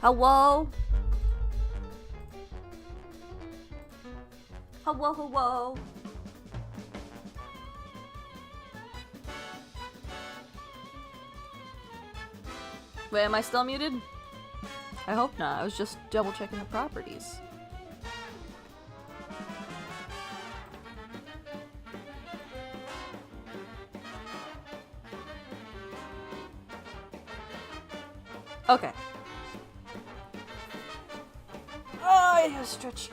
Hello? Hello, hello. Wait, am I still muted? I hope not. I was just double checking the properties. Okay. Oh, I have to stretch.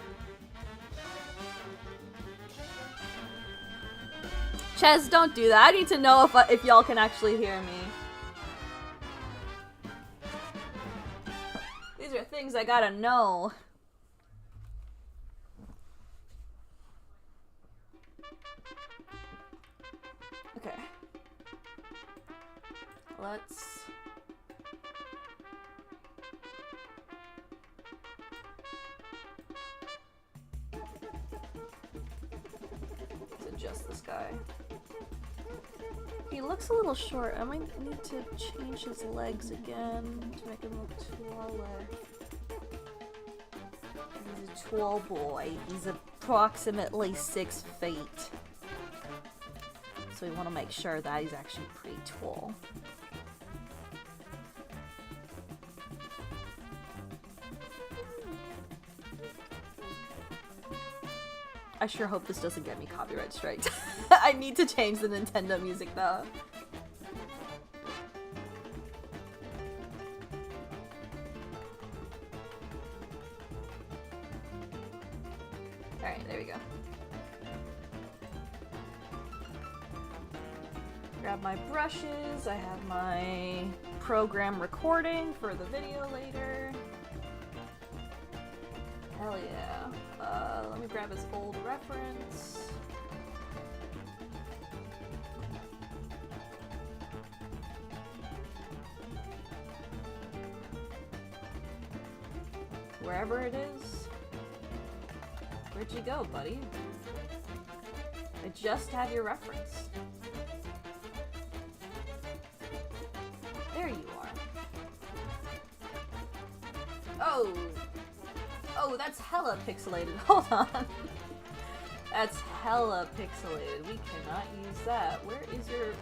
Ches, don't do that. I need to know if y'all can actually hear me. These are things I gotta know. Okay. Let's... adjust this guy. He looks a little short. I might need to change his legs again to make him look taller. He's a tall boy. He's approximately 6 feet. So we want to make sure that he's actually pretty tall. I sure hope this doesn't get me copyright striked. I need to change the Nintendo music though. Alright, there we go. Grab my brushes. I have my program recording for the video later. Hell yeah. Let me grab his old reference. Wherever it is. Where'd you go, buddy? I just have your reference. There you are. Oh! Oh, that's hella pixelated. Hold on. That's hella pixelated. We cannot use that. Where is your...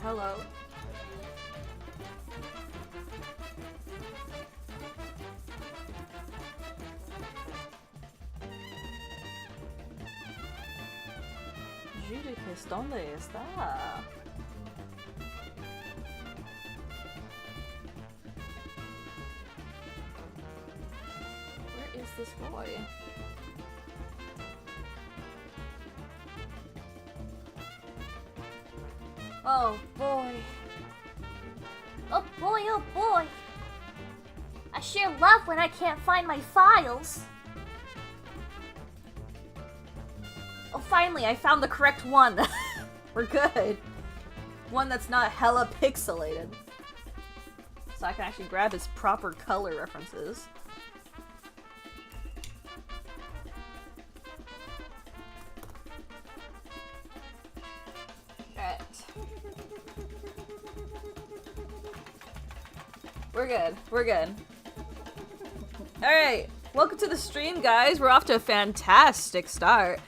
Hello? Judicus, ¿dónde está? This boy. Oh boy. Oh boy, oh boy. I sure love when I can't find my files. Oh, finally, I found the correct one. We're good. One that's not hella pixelated. So I can actually grab his proper color references. We're good. We're good. Alright. Welcome to the stream, guys. We're off to a fantastic start.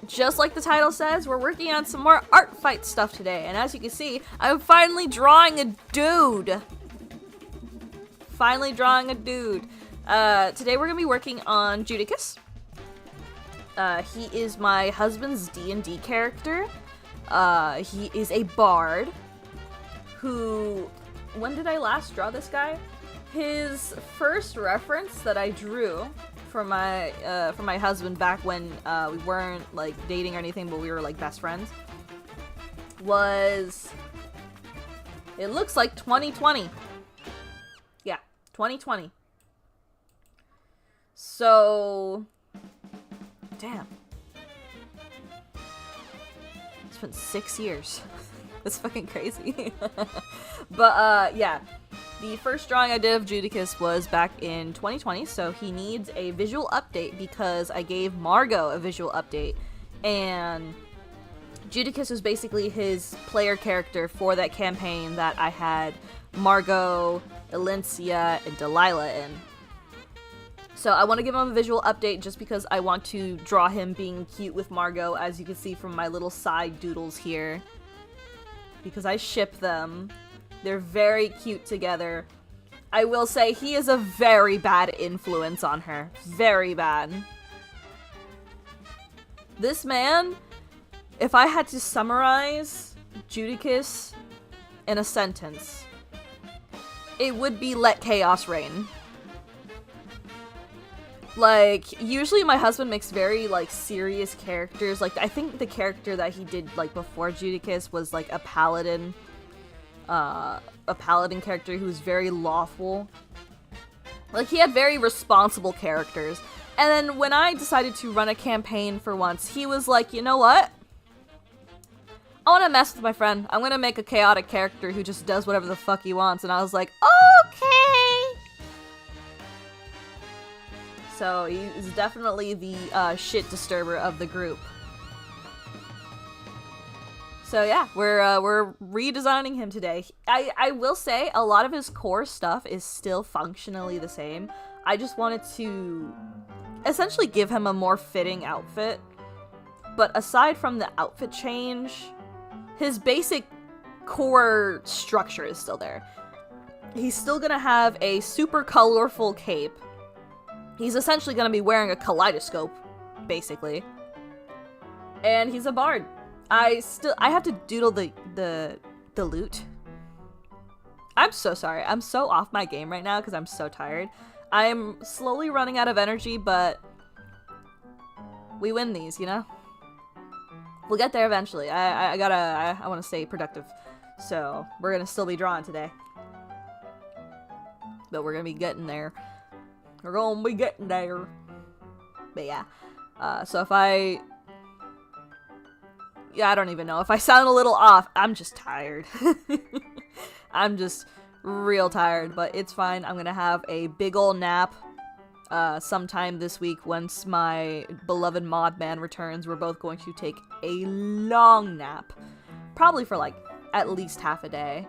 Just like the title says, we're working on some more Artfight stuff today. And as you can see, I'm finally drawing a dude. Finally drawing a dude. Today we're going to be working on Judicus. He is my husband's D&D character. He is a bard who... When did I last draw this guy? His first reference that I drew for my husband back when we weren't like dating or anything, but we were like best friends, was, it looks like 2020. Yeah, 2020. So, damn. It's been 6 years. That's fucking crazy. But, yeah. The first drawing I did of Judicus was back in 2020, so he needs a visual update because I gave Margot a visual update. And Judicus was basically his player character for that campaign that I had Margot, Alencia, and Delilah in. So I want to give him a visual update just because I want to draw him being cute with Margot, as you can see from my little side doodles here. Because I ship them. They're very cute together. I will say he is a very bad influence on her. Very bad. This man, if I had to summarize Judicus in a sentence, it would be let chaos reign. Like, usually my husband makes very, like, serious characters. Like, I think the character that he did, like, before Judicus was, like, a paladin character who was very lawful. Like, he had very responsible characters. And then when I decided to run a campaign for once, he was like, you know what? I want to mess with my friend. I'm going to make a chaotic character who just does whatever the fuck he wants. And I was like, okay. So he's definitely the shit disturber of the group. So yeah, we're redesigning him today. I will say a lot of his core stuff is still functionally the same. I just wanted to essentially give him a more fitting outfit. But aside from the outfit change, his basic core structure is still there. He's still gonna have a super colorful cape. He's essentially gonna be wearing a kaleidoscope, basically. And he's a bard. I have to doodle the loot. I'm so sorry. I'm so off my game right now because I'm so tired. I'm slowly running out of energy, but we win these, you know? We'll get there eventually. I want to stay productive. So, we're gonna still be drawing today. But we're gonna be getting there. We're gonna be getting there. But yeah. So if I don't even know. If I sound a little off, I'm just tired. I'm just real tired, but it's fine. I'm gonna have a big ol' nap sometime this week once my beloved mod man returns. We're both going to take a long nap. Probably for like at least half a day.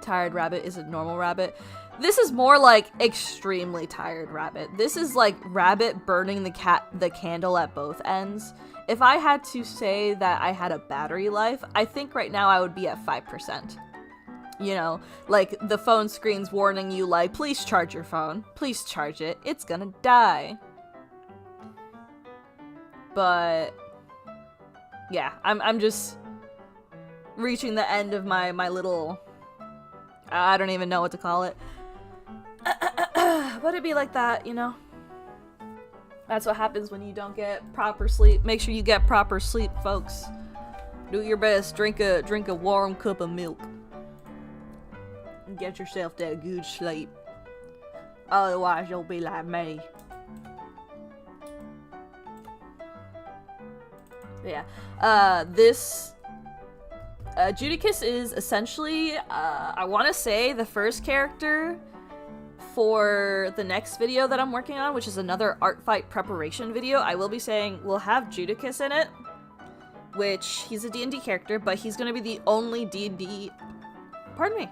Tired rabbit is a normal rabbit. This is more like extremely tired rabbit. This is like rabbit burning the candle at both ends. If I had to say that I had a battery life, I think right now I would be at 5%. You know, like the phone screen's warning you like, please charge your phone. Please charge it. It's gonna die. But yeah, I'm just reaching the end of my little, I don't even know what to call it. But it'd be like that, you know? That's what happens when you don't get proper sleep. Make sure you get proper sleep, folks. Do your best. Drink a warm cup of milk. And get yourself that good sleep. Otherwise, you'll be like me. Yeah. Judicus is essentially, I want to say, the first character for the next video that I'm working on, which is another Artfight preparation video. I will be saying we'll have Judicus in it, which he's a D&D character, but he's going to be the only D&D... Pardon me.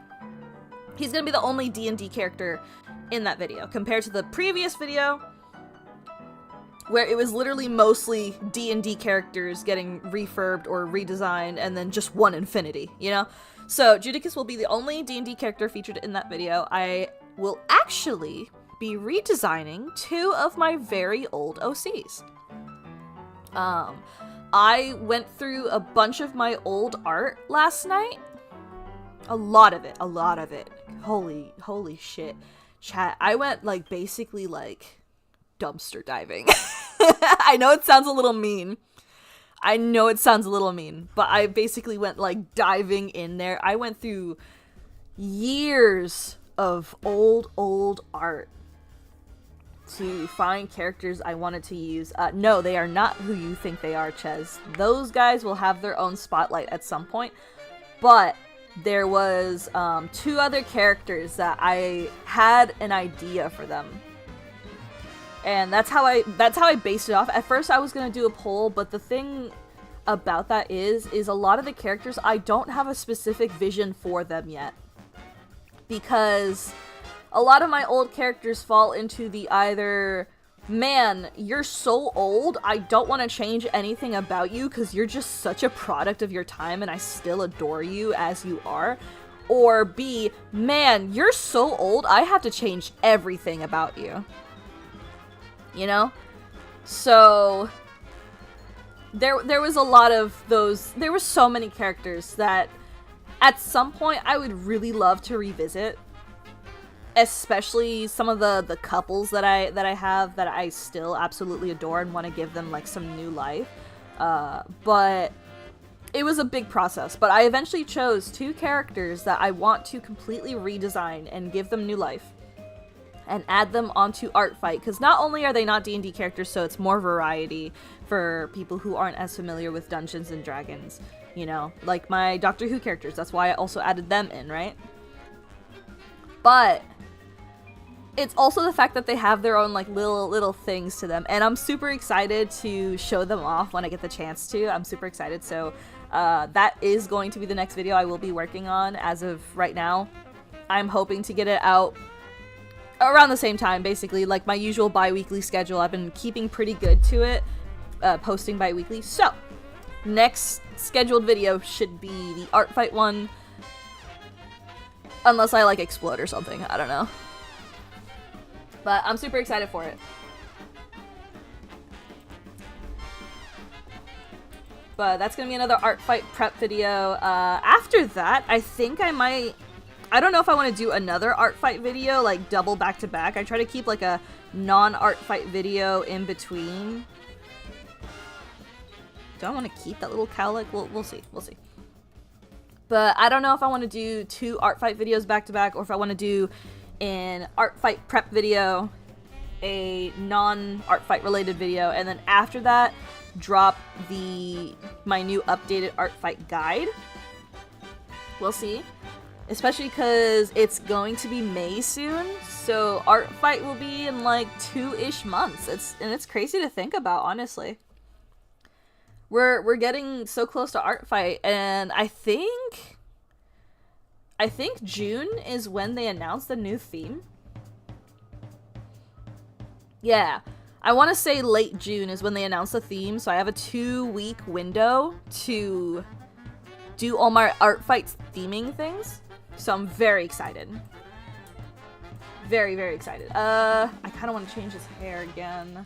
He's going to be the only D&D character in that video, compared to the previous video, where it was literally mostly D&D characters getting refurbed or redesigned, and then just one infinity, you know? So, Judicus will be the only D&D character featured in that video. I will actually be redesigning 2 of my very old OCs. I went through a bunch of my old art last night. A lot of it. Holy shit. Chat, I went, like, basically, like, dumpster diving. I know it sounds a little mean. But I basically went, like, diving in there. I went through years of old art to find characters I wanted to use. No, they are not who you think they are, Ches. Those guys will have their own spotlight at some point. But there was 2 other characters that I had an idea for them. And that's how I based it off. At first I was gonna do a poll, but the thing about that is a lot of the characters, I don't have a specific vision for them yet. Because a lot of my old characters fall into the either, man, you're so old, I don't want to change anything about you because you're just such a product of your time and I still adore you as you are. Or B, man, you're so old, I have to change everything about you. You know? So there was a lot of those, there were so many characters that at some point I would really love to revisit. Especially some of the couples that I have that I still absolutely adore and want to give them like some new life. But it was a big process. But I eventually chose 2 characters that I want to completely redesign and give them new life. And add them onto Artfight, because not only are they not D&D characters, so it's more variety for people who aren't as familiar with Dungeons and Dragons, you know, like my Doctor Who characters. That's why I also added them in, right? But it's also the fact that they have their own like little things to them, and I'm super excited to show them off when I get the chance to. I'm super excited, so that is going to be the next video I will be working on. As of right now, I'm hoping to get it out around the same time, basically, like my usual bi-weekly schedule. I've been keeping pretty good to it, posting bi-weekly. So, next scheduled video should be the Artfight one. Unless I, like, explode or something. I don't know. But I'm super excited for it. But that's gonna be another Artfight prep video. After that, I think I might... I don't know if I want to do another Artfight video, like, double back-to-back. I try to keep, like, a non-Artfight video in between. Do I want to keep that little cowlick? We'll see. We'll see. But I don't know if I want to do 2 Artfight videos back-to-back, or if I want to do an Artfight prep video, a non-Artfight related video, and then after that, drop my new updated Artfight guide. We'll see. Especially because it's going to be May soon, so Artfight will be in like 2-ish months. It's crazy to think about, honestly. We're getting so close to Artfight, and I think June is when they announced the new theme. Yeah, I want to say late June is when they announced the theme, so I have a 2-week window to do all my Artfight theming things. So I'm very excited. Very, very excited. I kind of want to change his hair again.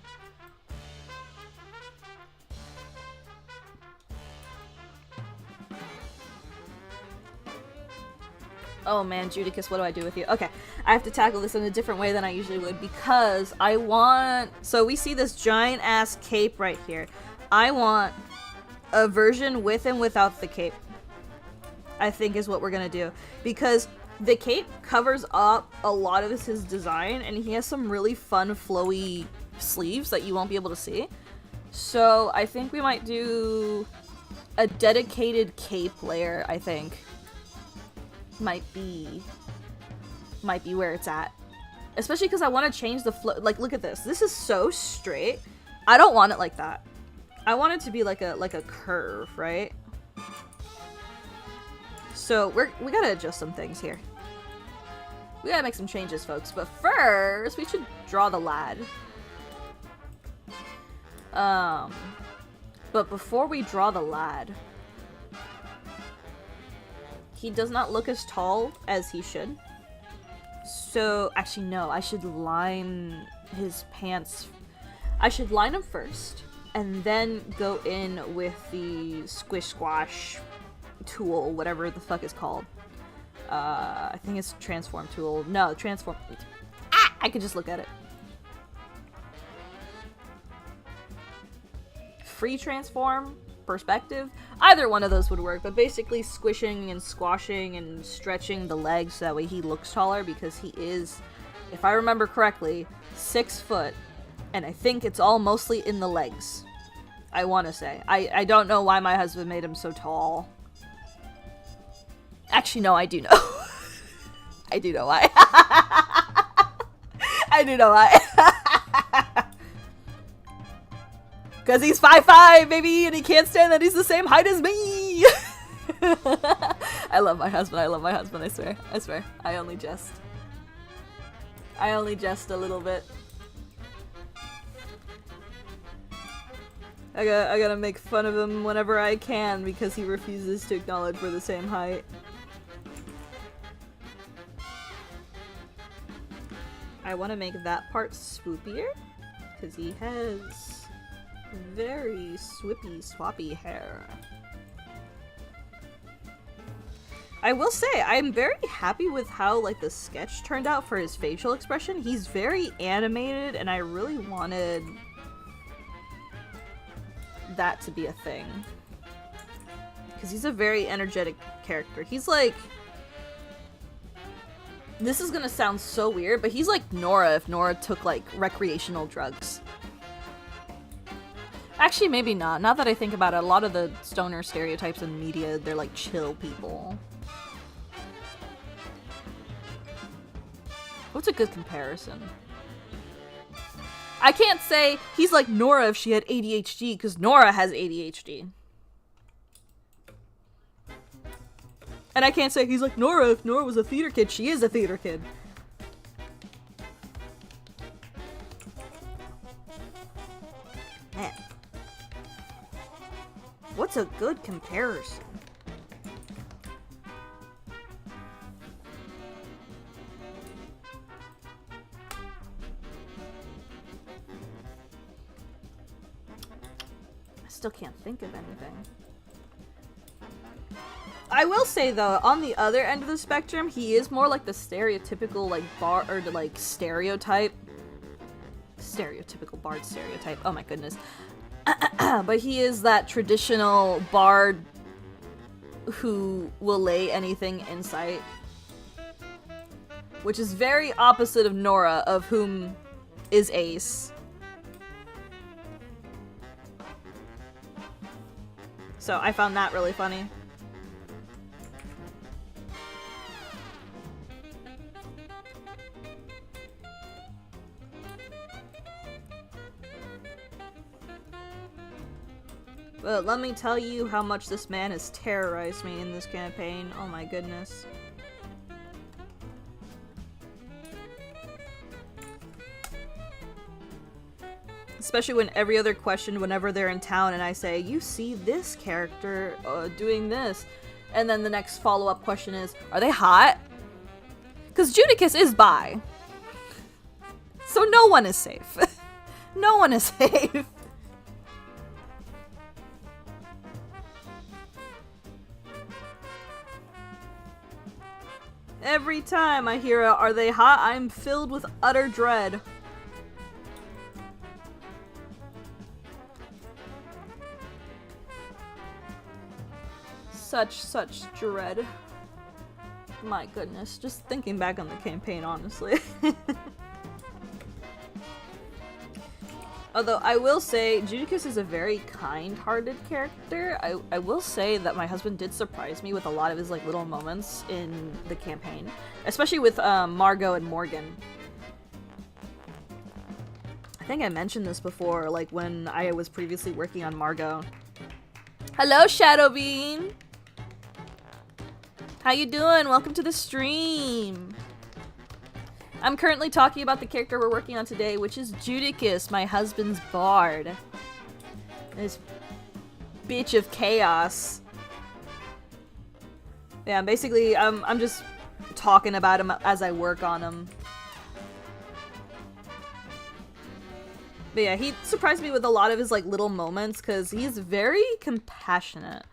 Oh man, Judicus, what do I do with you? Okay, I have to tackle this in a different way than I usually would, because I want... So we see this giant-ass cape right here. I want a version with and without the cape, I think is what we're gonna do. Because the cape covers up a lot of his design, and he has some really fun, flowy sleeves that you won't be able to see. So I think we might do a dedicated cape layer, I think. Might be where it's at. Especially because I want to change the flow. Like, look at this. This is so straight. I don't want it like that. I want it to be like a curve, right? So we gotta adjust some things here. We gotta make some changes, folks. But first, we should draw the lad. But before we draw the lad, he does not look as tall as he should. So, actually no, I should line his pants. I should line him first, and then go in with the squish squash tool, whatever the fuck it's called. I think it's transform tool. No, transform. Ah! I could just look at it. Free transform, perspective. Either one of those would work, but basically squishing and squashing and stretching the legs so that way he looks taller, because he is, if I remember correctly, 6 foot, and I think it's all mostly in the legs. I want to say. I don't know why my husband made him so tall. Actually, no, I do know. I do know why. I do know why. Because he's 5'5", baby, and he can't stand that he's the same height as me! I love my husband, I swear. I swear. I only jest. I only jest a little bit. I gotta make fun of him whenever I can because he refuses to acknowledge we're the same height. I want to make that part swoopier because he has very swappy hair. I will say, I'm very happy with how, like, the sketch turned out for his facial expression. He's very animated, and I really wanted that to be a thing. Because he's a very energetic character. He's like... This is gonna sound so weird, but he's like Nora if Nora took, like, recreational drugs. Actually, maybe not. Now that I think about it, a lot of the stoner stereotypes in media, they're, like, chill people. What's a good comparison? I can't say he's like Nora if she had ADHD, because Nora has ADHD. And I can't say he's like Nora if Nora was a theater kid. She is a theater kid. Man. What's a good comparison? Still can't think of anything. I will say though, on the other end of the spectrum, he is more like the stereotypical like bard or like stereotype. Stereotypical bard stereotype. Oh my goodness. But he is that traditional bard who will lay anything in sight. Which is very opposite of Nora, of whom is Ace. So I found that really funny. But let me tell you how much this man has terrorized me in this campaign. Oh my goodness. Especially when every other question, whenever they're in town and I say, you see this character doing this. And then the next follow-up question is, are they hot? Because Judicus is bi. So no one is safe. No one is safe. Every time I hear a, are they hot? I'm filled with utter dread. Such dread. My goodness, just thinking back on the campaign, honestly. Although I will say, Judicus is a very kind-hearted character. I will say that my husband did surprise me with a lot of his like little moments in the campaign. Especially with Margot and Morgan. I think I mentioned this before, like when I was previously working on Margot. Hello, Shadowbean! How you doing? Welcome to the stream! I'm currently talking about the character we're working on today, which is Judicus, my husband's bard. This bitch of chaos. Yeah, basically, I'm just talking about him as I work on him. But yeah, he surprised me with a lot of his like little moments, because he's very compassionate.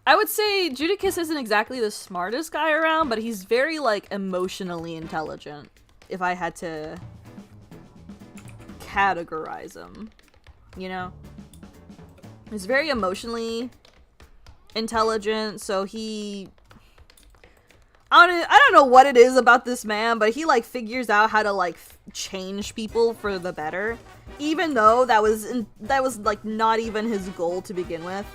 I would say Judicus isn't exactly the smartest guy around, but he's very, like, emotionally intelligent, if I had to categorize him, you know? He's very emotionally intelligent, so he... I don't know what it is about this man, but he, like, figures out how to, like, change people for the better, even though that was, like, not even his goal to begin with.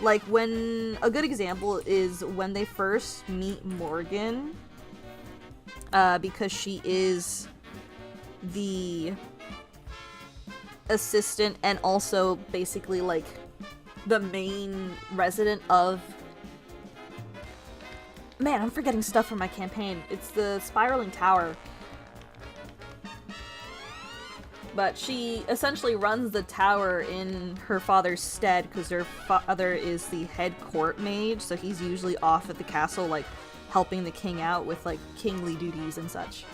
Like, when... A good example is when they first meet Morgan. Because she is the assistant and also basically like the main resident of... Man, I'm forgetting stuff from my campaign. It's the spiraling tower. But she essentially runs the tower in her father's stead because her father is the head court mage, so he's usually off at the castle, like, helping the king out with, like, kingly duties and such.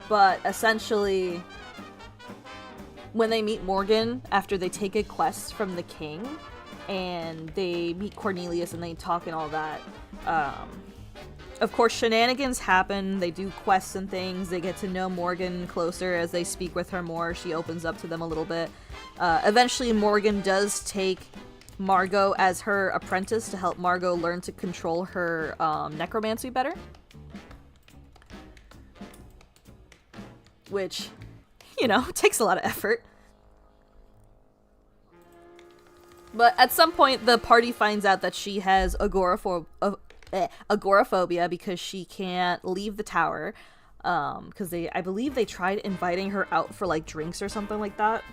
But essentially, when they meet Morgan after they take a quest from the king, and they meet Cornelius and they talk and all that, of course shenanigans happen. They do quests and things. They get to know Morgan closer as they speak with her more. She opens up to them a little bit. Eventually Morgan does take Margot as her apprentice to help Margot learn to control her necromancy better. Which, you know, takes a lot of effort. But at some point, the party finds out that she has agoraphobia because she can't leave the tower. Because I believe they tried inviting her out for, like, drinks or something like that.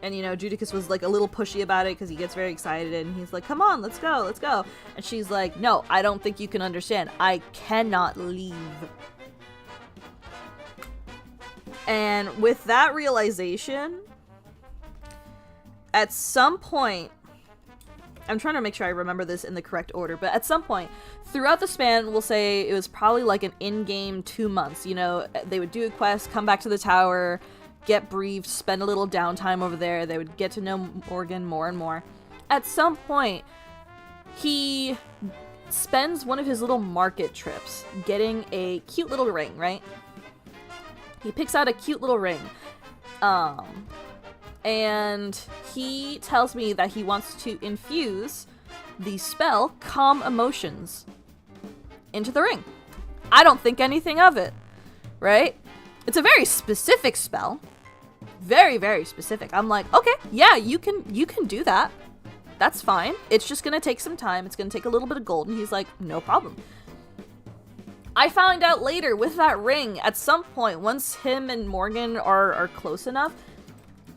And, you know, Judicus was, like, a little pushy about it because he gets very excited and he's like, come on, let's go, let's go. And she's like, no, I don't think you can understand. I cannot leave. And with that realization, at some point, I'm trying to make sure I remember this in the correct order, but at some point, throughout the span, we'll say it was probably like an in-game 2 months, you know, they would do a quest, come back to the tower, get briefed, spend a little downtime over there, they would get to know Morgan more and more. At some point, he spends one of his little market trips getting a cute little ring, right? He picks out a cute little ring. And he tells me that he wants to infuse the spell Calm Emotions into the ring. I don't think anything of it, right? It's a very specific spell. Very, very specific. I'm like, okay, yeah, you can do that. That's fine. It's just gonna take some time. It's gonna take a little bit of gold. And he's like, no problem. I found out later with that ring, at some point, once him and Morgan are close enough,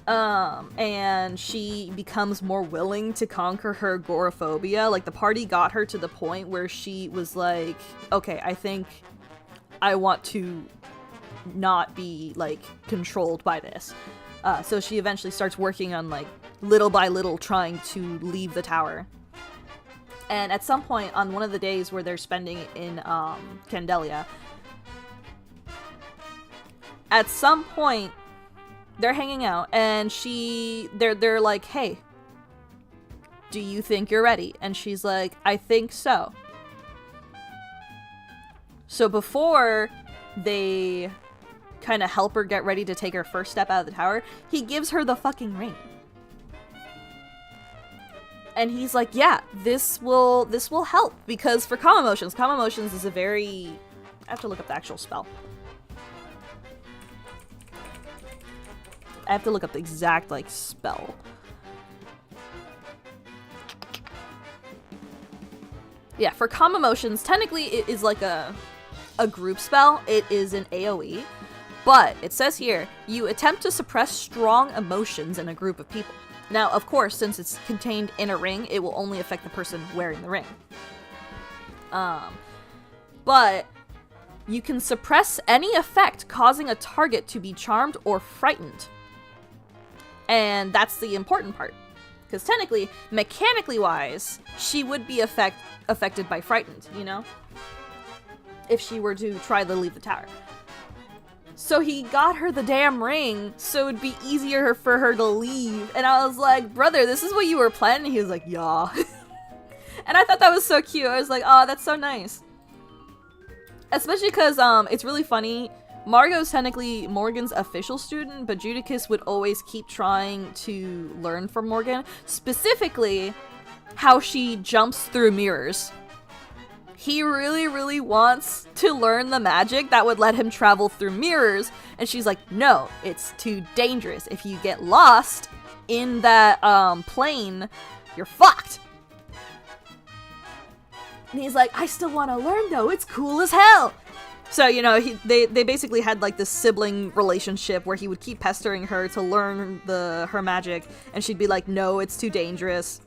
and she becomes more willing to conquer her agoraphobia, like, the party got her to the point where she was like, okay, I think I want to not be, like, controlled by this. So she eventually starts working on, like, little by little trying to leave the tower. And at some point on one of the days where they're spending in Candelia, at some point they're hanging out and they're like, hey, do you think you're ready? And she's like, I think so. So before they kind of help her get ready to take her first step out of the tower, he gives her the fucking ring. And he's like, yeah, this will help, because for Calm Emotions is a very... I have to look up the actual spell. I have to look up the exact, like, spell. Yeah, for Calm Emotions, technically it is like a group spell. It is an AoE. But it says here, you attempt to suppress strong emotions in a group of people. Now, of course, since it's contained in a ring, it will only affect the person wearing the ring. But you can suppress any effect causing a target to be charmed or frightened. And that's the important part. Because technically, mechanically wise, she would be affected by frightened, you know? If she were to try to leave the tower. So he got her the damn ring so it'd be easier for her to leave. And I was like, brother, this is what you were planning? He was like, yeah. And I thought that was so cute. I was like, oh, that's so nice. Especially because it's really funny. Margot's technically Morgan's official student, but Judicus would always keep trying to learn from Morgan. Specifically, how she jumps through mirrors. He really, really wants to learn the magic that would let him travel through mirrors. And she's like, no, it's too dangerous. If you get lost in that plane, you're fucked. And he's like, I still want to learn though, it's cool as hell! So, you know, they basically had like this sibling relationship where he would keep pestering her to learn her magic, and she'd be like, no, it's too dangerous.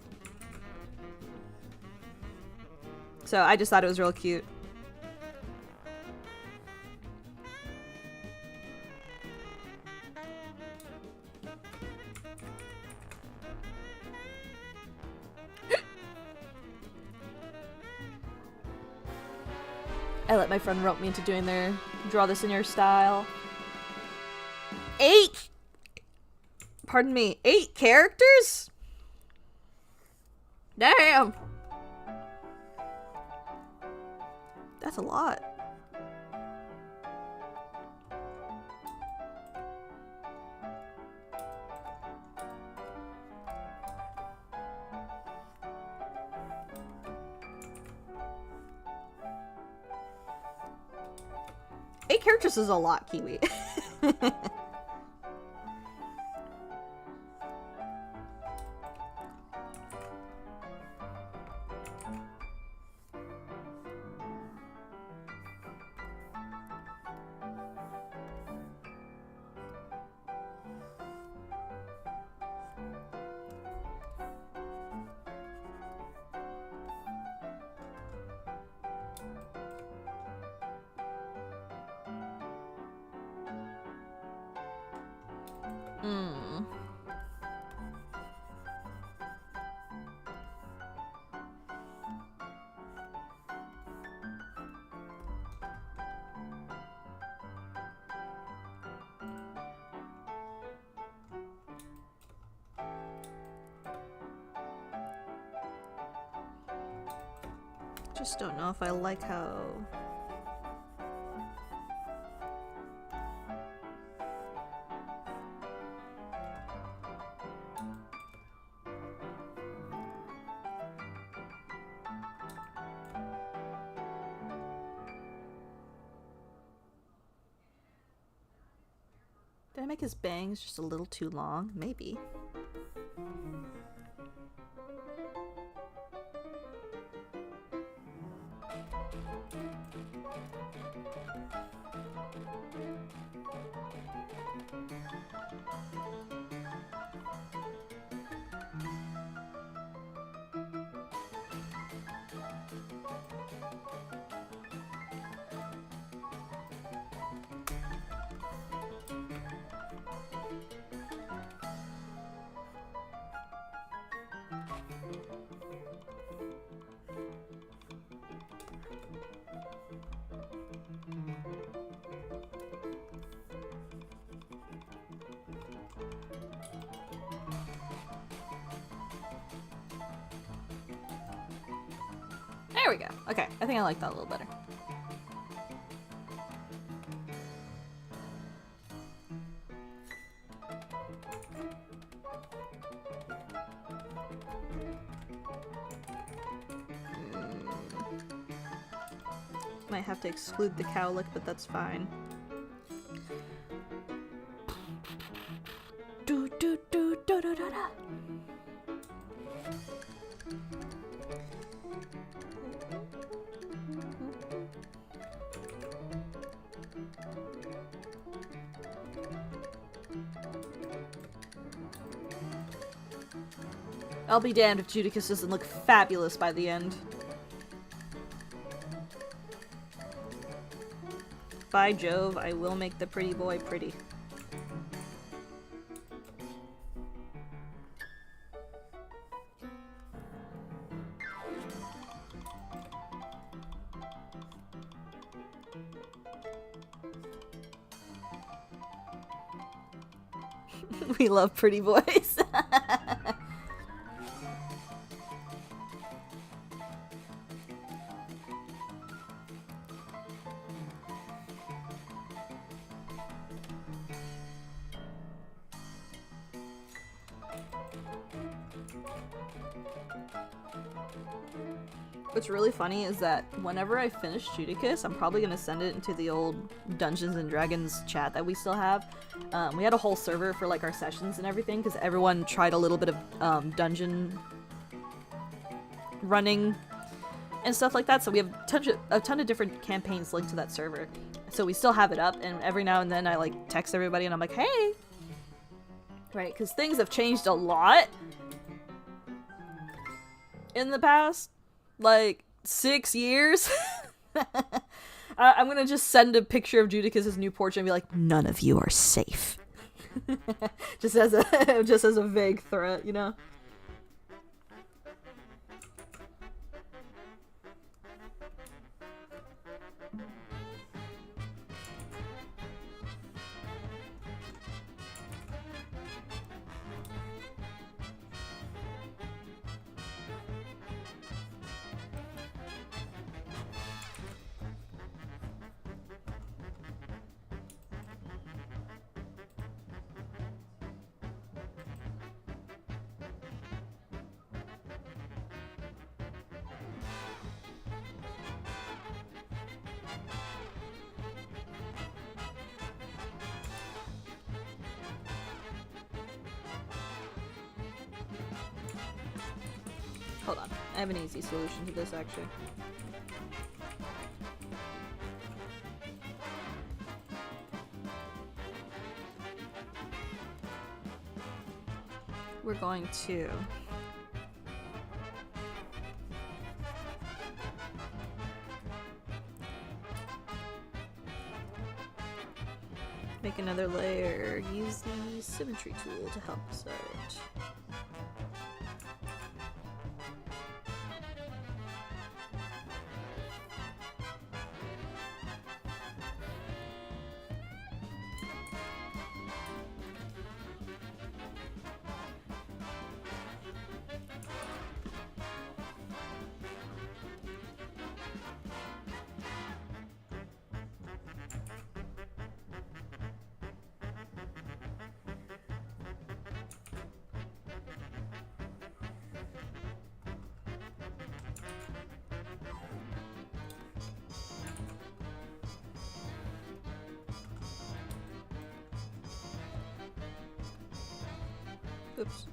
So I just thought it was real cute. I let my friend rope me into doing their draw this in your style. 8! Pardon me, 8 characters? Damn! That's a lot. Eight characters is a lot, Kiwi. Just don't know if I like how... Did I make his bangs just a little too long? Maybe. There we go. Okay, I think I like that a little better. Might have to exclude the cowlick, but that's fine. Do do do do do do da. I'll be damned if Judicus doesn't look fabulous by the end. By Jove, I will make the pretty boy pretty. We love pretty boys. What's really funny is that whenever I finish Judicus, I'm probably going to send it into the old Dungeons and Dragons chat that we still have. We had a whole server for like our sessions and everything because everyone tried a little bit of dungeon running and stuff like that. So we have a ton of different campaigns linked to that server. So we still have it up, and every now and then I like text everybody and I'm like, hey! Right, because things have changed a lot in the past, like, 6 years. I'm gonna just send a picture of Judicus's new porch and be like, none of you are safe. just as a vague threat, you know? Hold on. I have an easy solution to this, actually. We're going to... make another layer. Use the symmetry tool to help us out. Oops.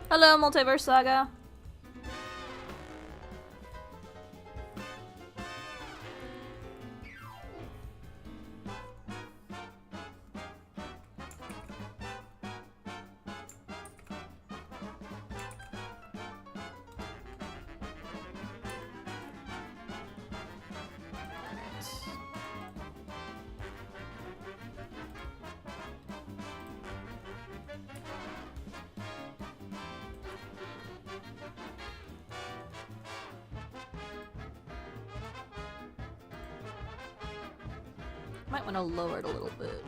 Hello, Multiverse Saga. Might want to lower it a little bit.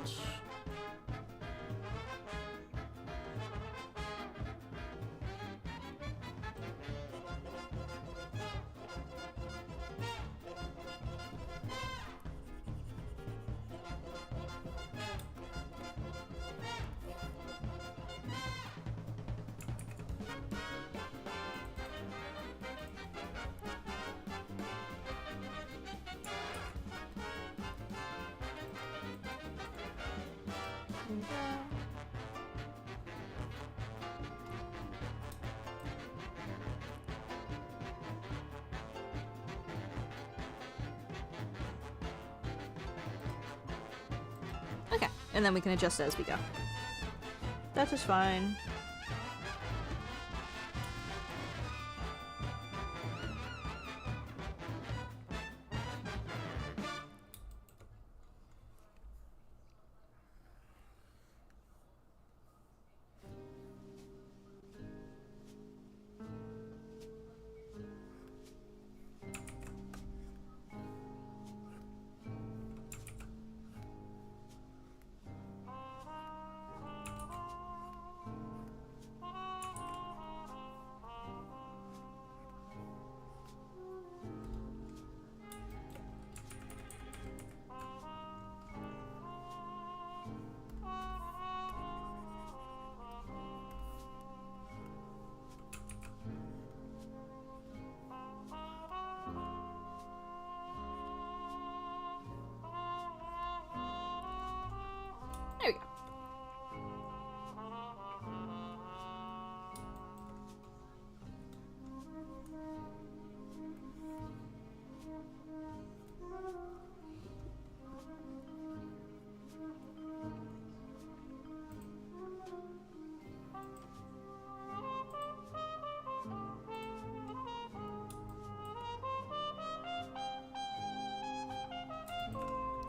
Okay, and then we can adjust it as we go. That is fine.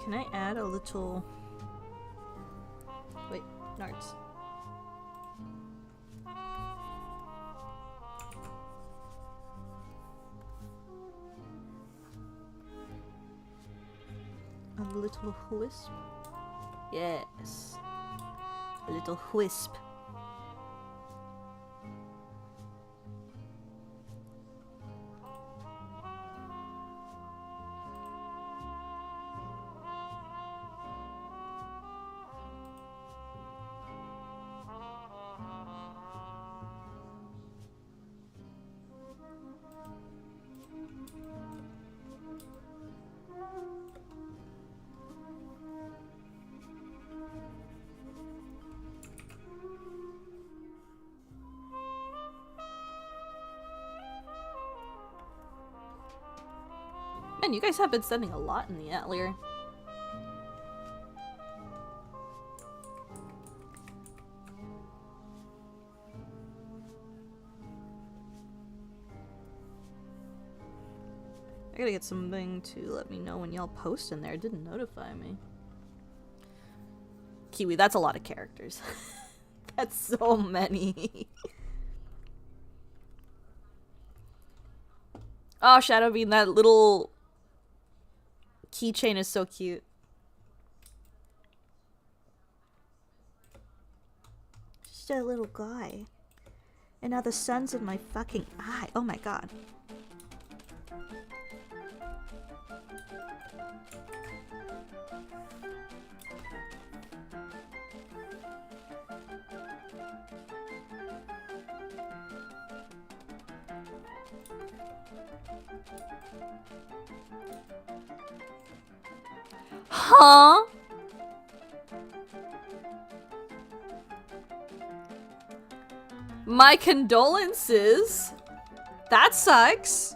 Can I add a little... Wait, nards. A little wisp? Yes. A little wisp. Man, you guys have been sending a lot in the Atelier. I gotta get something to let me know when y'all post in there. It didn't notify me. Kiwi, that's a lot of characters. That's so many. Oh, Shadowbeam, that little keychain is so cute. Just a little guy. And now the sun's in my fucking eye. Oh my god. Huh? My condolences. That sucks.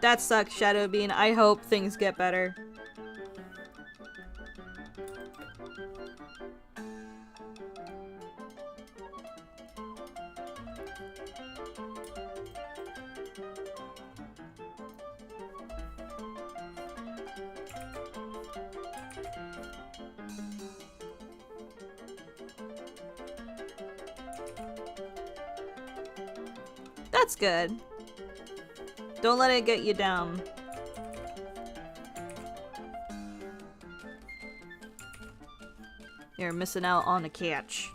That sucks, Shadowbean. I hope things get better. That's good. Don't let it get you down. You're missing out on a catch.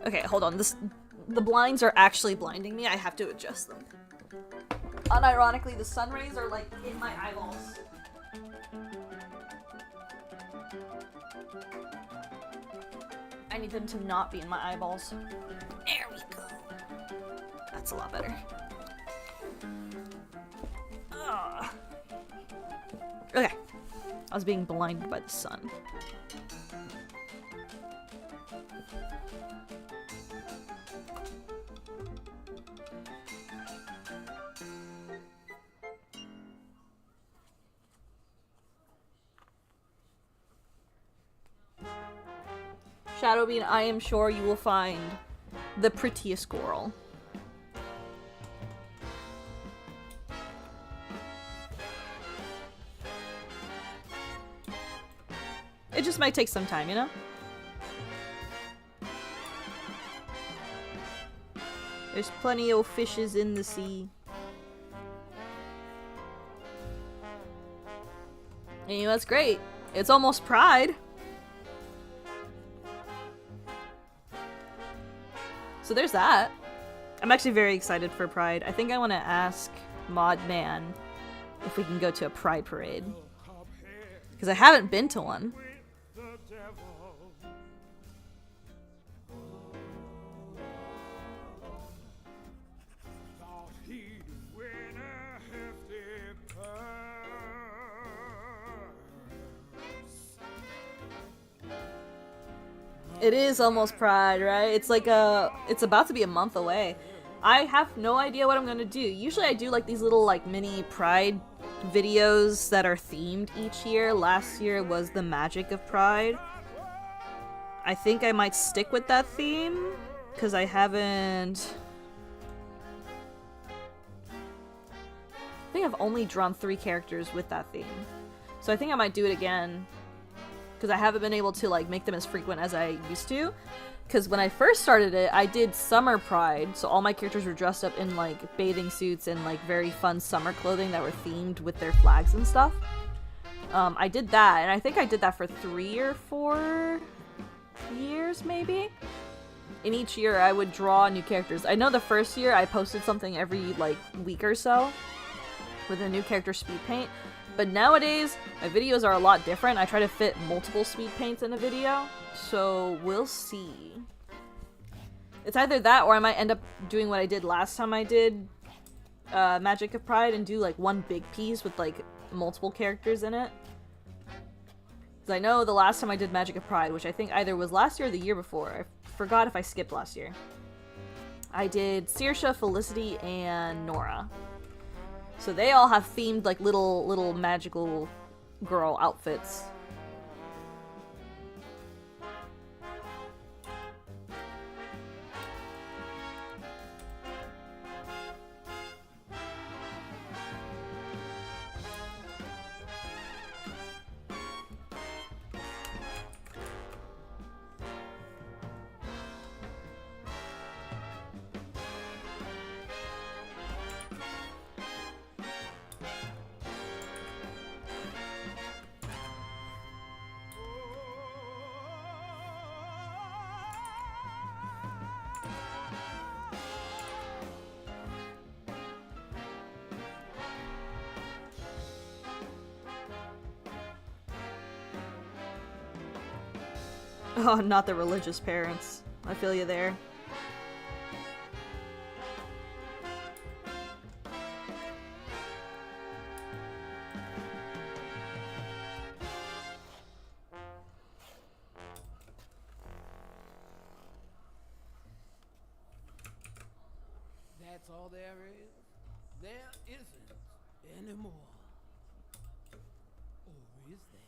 Okay, hold on. The blinds are actually blinding me. I have to adjust them. Unironically, the sun rays are like in my eyeballs. I need them to not be in my eyeballs. There we go. That's a lot better. Ugh. Okay. I was being blinded by the sun. Shadowbean, I am sure you will find the prettiest squirrel. It just might take some time, you know? There's plenty of fishes in the sea. And you know, that's great. It's almost Pride. So there's that. I'm actually very excited for Pride. I think I want to ask Modman if we can go to a Pride parade. Because I haven't been to one. It is almost Pride, right? It's like it's about to be a month away. I have no idea what I'm gonna do. Usually I do like these little like mini Pride videos that are themed each year. Last year was the magic of Pride. I think I might stick with that theme because I haven't... I think I've only drawn 3 characters with that theme. So I think I might do it again because I haven't been able to like make them as frequent as I used to. Because when I first started it, I did Summer Pride, so all my characters were dressed up in like bathing suits and like very fun summer clothing that were themed with their flags and stuff. I did that, and I think I did that for 3 or 4 years maybe. In each year I would draw new characters. I know the first year I posted something every like week or so with a new character speed paint, but nowadays my videos are a lot different. I try to fit multiple speed paints in a video, so we'll see. It's either that or I might end up doing what I did last time I did Magic of Pride and do like one big piece with like multiple characters in it. Because I know the last time I did Magic of Pride, which I think either was last year or the year before, I forgot if I skipped last year, I did Saoirse, Felicity, and Nora. So they all have themed like little magical girl outfits. Oh, not the religious parents. I feel you there. That's all there is? There isn't anymore. Or is there?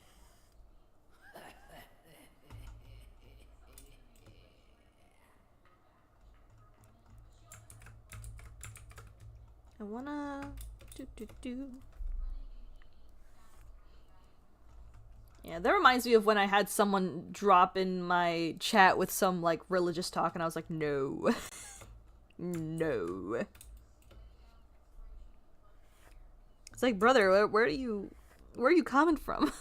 I wanna do. Yeah, that reminds me of when I had someone drop in my chat with some like religious talk, and I was like, no, no. It's like, brother, where are you coming from?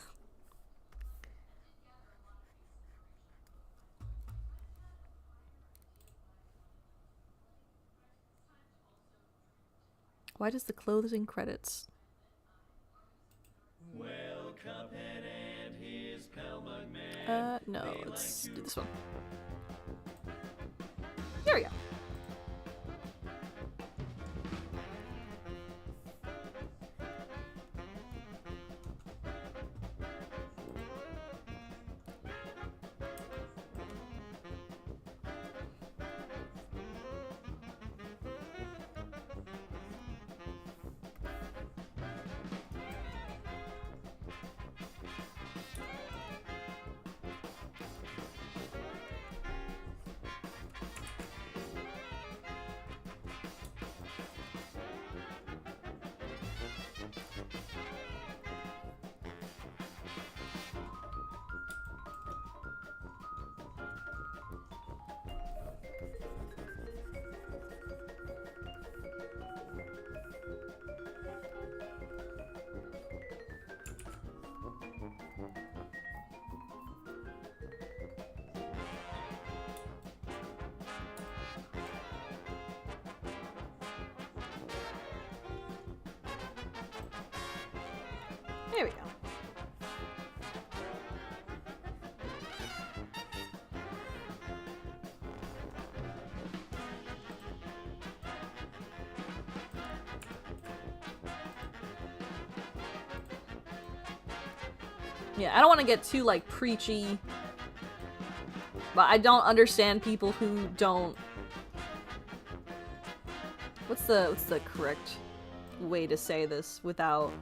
Why does the closing credits? Well, Cuphead and his Pelmug man. No, let's do this one. There we go. There we go. Yeah, I don't want to get too, like, preachy. But I don't understand people who don't... What's the correct way to say this without...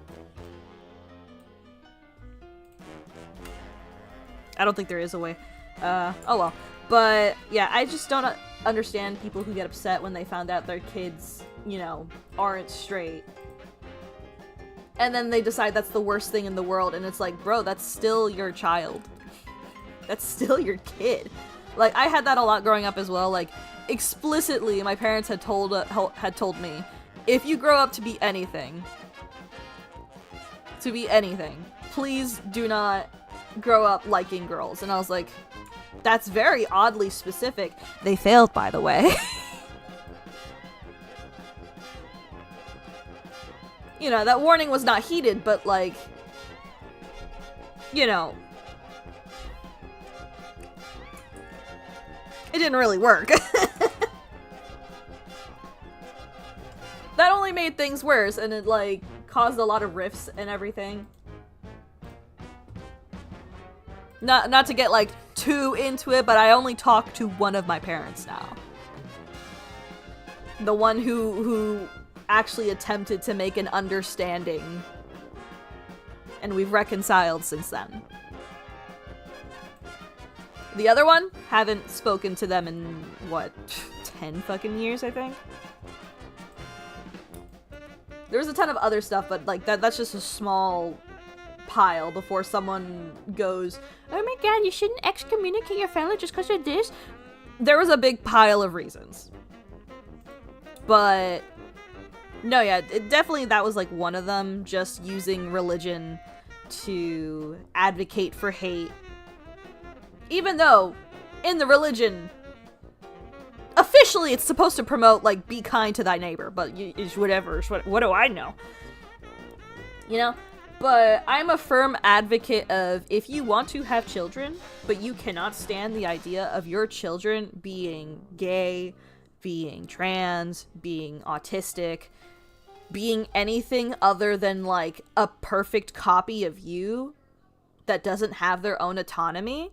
I don't think there is a way. Oh well. But, yeah, I just don't understand people who get upset when they found out their kids, you know, aren't straight. And then they decide that's the worst thing in the world, and it's like, bro, that's still your child. That's still your kid. Like, I had that a lot growing up as well. Like, explicitly, my parents had told me, if you grow up to be anything, please do not grow up liking girls. And I was like, that's very oddly specific. They failed, by the way. You know, that warning was not heeded, but like, you know, it didn't really work. That only made things worse, and it like caused a lot of rifts and everything. Not to get like too into it, but I only talk to one of my parents now. The one who actually attempted to make an understanding, and we've reconciled since then. The other one, haven't spoken to them in, what, 10 fucking years, I think? There's a ton of other stuff, but like that's just a small pile before someone goes, oh my god, you shouldn't excommunicate your family just because of this. There was a big pile of reasons. But no, yeah, definitely that was like one of them, just using religion to advocate for hate. Even though, in the religion, officially it's supposed to promote, like, be kind to thy neighbor, but it's whatever, what do I know? You know? But I'm a firm advocate of, if you want to have children, but you cannot stand the idea of your children being gay, being trans, being autistic, being anything other than, like, a perfect copy of you that doesn't have their own autonomy,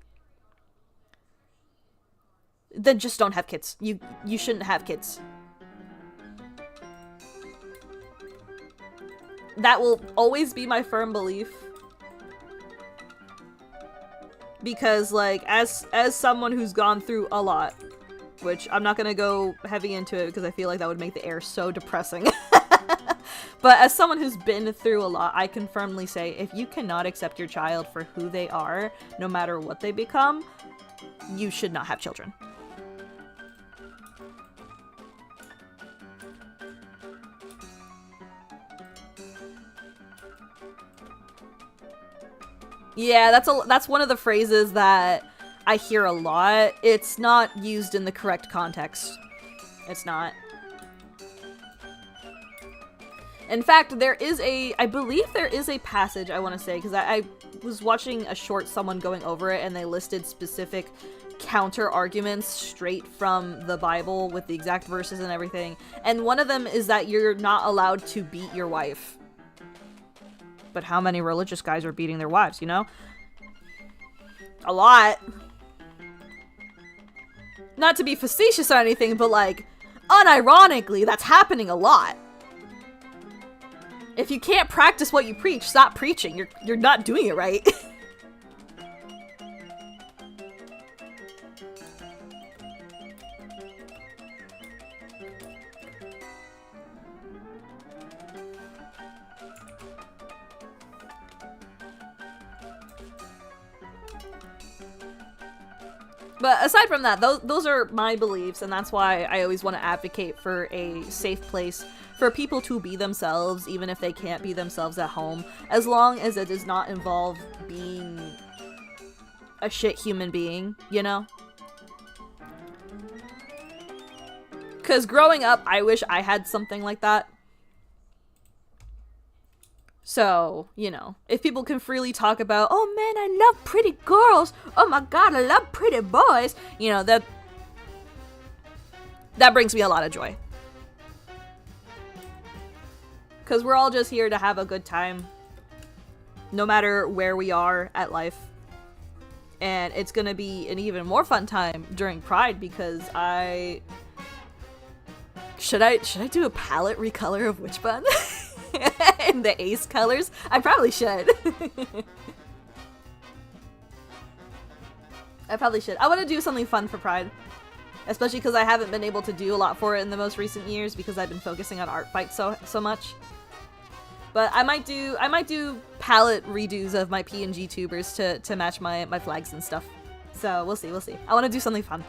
then just don't have kids. You shouldn't have kids. That will always be my firm belief. Because, like, as someone who's gone through a lot, which I'm not gonna go heavy into it because I feel like that would make the air so depressing. But as someone who's been through a lot, I can firmly say, if you cannot accept your child for who they are, no matter what they become, you should not have children. Yeah, that's one of the phrases that I hear a lot. It's not used in the correct context. It's not. In fact, I believe there is a passage, I want to say, because I was watching a short someone going over it, and they listed specific counter arguments straight from the Bible with the exact verses and everything. And one of them is that you're not allowed to beat your wife. But how many religious guys are beating their wives, you know? A lot. Not to be facetious or anything, but like, unironically, that's happening a lot. If you can't practice what you preach, stop preaching. You're not doing it right. But aside from that, those are my beliefs, and that's why I always want to advocate for a safe place for people to be themselves, even if they can't be themselves at home, as long as it does not involve being a shit human being, you know? Because growing up, I wish I had something like that. So, you know, if people can freely talk about, oh man, I love pretty girls, oh my god, I love pretty boys, you know, that brings me a lot of joy. Because we're all just here to have a good time, no matter where we are at life. And it's gonna be an even more fun time during Pride because should I do a palette recolor of Witch Bun in the Ace colors? I probably should. I probably should. I want to do something fun for Pride, especially because I haven't been able to do a lot for it in the most recent years because I've been focusing on Artfight so much. But I might do palette redos of my PNG tubers to match my flags and stuff. So we'll see. I want to do something fun.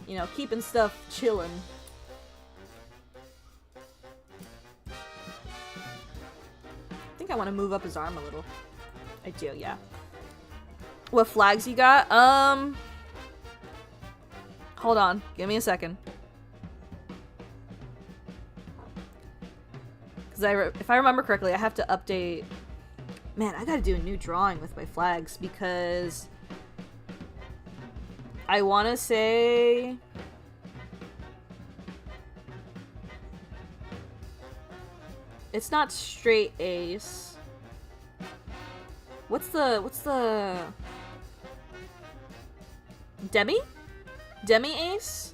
You know, keeping stuff chillin'. I think I want to move up his arm a little. I do, yeah. What flags you got? Hold on. Give me a second. Because if I remember correctly, I have to update... Man, I gotta do a new drawing with my flags because... I want to say... It's not straight ace. What's the... Demi? Demi-ace?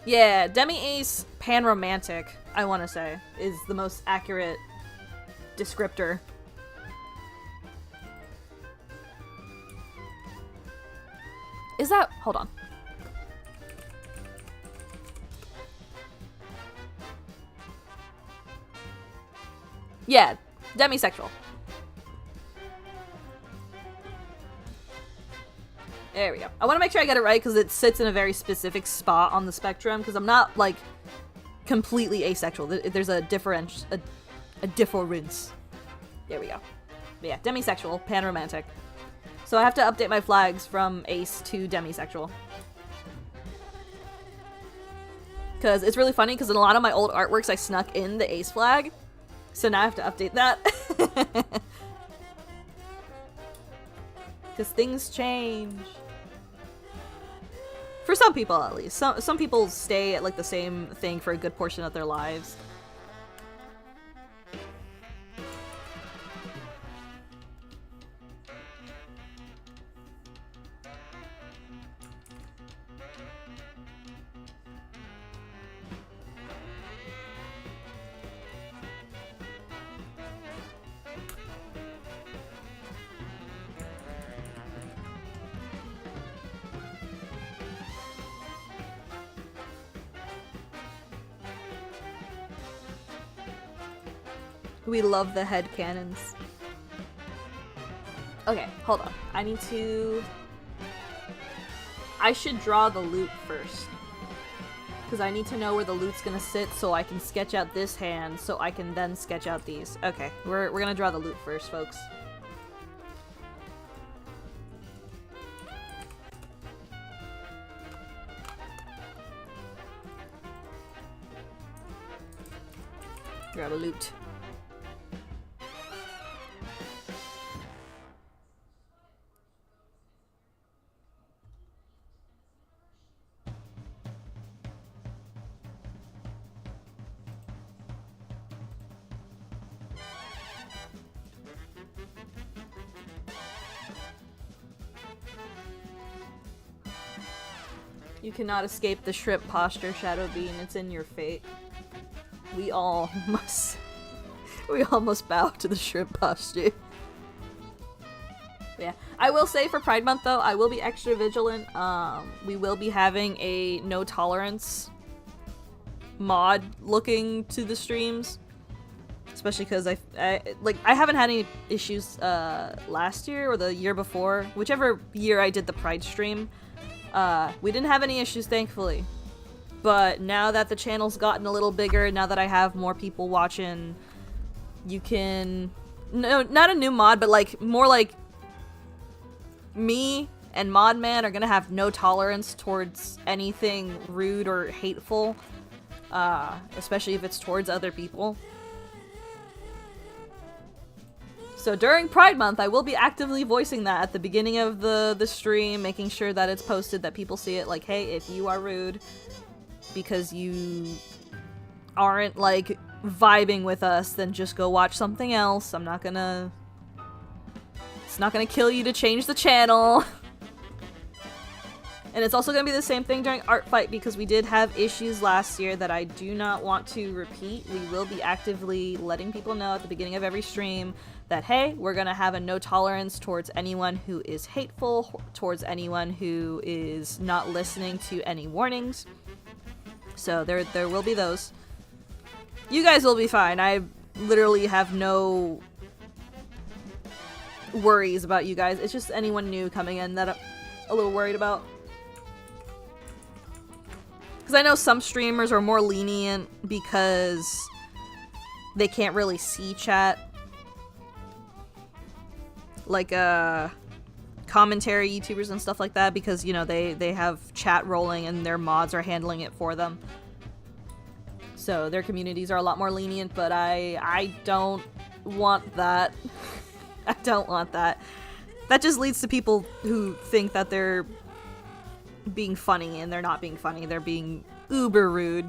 Yeah, demi-ace pan-romantic, I want to say, is the most accurate descriptor. Is that... Hold on. Yeah, demisexual. There we go. I want to make sure I get it right because it sits in a very specific spot on the spectrum because I'm not, like, completely asexual. There's a difference. A difference. There we go. But yeah, demisexual, pan-romantic. So I have to update my flags from ace to demisexual. Because it's really funny because in a lot of my old artworks I snuck in the ace flag. So now I have to update that. Because things change. For some people, at least. Some people stay at, like, the same thing for a good portion of their lives. We love the head cannons. Okay, hold on. I should draw the loot first. Because I need to know where the loot's gonna sit so I can sketch out this hand so I can then sketch out these. Okay, we're gonna draw the loot first, folks. Grab a loot. You cannot escape the shrimp posture, Shadow Bean. It's in your fate. We all must bow to the shrimp posture. Yeah. I will say for Pride Month, though, I will be extra vigilant. We will be having a no tolerance mod looking to the streams. Especially because I haven't had any issues last year or the year before. Whichever year I did the Pride stream. We didn't have any issues, thankfully. But now that the channel's gotten a little bigger, now that I have more people watching, you can... No, not a new mod, but like more like me and Modman are gonna have no tolerance towards anything rude or hateful, especially if it's towards other people. So during Pride Month, I will be actively voicing that at the beginning of the stream, making sure that it's posted, that people see it, like, hey, if you are rude because you aren't, like, vibing with us, then just go watch something else. I'm not gonna... It's not gonna kill you to change the channel. And it's also gonna be the same thing during Artfight because we did have issues last year that I do not want to repeat. We will be actively letting people know at the beginning of every stream that, hey, we're gonna have a no tolerance towards anyone who is hateful, towards anyone who is not listening to any warnings. So there will be those. You guys will be fine. I literally have no worries about you guys. It's just anyone new coming in that I'm a little worried about. Because I know some streamers are more lenient because they can't really see chat. Like, commentary YouTubers and stuff like that because, you know, they have chat rolling and their mods are handling it for them. So their communities are a lot more lenient, but I don't want that. I don't want that. That just leads to people who think that they're being funny and they're not being funny. They're being uber rude.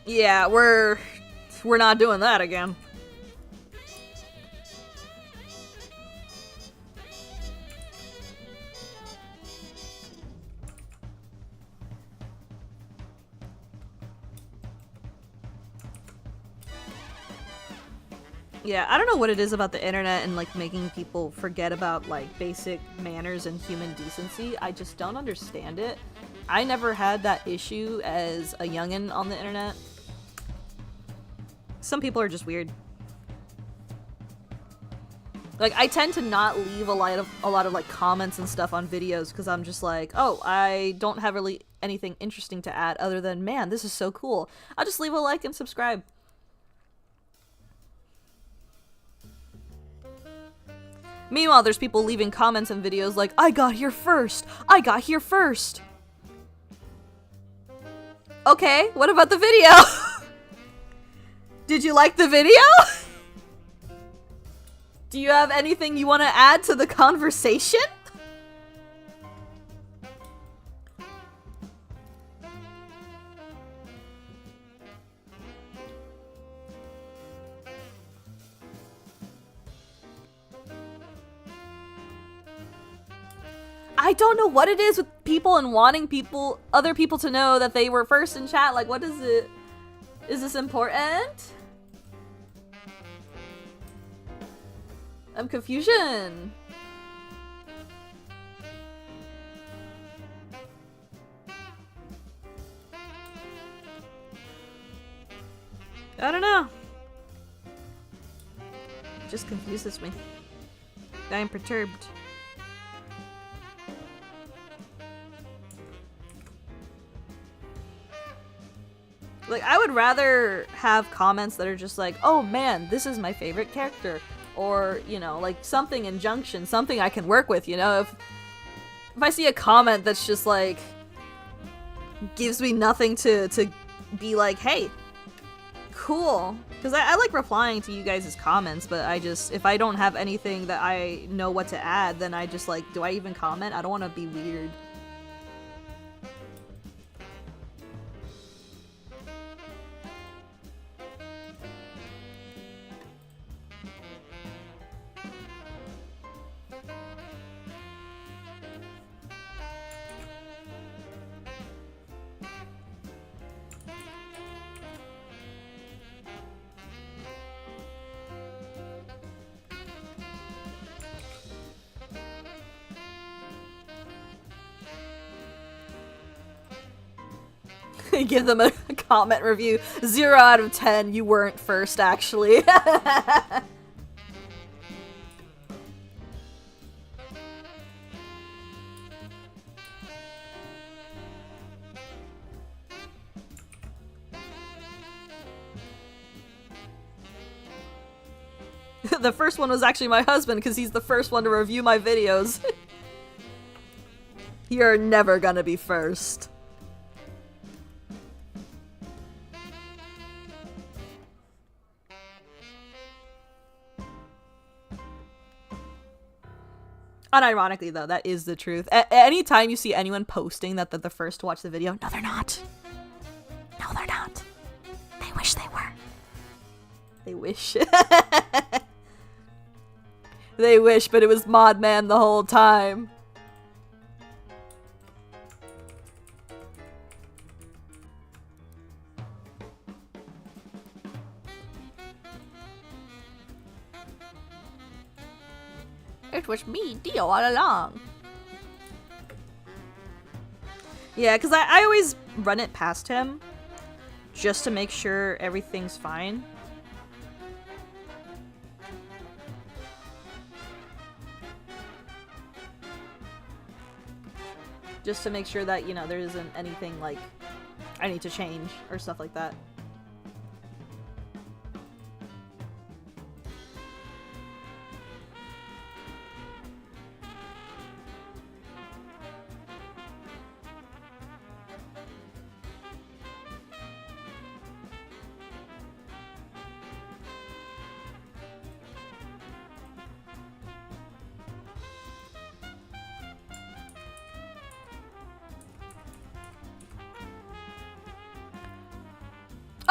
Yeah, we're not doing that again. Yeah, I don't know what it is about the internet and like making people forget about like basic manners and human decency. I just don't understand it. I never had that issue as a youngin' on the internet. Some people are just weird. Like, I tend to not leave a lot of like comments and stuff on videos because I'm just like, oh, I don't have really anything interesting to add other than, man, this is so cool. I'll just leave a like and subscribe. Meanwhile, there's people leaving comments and videos like, I got here first! I got here first! Okay, what about the video? Did you like the video? Do you have anything you want to add to the conversation? I don't know what it is with people and wanting other people to know that they were first in chat. Like, what is it? Is this important? I'm confusion. I don't know. It just confuses me. I am perturbed. Like, I would rather have comments that are just like, oh man, this is my favorite character. Or, you know, like something in junction, something I can work with, you know? If I see a comment that's just like, gives me nothing to be like, hey, cool. Because I like replying to you guys' comments, but I just, if I don't have anything that I know what to add, then I just like, do I even comment? I don't want to be weird. Give them a comment review. 0 out of 10. You weren't first, actually. The first one was actually my husband because he's the first one to review my videos. You're never gonna be first. Unironically, though, that is the truth. Anytime you see anyone posting that they're the first to watch the video, no, they're not. No, they're not. They wish they were. They wish. They wish, but it was Modman the whole time. It was me, Dio, all along. Yeah, because I always run it past him just to make sure everything's fine. Just to make sure that, you know, there isn't anything like I need to change or stuff like that.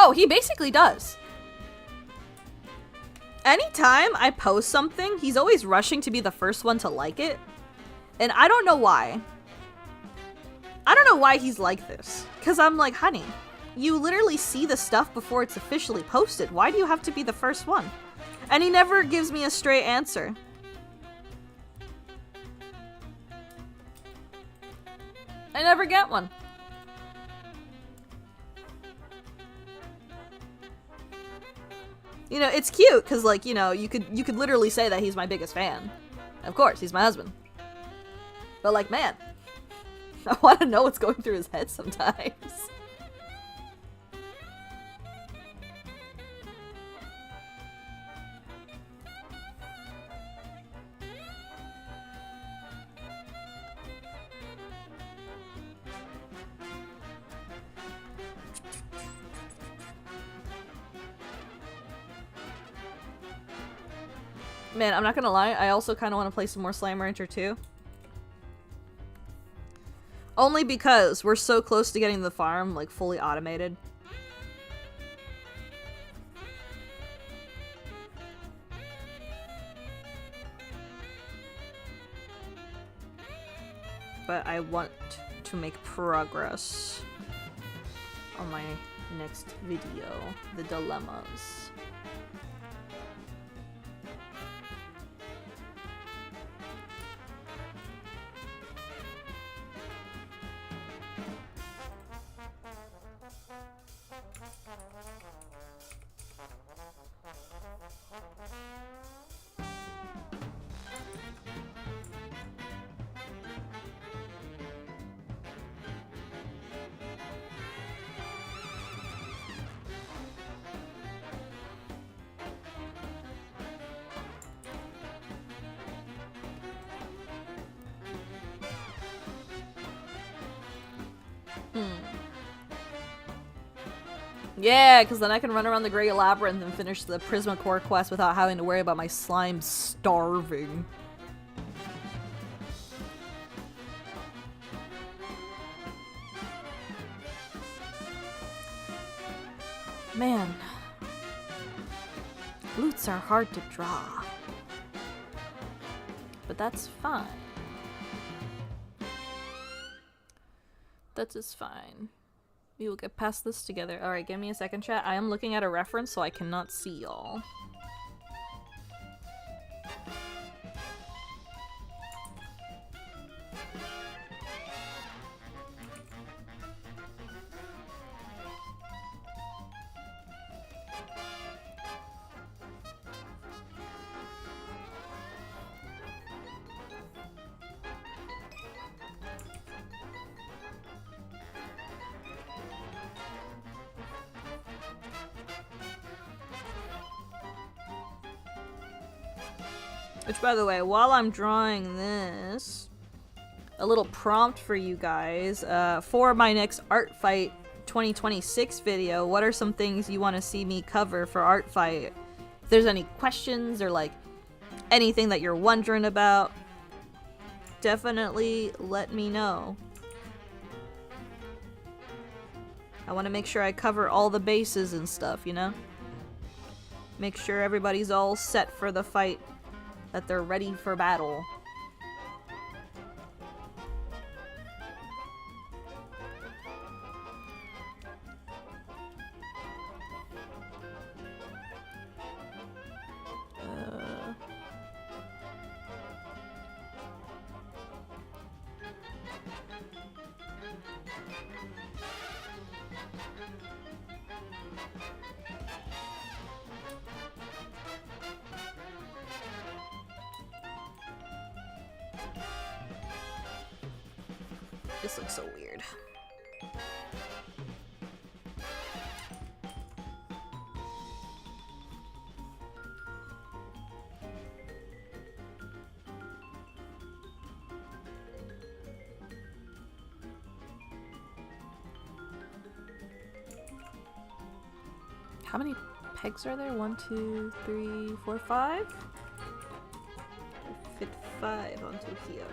Oh, he basically does. Anytime I post something, he's always rushing to be the first one to like it. And I don't know why. I don't know why he's like this. Because I'm like, honey, you literally see the stuff before it's officially posted. Why do you have to be the first one? And he never gives me a straight answer. I never get one. You know, it's cute because, like, you know, you could literally say that he's my biggest fan. Of course, he's my husband. But, like, man, I want to know what's going through his head sometimes. Man, I'm not gonna lie, I also kind of want to play some more Slime Rancher too. Only because we're so close to getting the farm, like, fully automated. But I want to make progress on my next video, the dilemmas. Yeah, because then I can run around the Great Labyrinth and finish the Prisma Core quest without having to worry about my slime starving. Man. Loots are hard to draw. But that's fine. That is fine. We will get past this together. Alright, give me a second, chat. I am looking at a reference, so I cannot see y'all. Which, by the way, while I'm drawing this, a little prompt for you guys. For my next Artfight 2026 video, what are some things you want to see me cover for Artfight? If there's any questions or, like, anything that you're wondering about, definitely let me know. I want to make sure I cover all the bases and stuff, you know? Make sure everybody's all set for the fight, that they're ready for battle. This looks so weird. How many pegs are there? 1, 2, 3, 4, 5? Fit 5 onto here.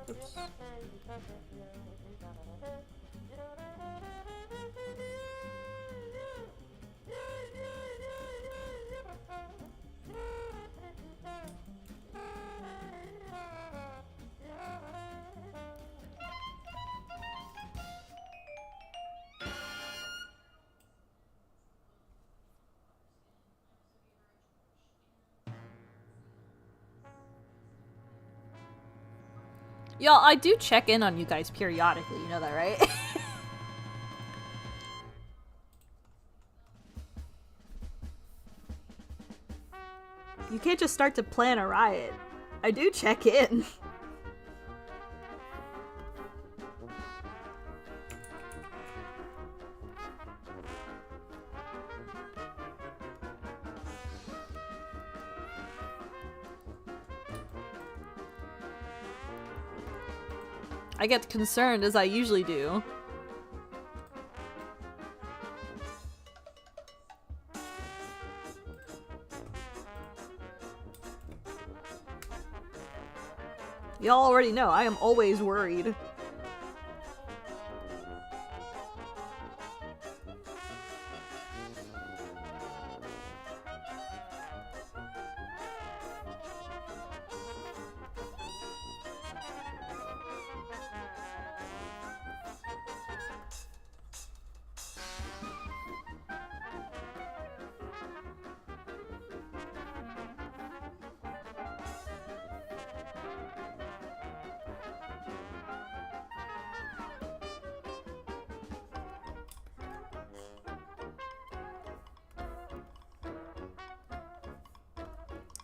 Oops. Y'all, I do check in on you guys periodically, you know that, right? You can't just start to plan a riot. I do check in. I get concerned as I usually do. Y'all already know, I am always worried.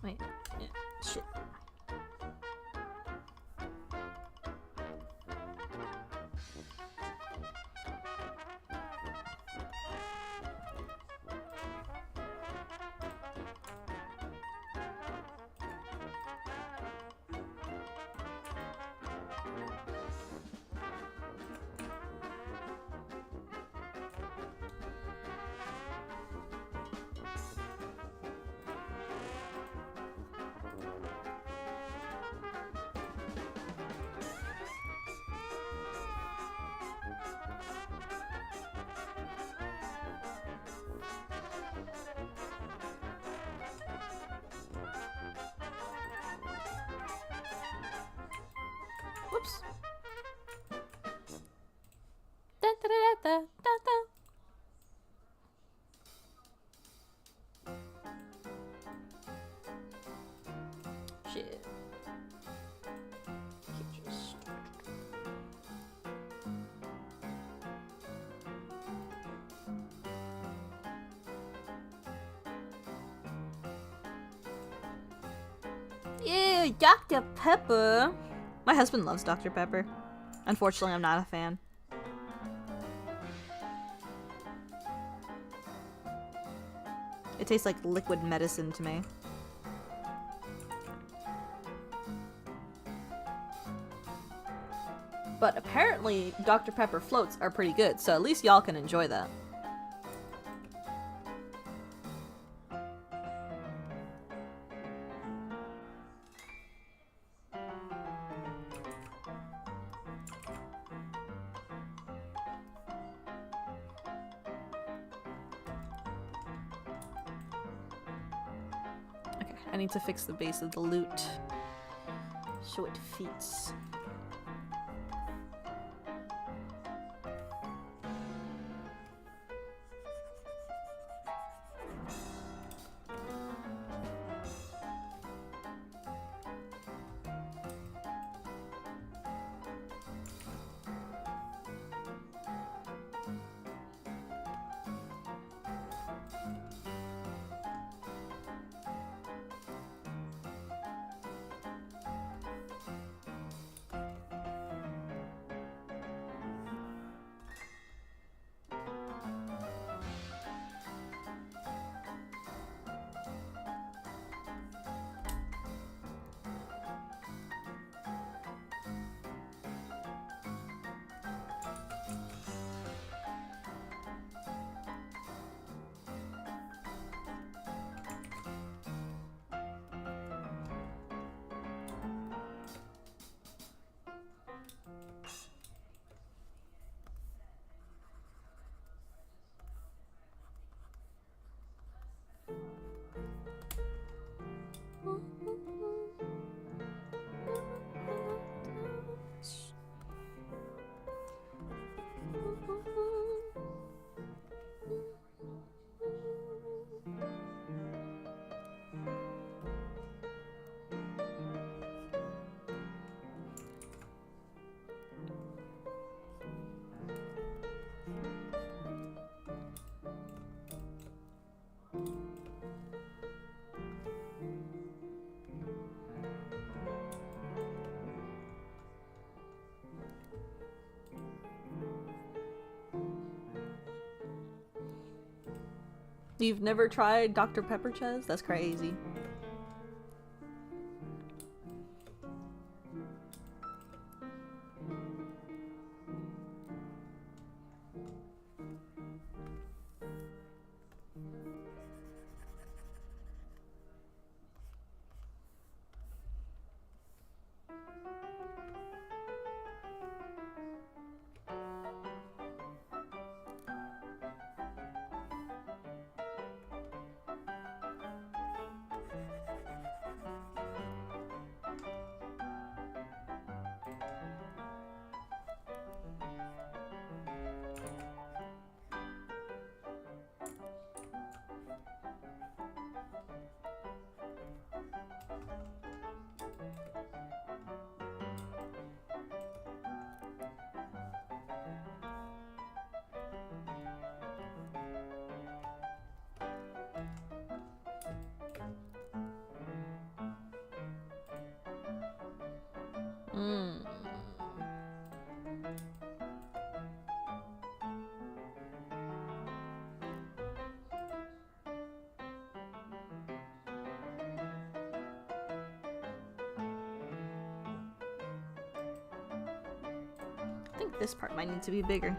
Wait, yeah, shit. Oh, Dr. Pepper. My husband loves Dr. Pepper. Unfortunately, I'm not a fan. It tastes like liquid medicine to me. But apparently, Dr. Pepper floats are pretty good, so at least y'all can enjoy that. Okay, I need to fix the base of the loot so it fits. You've never tried Dr. Pepper, Ches? That's crazy. I think this part might need to be bigger.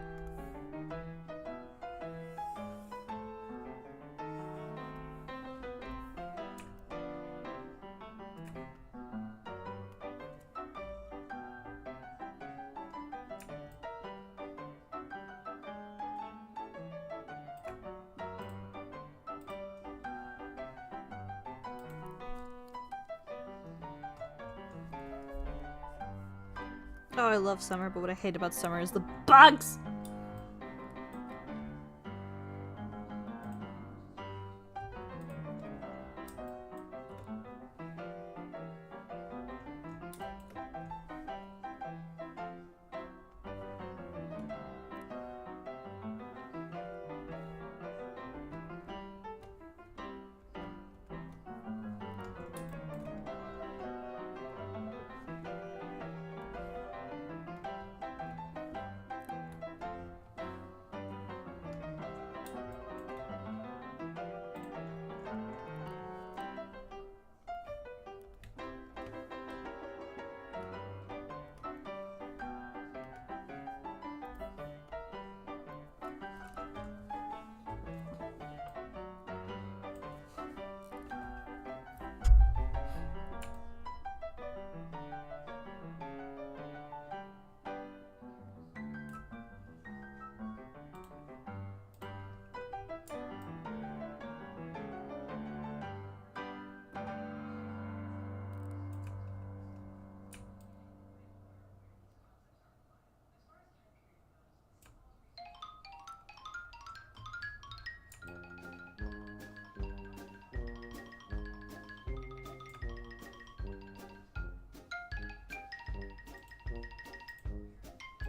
Oh, I love summer, but what I hate about summer is the bugs!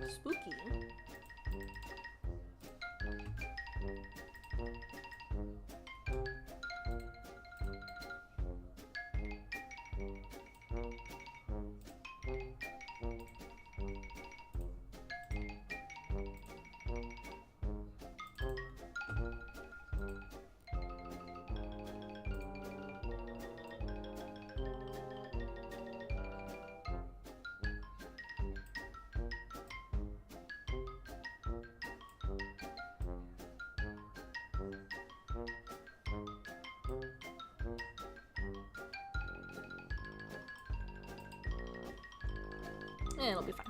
Spooky. It'll be fine.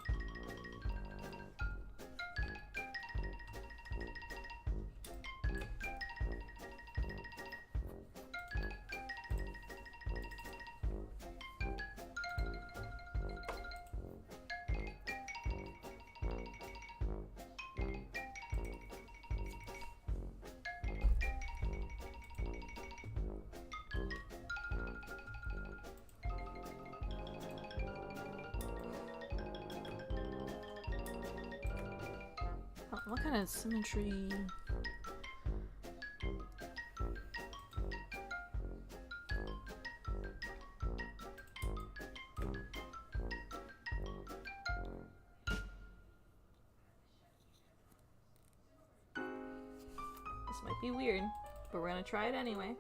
What kind of symmetry? This might be weird, but we're gonna try it anyway.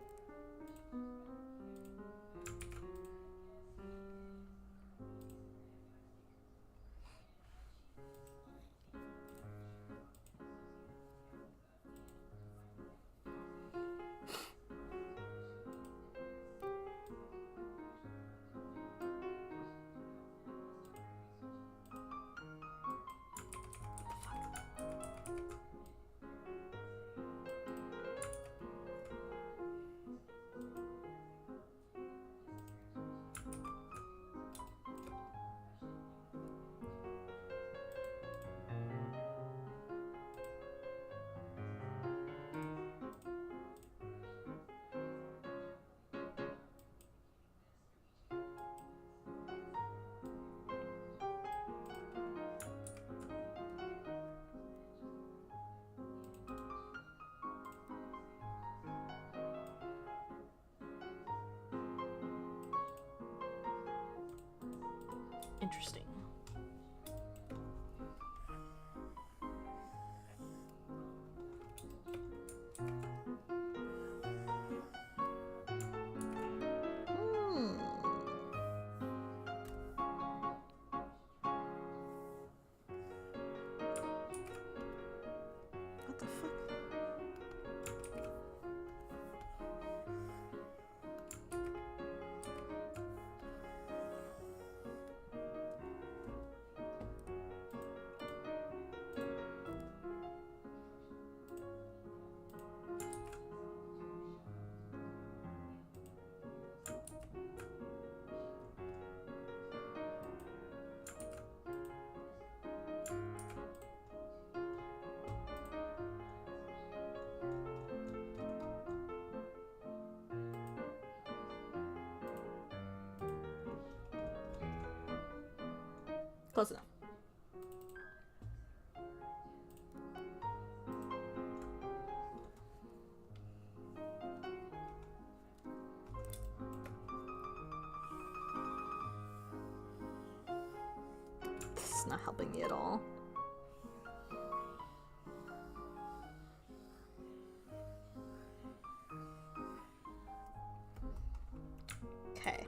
Interesting. What the fuck? Close enough. This is not helping me at all. Okay.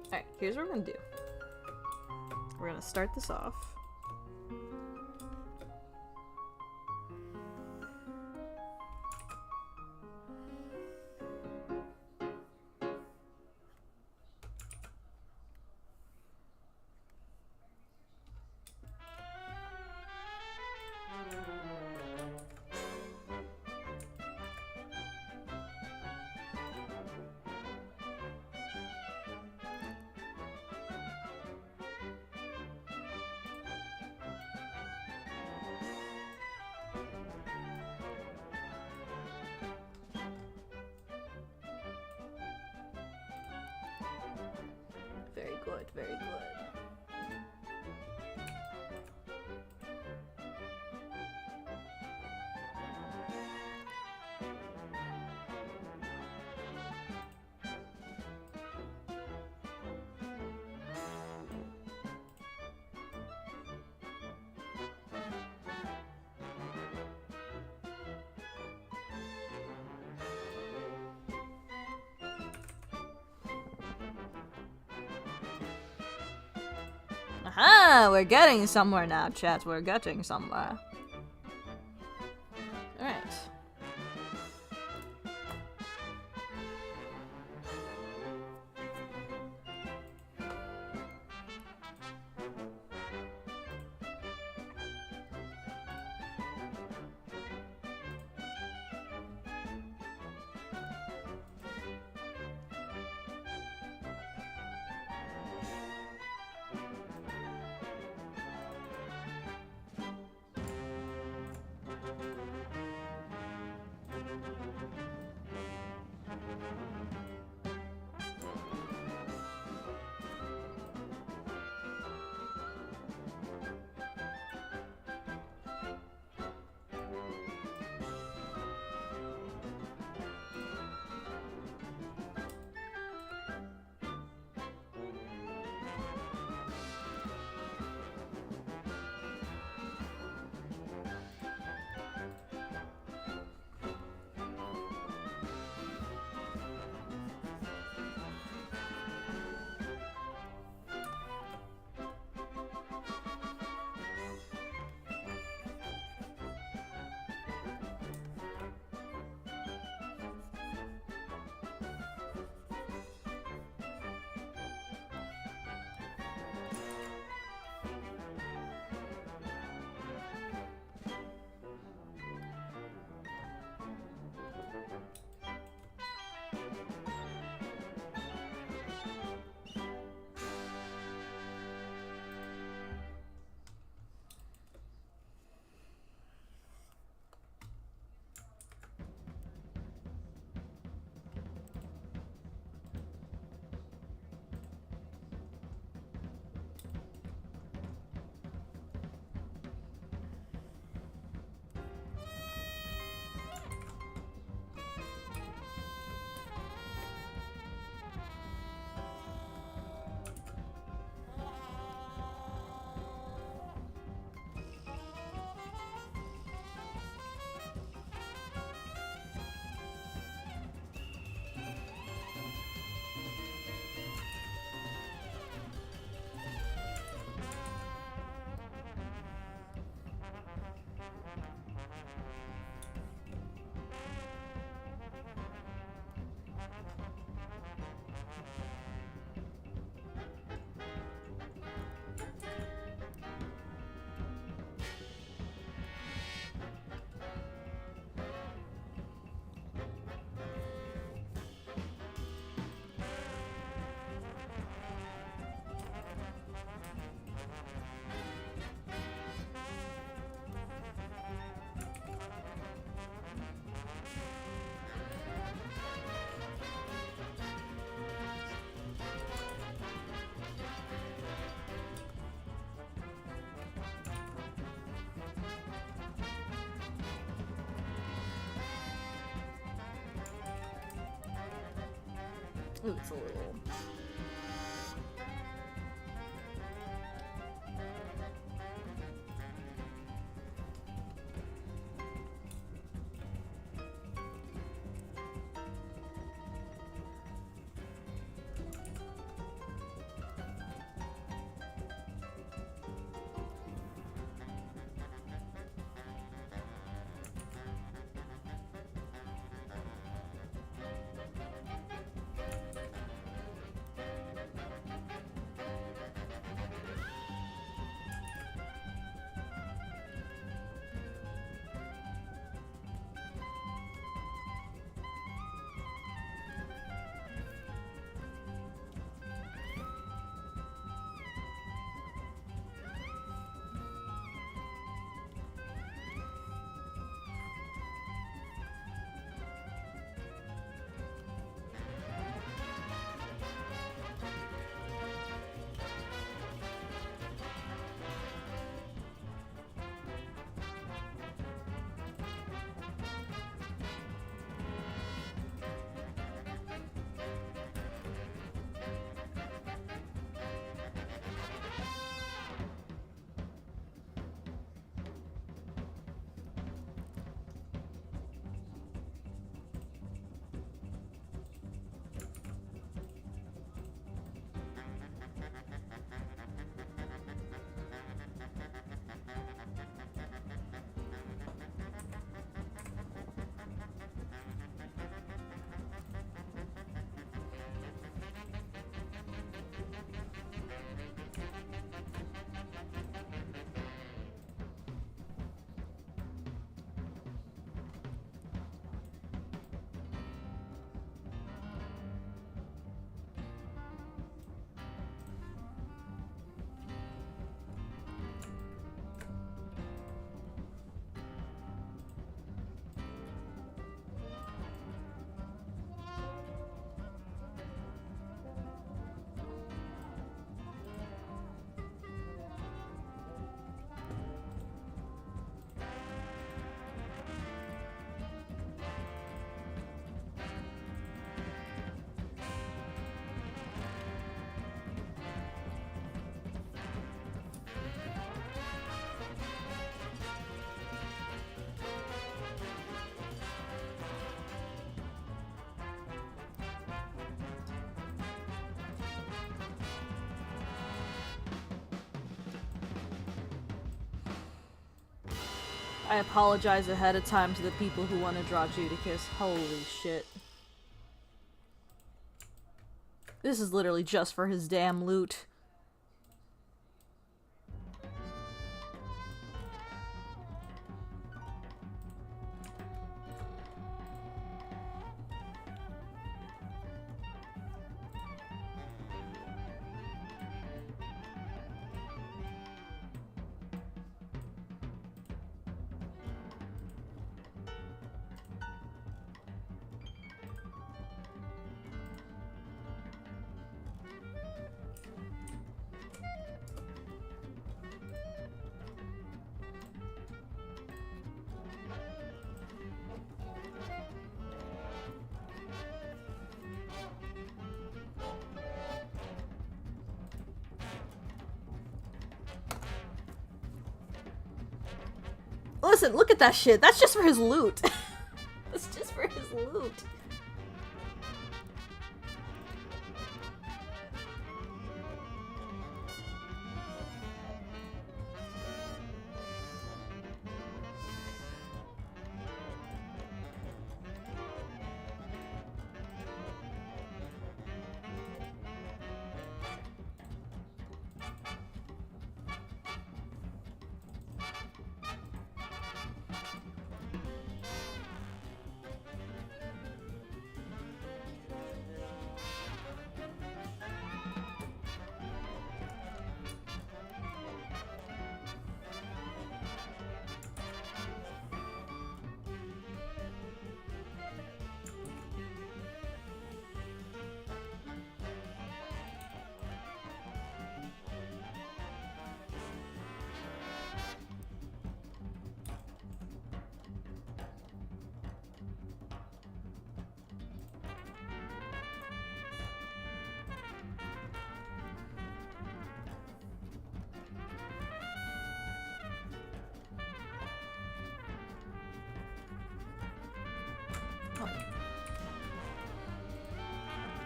Alright, here's what we're gonna do. We're gonna start this off. Very good, very good. Aha! We're getting somewhere now, chat. We're getting somewhere. Alright. Ooh, it's a little... I apologize ahead of time to the people who want to draw Judicus. Holy shit. This is literally just for his damn loot. Listen, look at that shit. That's just for his loot. That's just for his loot.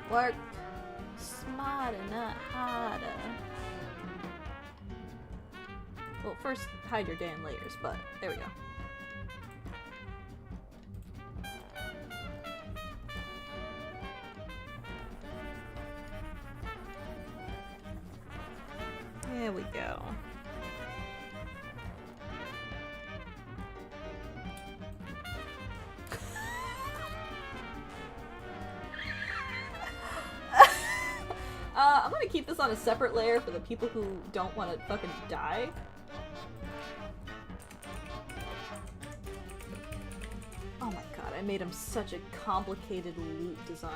Work smarter, not harder. Well, first hide your damn layers, but there we go. There we go. I'm gonna keep this on a separate layer for the people who don't want to fucking die. Oh my god, I made him such a complicated loot design.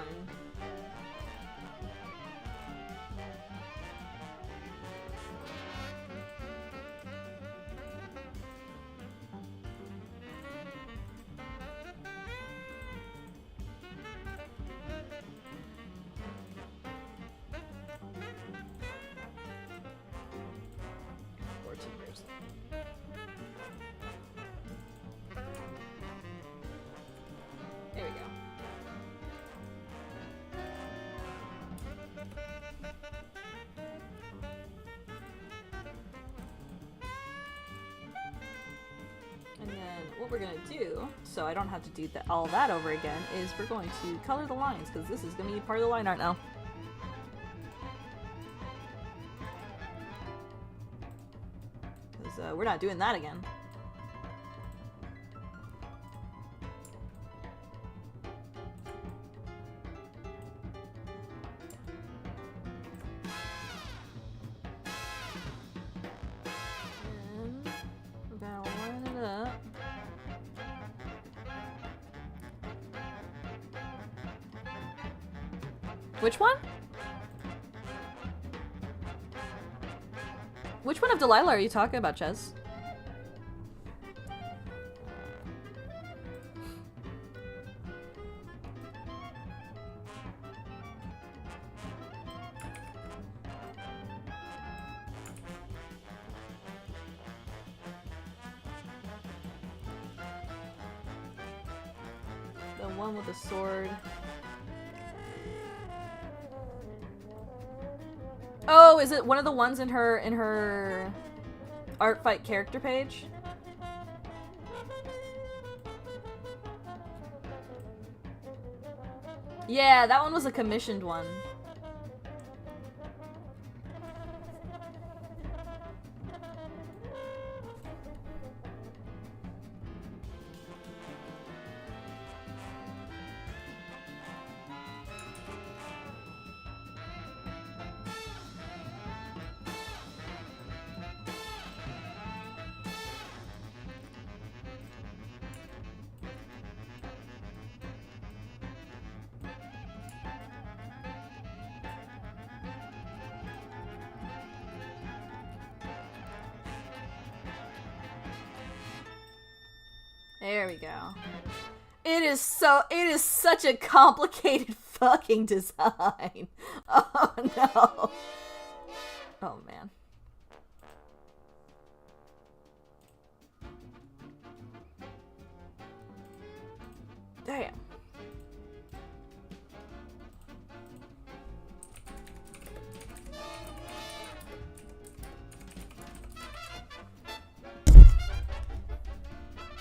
There we go. And then what we're gonna do, so I don't have to do all that over again, is we're going to color the lines, because this is gonna be part of the line art now. Because we're not doing that again. Which one? Which one of Delilah are you talking about, Ches? The one with the sword. Oh, is it one of the ones in her Artfight character page? Yeah, that one was a commissioned one. There we go. It is such a complicated fucking design. Oh no. Oh man. Damn.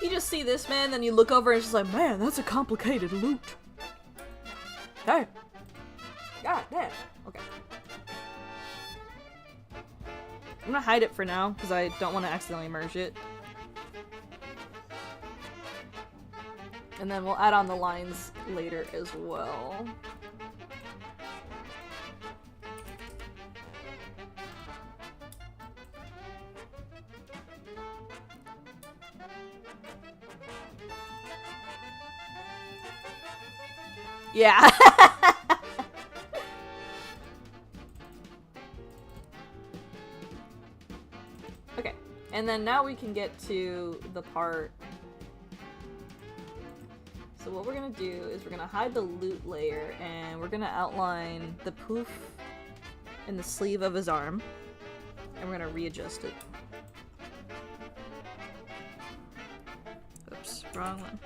You just see this, man, then you look over and it's just like, man, that's a complicated loot. Damn. God damn. Okay. I'm gonna hide it for now, because I don't want to accidentally merge it. And then we'll add on the lines later as well. Yeah. Okay, and then now we can get to the part. So what we're gonna do is we're gonna hide the loot layer and we're gonna outline the poof in the sleeve of his arm. And we're gonna readjust it. Oops, wrong one.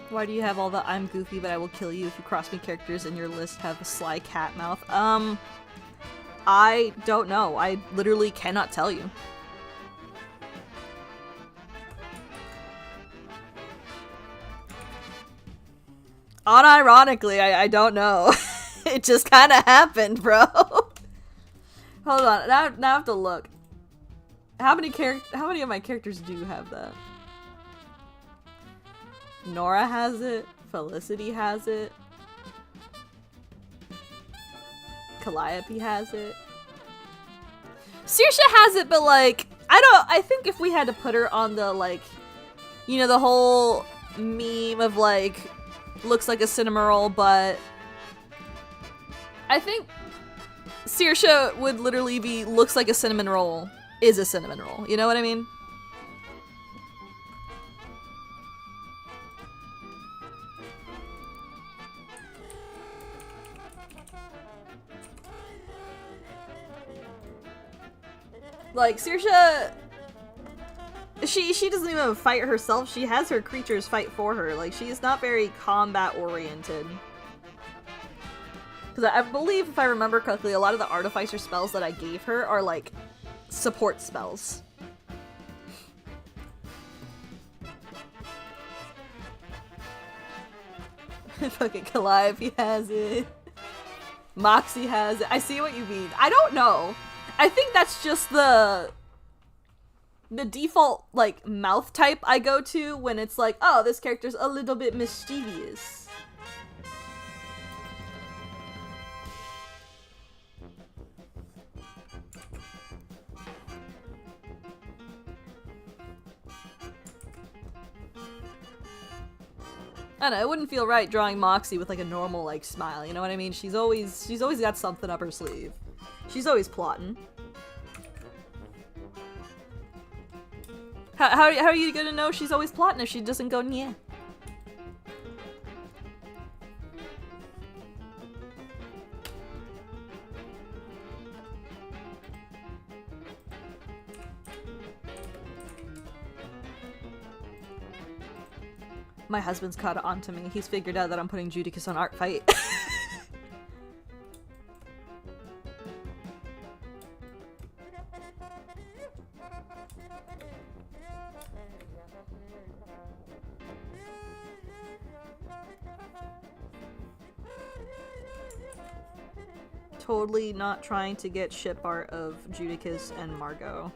Why do you have all the I'm goofy but I will kill you if you cross me characters in your list have a sly cat mouth? I don't know. I literally cannot tell you. Unironically, I don't know. It just kind of happened, bro. Hold on. Now I have to look. How many of my characters do have that? Nora has it. Felicity has it. Calliope has it. Saoirse has it, but like, I think if we had to put her on the, like, you know, the whole meme of like, looks like a cinnamon roll, but I think Saoirse would literally be looks like a cinnamon roll is a cinnamon roll. You know what I mean? Like, Saoirse, she doesn't even fight herself. She has her creatures fight for her. Like, she's not very combat-oriented. Because I believe, if I remember correctly, a lot of the Artificer spells that I gave her are, like, support spells. Fucking Calliope has it. Moxie has it. I see what you mean. I don't know. I think that's just the the default, like, mouth type I go to when it's like, oh, this character's a little bit mischievous. I don't know, it wouldn't feel right drawing Moxie with like a normal like smile, you know what I mean? She's always got something up her sleeve. She's always plotting. How are you gonna know she's always plotting if she doesn't go yeah? My husband's caught on to me. He's figured out that I'm putting Judicus on Artfight. Totally not trying to get ship art of Judicus and Margot.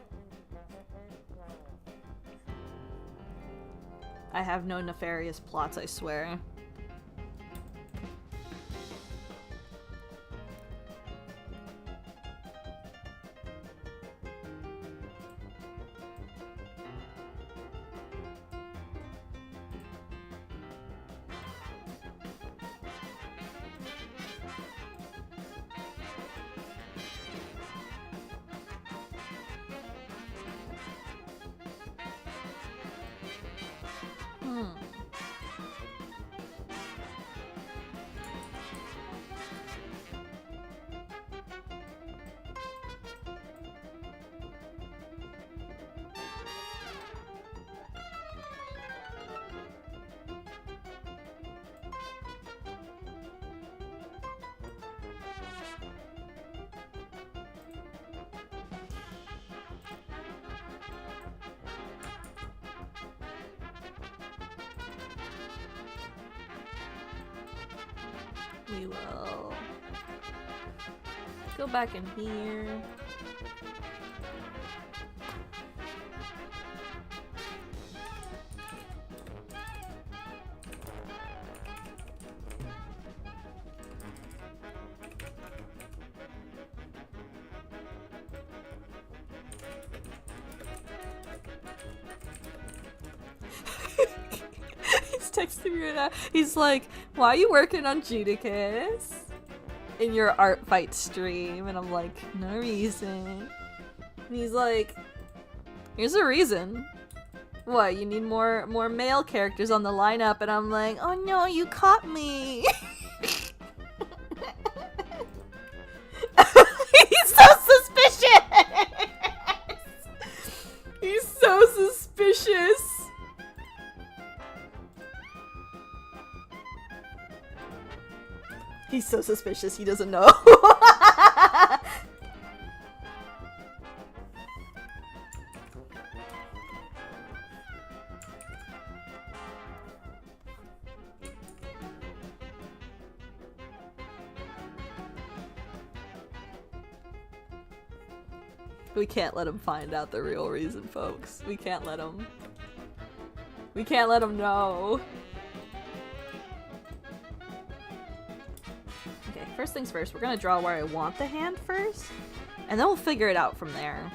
I have no nefarious plots, I swear. We will go back in here. He's texting me right now. He's like, why are you working on Judicus in your Artfight stream? And I'm like, no reason. And he's like, here's a reason. What, you need more male characters on the lineup? And I'm like, oh no, you caught me. He's so suspicious. He's so suspicious. He's so suspicious, he doesn't know. We can't let him find out the real reason, folks. We can't let him. We can't let him know. Okay, first things first, we're gonna draw where I want the hand first, and then we'll figure it out from there.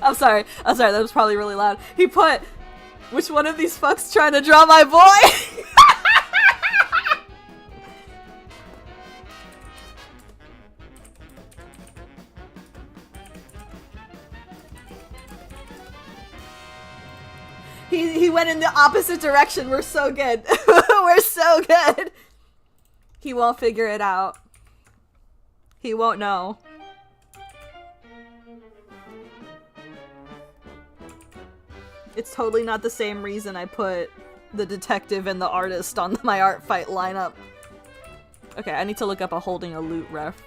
I'm sorry, that was probably really loud. He put, which one of these fucks trying to draw my boy? He went in the opposite direction. We're so good. We're so good. He won't figure it out. He won't know. It's totally not the same reason I put the detective and the artist on my Artfight lineup. Okay, I need to look up a holding a loot ref.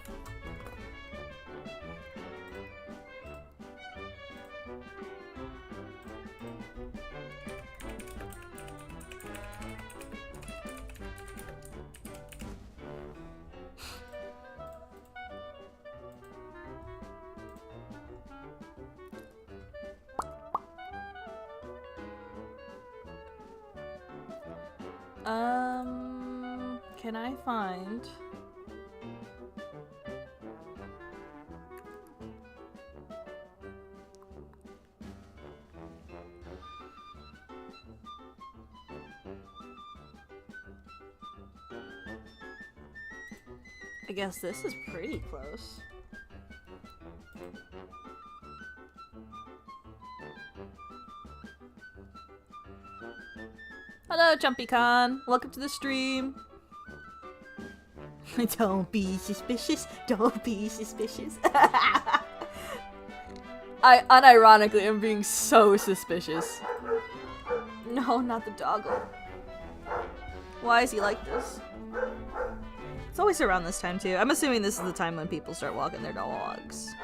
Can I find... I guess this is pretty close. Hello, Jumpycon. Welcome to the stream. Don't be suspicious. Don't be suspicious. I unironically am being so suspicious. No, not the doggo. Why is he like this? It's always around this time too. I'm assuming this is the time when people start walking their dogs.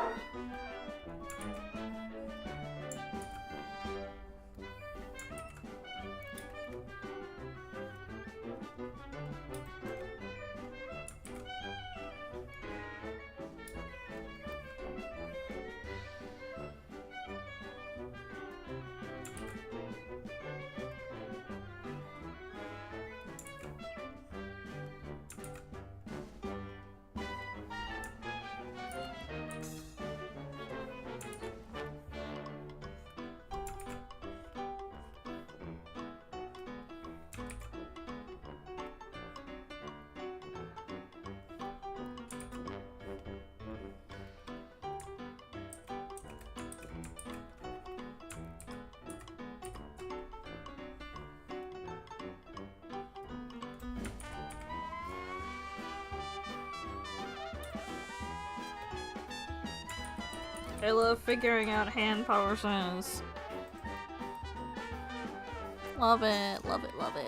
I love figuring out hand positions. Love it, love it, love it.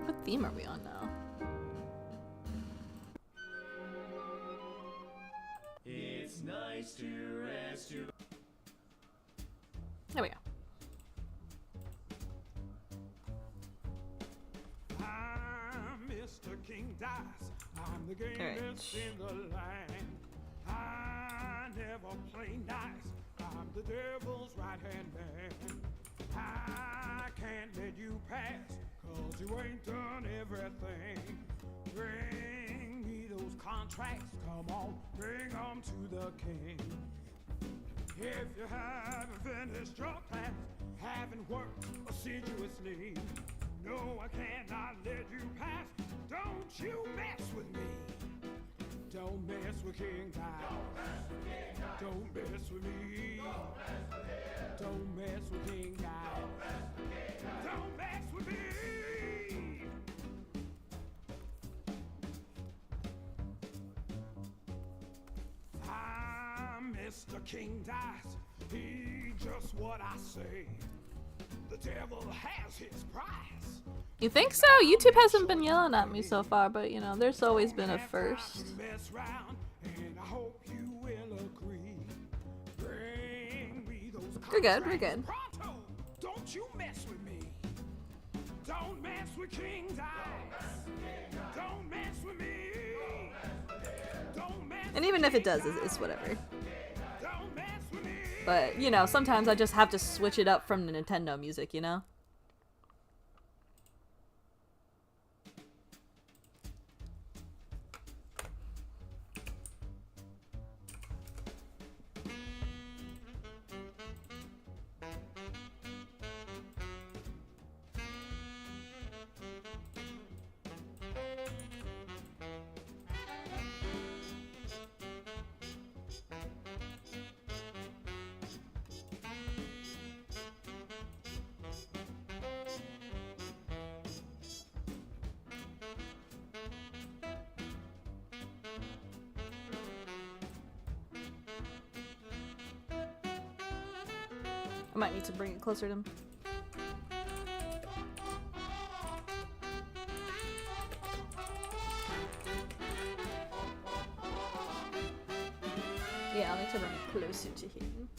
What theme are we on now? It's nice to rest your... There we go. I'm Mr. King Dice. I'm the gamest in the land. I never play nice. I'm the devil's right-hand man. I can't let you pass, 'cause you ain't done everything. Bring me those contracts, come on, bring them to the king. If you haven't finished your class, haven't worked assiduously, no, I cannot let you pass. Don't you mess with me. Don't mess with King Dice. Don't mess with me. Don't mess with King Dice. Don't mess with me. I'm Mr. King Dice. He just what I say. The devil has his price. You think so? YouTube hasn't been yelling at me so far, but you know, there's always been a first. Mess round, and I hope you will agree. Bring me those We're good, we're good. pronto. Don't you mess with me. the king dies. Don't mess with me. Don't mess And even if it does, it's whatever. Don't mess with me. But, you know, sometimes I just have to switch it up from the Nintendo music, you know? I might need to bring it closer to him. Yeah, I'll need to bring it closer to him.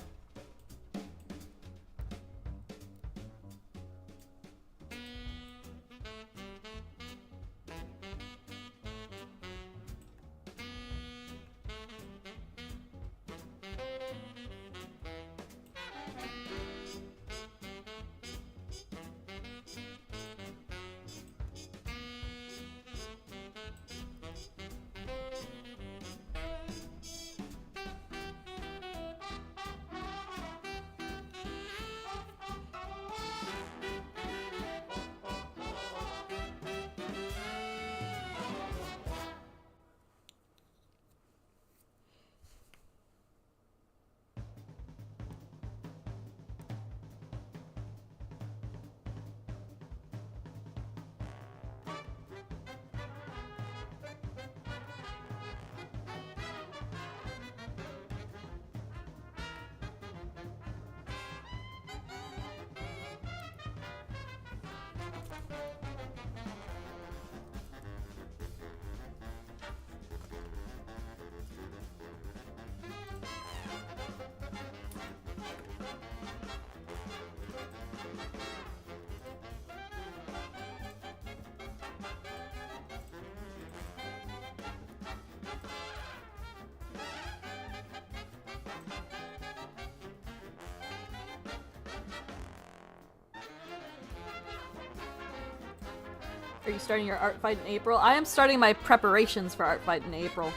Are you starting your art fight in April? I am starting my preparations for art fight in April.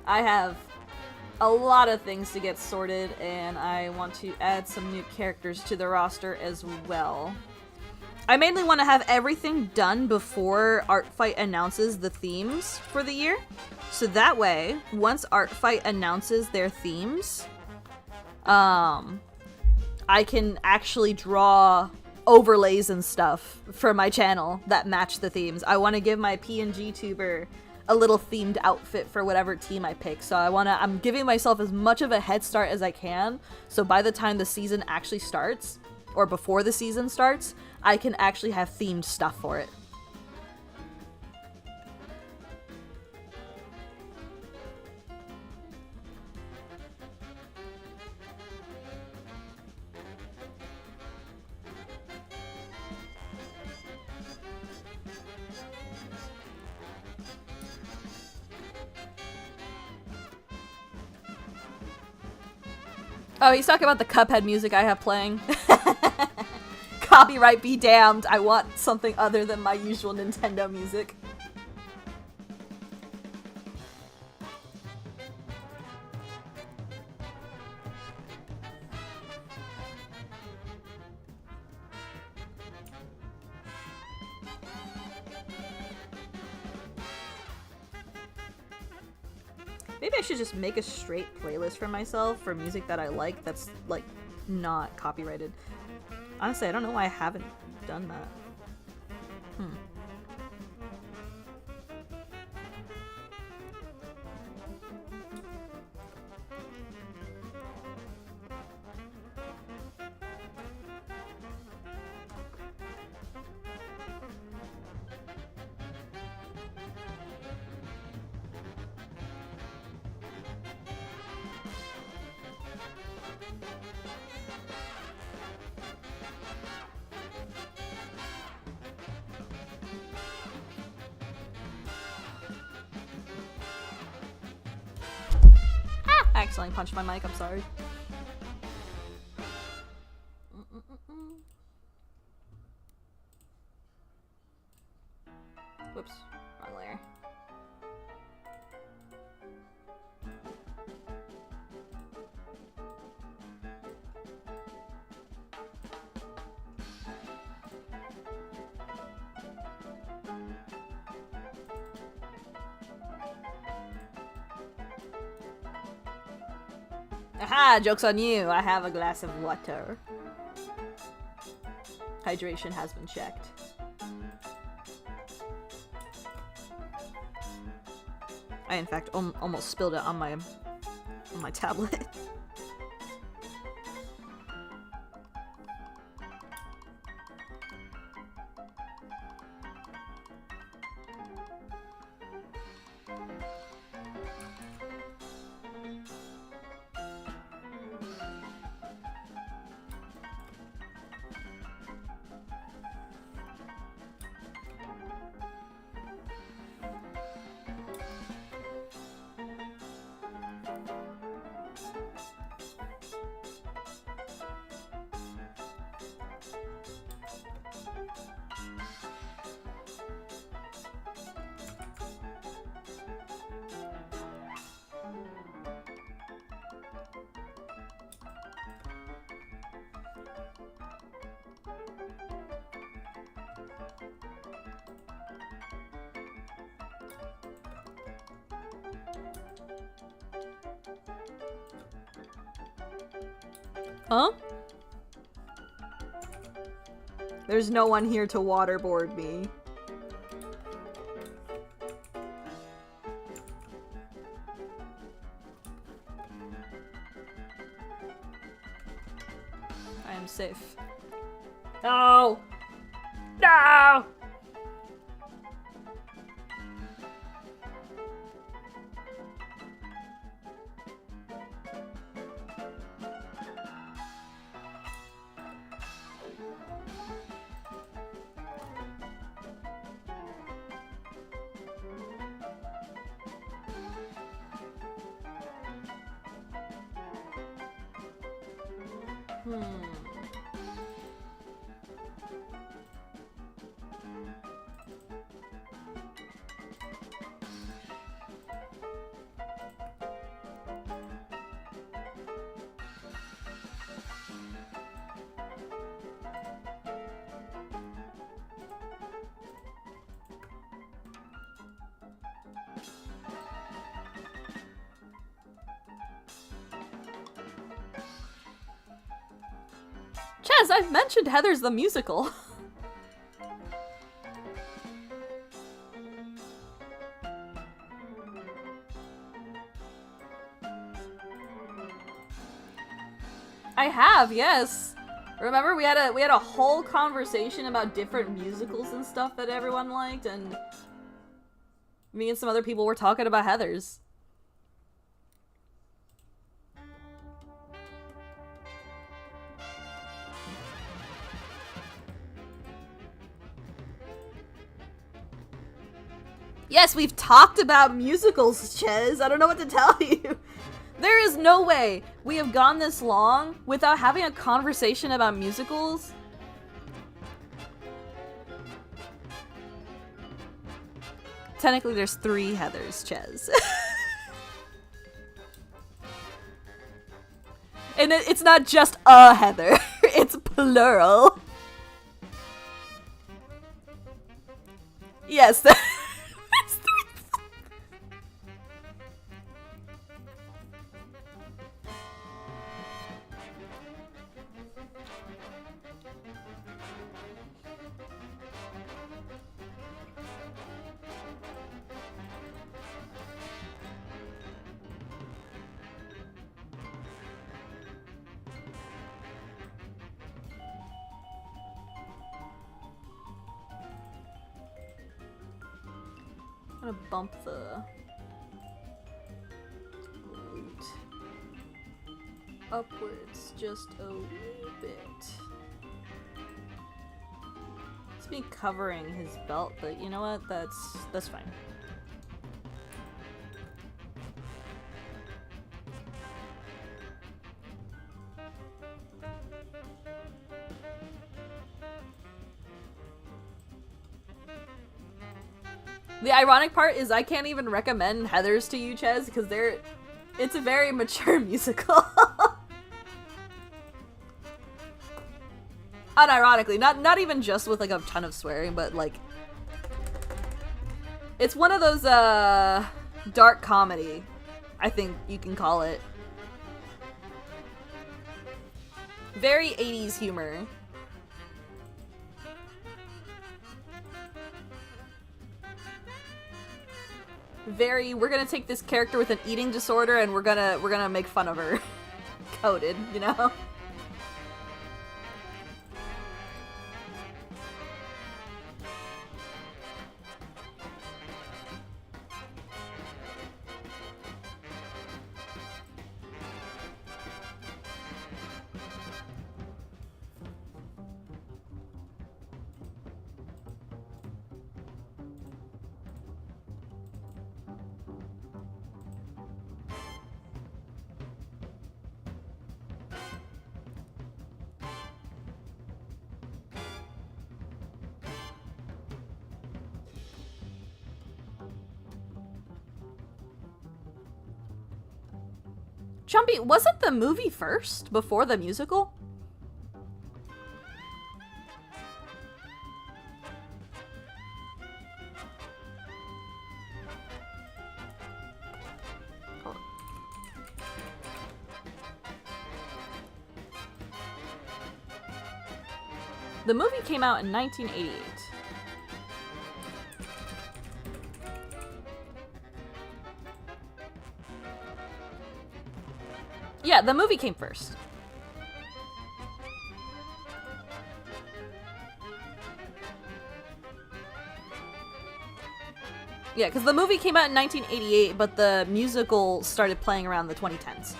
I have a lot of things to get sorted, and I want to add some new characters to the roster as well. I mainly want to have everything done before Artfight announces the themes for the year. So that way, once Artfight announces their themes, I can actually draw overlays and stuff for my channel that match the themes. I want to give my PNG tuber a little themed outfit for whatever team I pick. So I'm giving myself as much of a head start as I can. So by the time the season actually starts, or before the season starts, I can actually have themed stuff for it. Oh, he's talking about the Cuphead music I have playing. Copyright be damned. I want something other than my usual Nintendo music. Maybe I should just make a straight playlist for myself for music that I like that's, like, not copyrighted. Honestly, I don't know why I haven't done that. accidentally punched my mic, I'm sorry. Whoops, wrong layer. Aha! Joke's on you! I have a glass of water. Hydration has been checked. I, in fact, almost spilled it on my tablet. Huh? There's no one here to waterboard me. I am safe. No! No! Chaz, I've mentioned Heather's the musical. I have, yes. Remember we had a whole conversation about different musicals and stuff that everyone liked, and me and some other people were talking about Heather's. Yes, we've talked about musicals, Ches. I don't know what to tell you. There is no way we have gone this long without having a conversation about musicals. Technically, there's 3 Heathers, Ches. And it's not just a Heather. It's plural. Yes. I'm gonna bump the loot upwards just a wee bit. It's me covering his belt, but you know what? That's fine. The ironic part is I can't even recommend Heathers to you, Ches, because it's a very mature musical. Unironically, not even just with like a ton of swearing, but like it's one of those dark comedy, I think you can call it. Very 80s humor. We're gonna take this character with an eating disorder and we're gonna make fun of her. Coded, you know? Chumpy, wasn't the movie first before the musical? The movie came out in 1988. Yeah, the movie came first. Yeah, because the movie came out in 1988, but the musical started playing around the 2010s.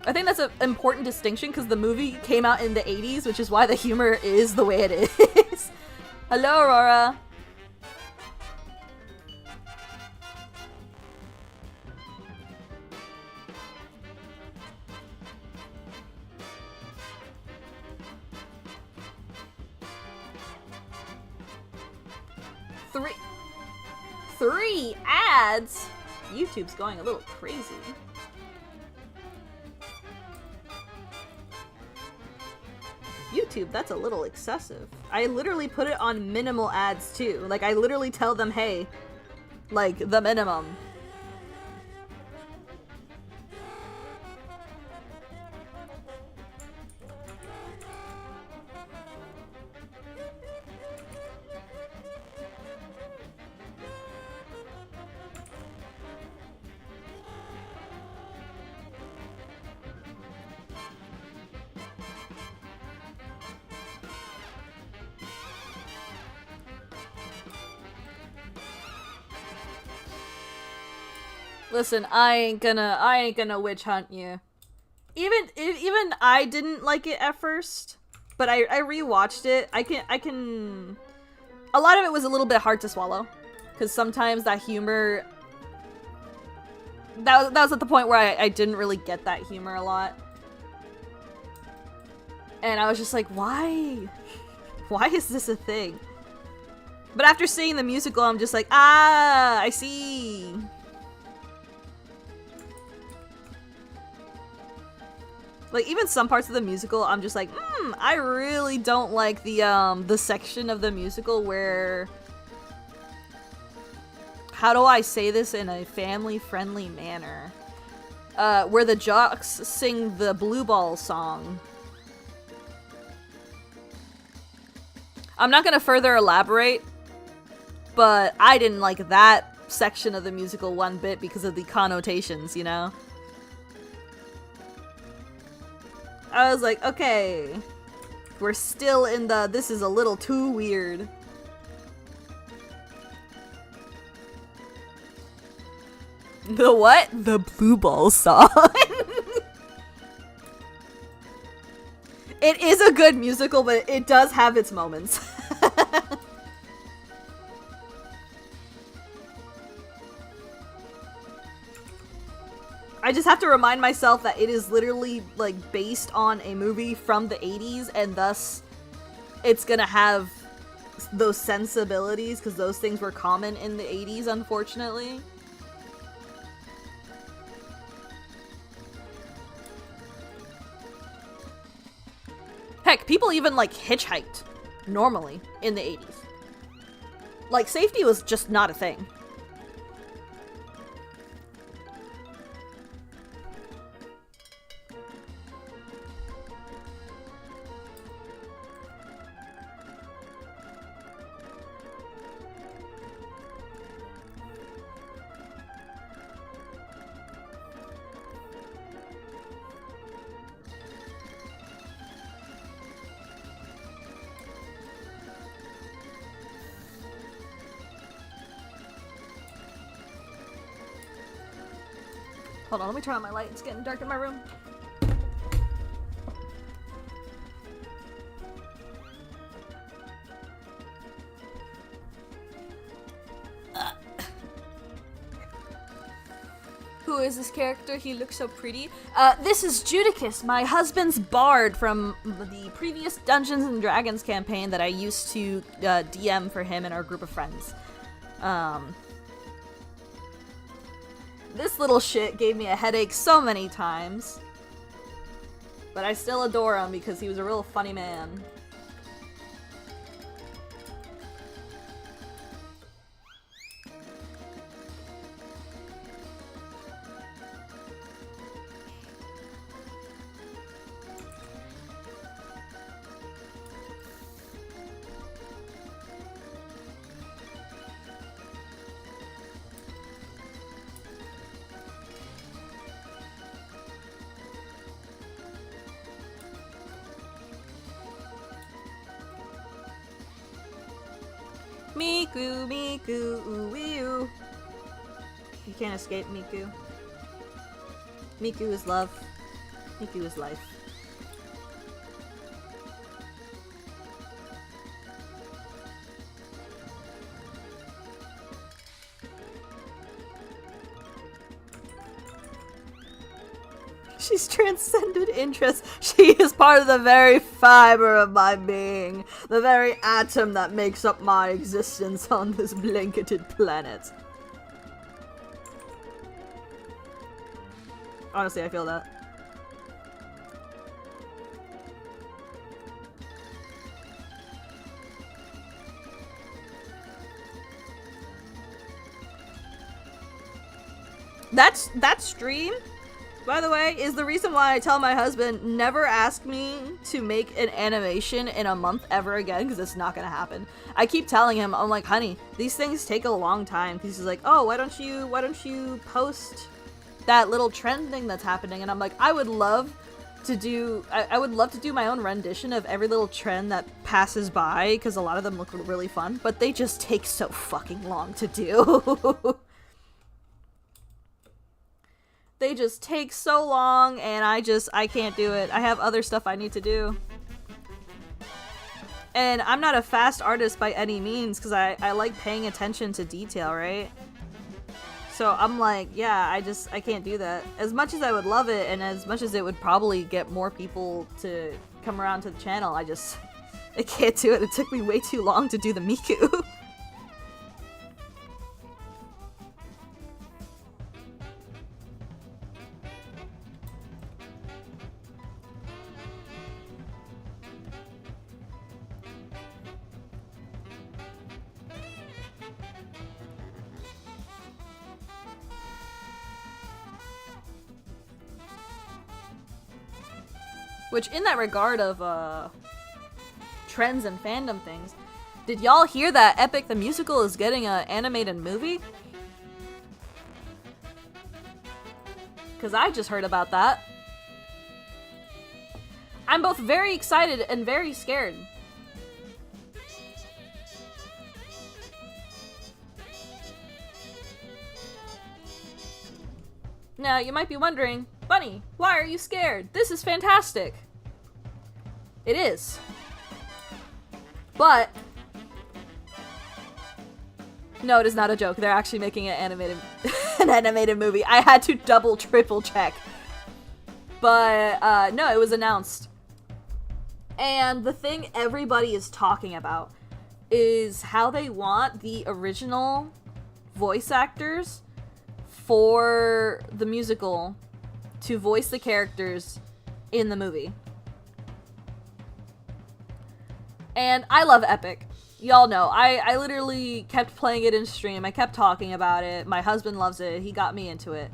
I think that's an important distinction because the movie came out in the 80s, which is why the humor is the way it is. Hello, Aurora. Three ads? YouTube's going a little crazy. YouTube, that's a little excessive. I literally put it on minimal ads too. Like, I literally tell them, hey, like, the minimum. Listen, I ain't gonna witch hunt you. Even I didn't like it at first, but I rewatched it. I can. A lot of it was a little bit hard to swallow, because sometimes that humor. That was at the point where I didn't really get that humor a lot, and I was just like, why? Why is this a thing? But after seeing the musical, I'm just like, ah, I see. Like, even some parts of the musical, I'm just like, I really don't like the section of the musical where... How do I say this in a family-friendly manner? Where the jocks sing the Blue Ball song. I'm not gonna further elaborate, but I didn't like that section of the musical one bit because of the connotations, you know? I was like, okay, we're still in the, this is a little too weird. The what? The Blue Ball song. It is a good musical, but it does have its moments. I just have to remind myself that it is literally, like, based on a movie from the 80s, and thus it's gonna have those sensibilities, because those things were common in the 80s, unfortunately. Heck, people even, like, hitchhiked normally in the 80s. Like, safety was just not a thing. Hold on, let me turn on my light. It's getting dark in my room. Who is this character? He looks so pretty. This is Judicus, my husband's bard from the previous Dungeons and Dragons campaign that I used to DM for him and our group of friends. This little shit gave me a headache so many times. But I still adore him because he was a real funny man. Miku, Miku, ooh-wee-oo. You can't escape Miku. Miku is love. Miku is life. She's transcended interest. She is part of the very fiber of my being. The very atom that makes up my existence on this blanketed planet. Honestly, I feel that. That stream, by the way, is the reason why I tell my husband, never ask me to make an animation in a month ever again, because it's not gonna happen. I keep telling him, I'm like, honey, these things take a long time. Because he's like, oh, why don't you post that little trend thing that's happening? And I'm like, I would love to do my own rendition of every little trend that passes by, because a lot of them look really fun, but they just take so fucking long to do. They just take so long, and I can't do it. I have other stuff I need to do. And I'm not a fast artist by any means, because I like paying attention to detail, right? So I'm like, yeah, I can't do that. As much as I would love it, and as much as it would probably get more people to come around to the channel, I can't do it. It took me way too long to do the Miku. Which, in that regard of, trends and fandom things, did y'all hear that Epic the Musical is getting an animated movie? Because I just heard about that. I'm both very excited and very scared. Now, you might be wondering, Bunny, why are you scared? This is fantastic. It is. But no, it is not a joke. They're actually making an animated movie. I had to double, triple check. But no, it was announced. And the thing everybody is talking about is how they want the original voice actors for the musical to voice the characters in the movie. And I love Epic. Y'all know, I literally kept playing it in stream. I kept talking about it. My husband loves it. He got me into it.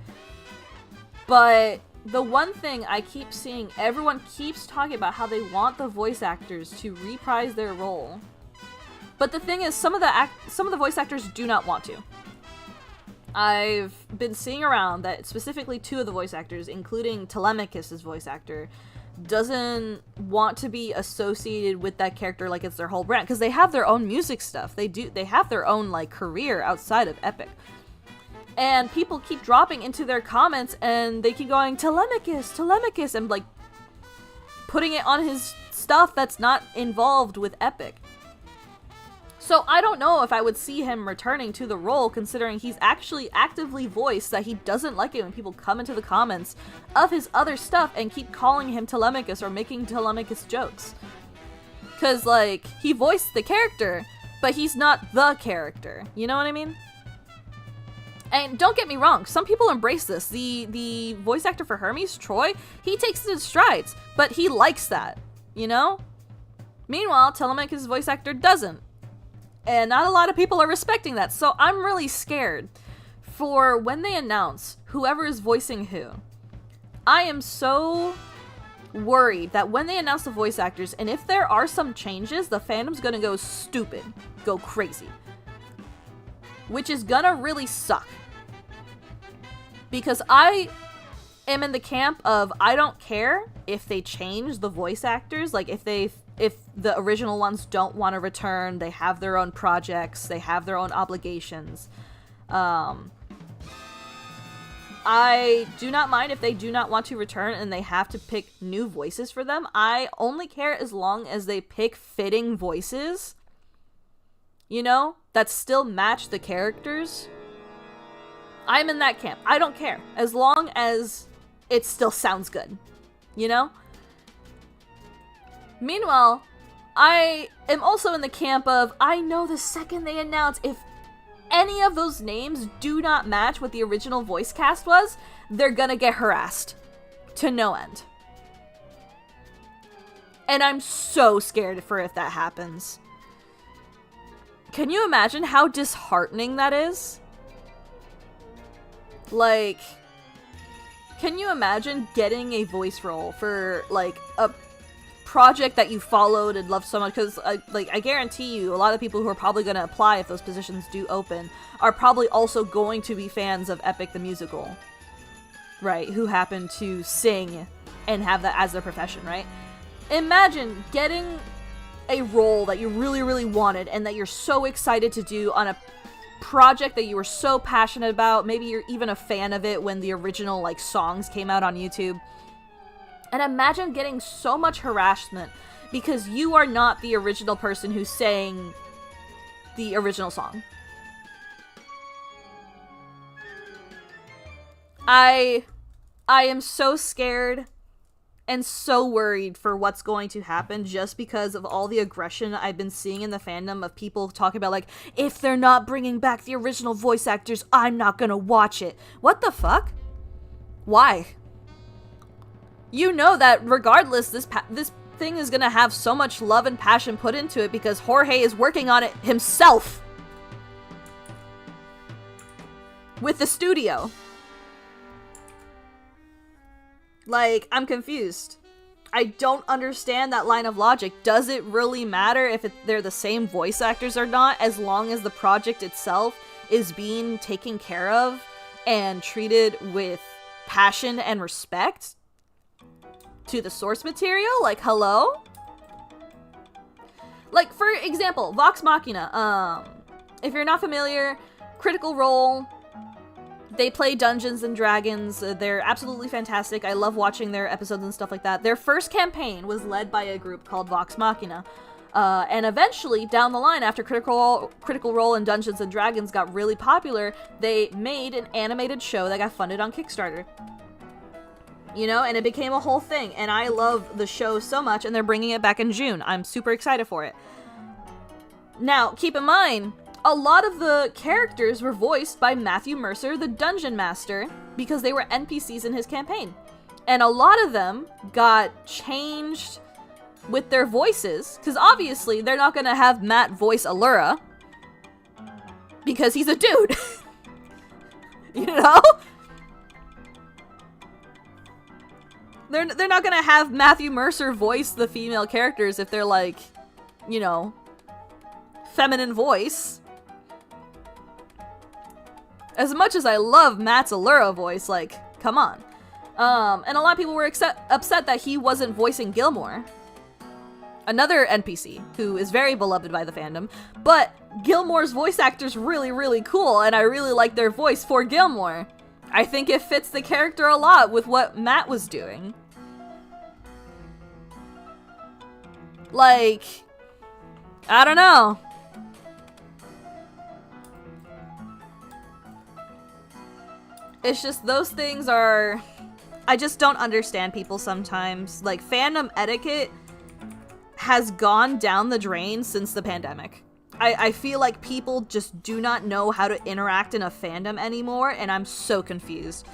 But the one thing I keep seeing, everyone keeps talking about how they want the voice actors to reprise their role. But the thing is, some of the voice actors do not want to. I've been seeing around that specifically 2 of the voice actors, including Telemachus' voice actor, doesn't want to be associated with that character like it's their whole brand, because they have their own music stuff. They have their own like career outside of Epic. And people keep dropping into their comments and they keep going, Telemachus, and like putting it on his stuff that's not involved with Epic. So I don't know if I would see him returning to the role, considering he's actually actively voiced that he doesn't like it when people come into the comments of his other stuff and keep calling him Telemachus or making Telemachus jokes. Cause like, he voiced the character, but he's not the character. You know what I mean? And don't get me wrong, some people embrace this. The voice actor for Hermes, Troy, he takes it in strides, but he likes that, you know? Meanwhile, Telemachus' voice actor doesn't. And not a lot of people are respecting that, so I'm really scared for when they announce whoever is voicing who. I am so worried that when they announce the voice actors, and if there are some changes, the fandom's gonna go stupid, go crazy. Which is gonna really suck. Because I am in the camp of, I don't care if they change the voice actors, like if the original ones don't want to return, they have their own projects, they have their own obligations. I do not mind if they do not want to return and they have to pick new voices for them. I only care as long as they pick fitting voices, you know, that still match the characters. I'm in that camp. I don't care. As long as it still sounds good, you know? Meanwhile, I am also in the camp of, I know the second they announce, if any of those names do not match what the original voice cast was, they're gonna get harassed to no end. And I'm so scared for if that happens. Can you imagine how disheartening that is? Like, can you imagine getting a voice role for, like, a project that you followed and loved so much? Because, I guarantee you, a lot of people who are probably going to apply if those positions do open are probably also going to be fans of Epic the Musical, right? Who happen to sing and have that as their profession, right? Imagine getting a role that you really, really wanted and that you're so excited to do on a project that you were so passionate about. Maybe you're even a fan of it when the original, like, songs came out on YouTube. And imagine getting so much harassment because you are not the original person who sang the original song. I am so scared and so worried for what's going to happen just because of all the aggression I've been seeing in the fandom of people talking about, like, if they're not bringing back the original voice actors, I'm not gonna watch it. What the fuck? Why? You know that regardless, this thing is gonna have so much love and passion put into it because Jorge is working on it himself with the studio. Like, I'm confused. I don't understand that line of logic. Does it really matter if they're the same voice actors or not, as long as the project itself is being taken care of and treated with passion and respect to the source material? Like, hello? Like, for example, Vox Machina. If you're not familiar, Critical Role, they play Dungeons and Dragons. They're absolutely fantastic. I love watching their episodes and stuff like that. Their first campaign was led by a group called Vox Machina. And eventually, down the line, after Critical Role and Dungeons and Dragons got really popular, they made an animated show that got funded on Kickstarter. You know, and it became a whole thing, and I love the show so much, and they're bringing it back in June. I'm super excited for it. Now, keep in mind, a lot of the characters were voiced by Matthew Mercer, the Dungeon Master, because they were NPCs in his campaign. And a lot of them got changed with their voices, because obviously they're not going to have Matt voice Allura, because he's a dude. You know? They're not gonna have Matthew Mercer voice the female characters if they're like, you know, feminine voice. As much as I love Matt's Allura voice, like, come on. And a lot of people were upset that he wasn't voicing Gilmore, another NPC who is very beloved by the fandom, but Gilmore's voice actor's really, really cool, and I really like their voice for Gilmore. I think it fits the character a lot with what Matt was doing. Like, I don't know. It's just those things are... I just don't understand people sometimes. Like, fandom etiquette has gone down the drain since the pandemic. I feel like people just do not know how to interact in a fandom anymore, and I'm so confused.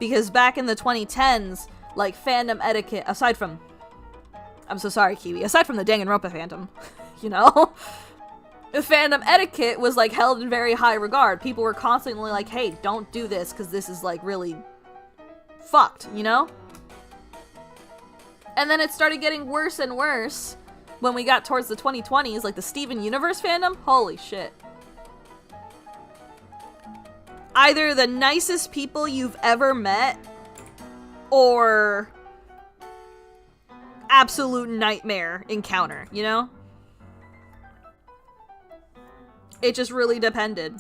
Because back in the 2010s, like, fandom etiquette, aside from... I'm so sorry, Kiwi. Aside from the Danganronpa fandom, you know? Fandom etiquette was, like, held in very high regard. People were constantly like, hey, don't do this, because this is, like, really fucked, you know? And then it started getting worse and worse when we got towards the 2020s, like the Steven Universe fandom. Holy shit. Either the nicest people you've ever met, or absolute nightmare encounter, you know? It just really depended.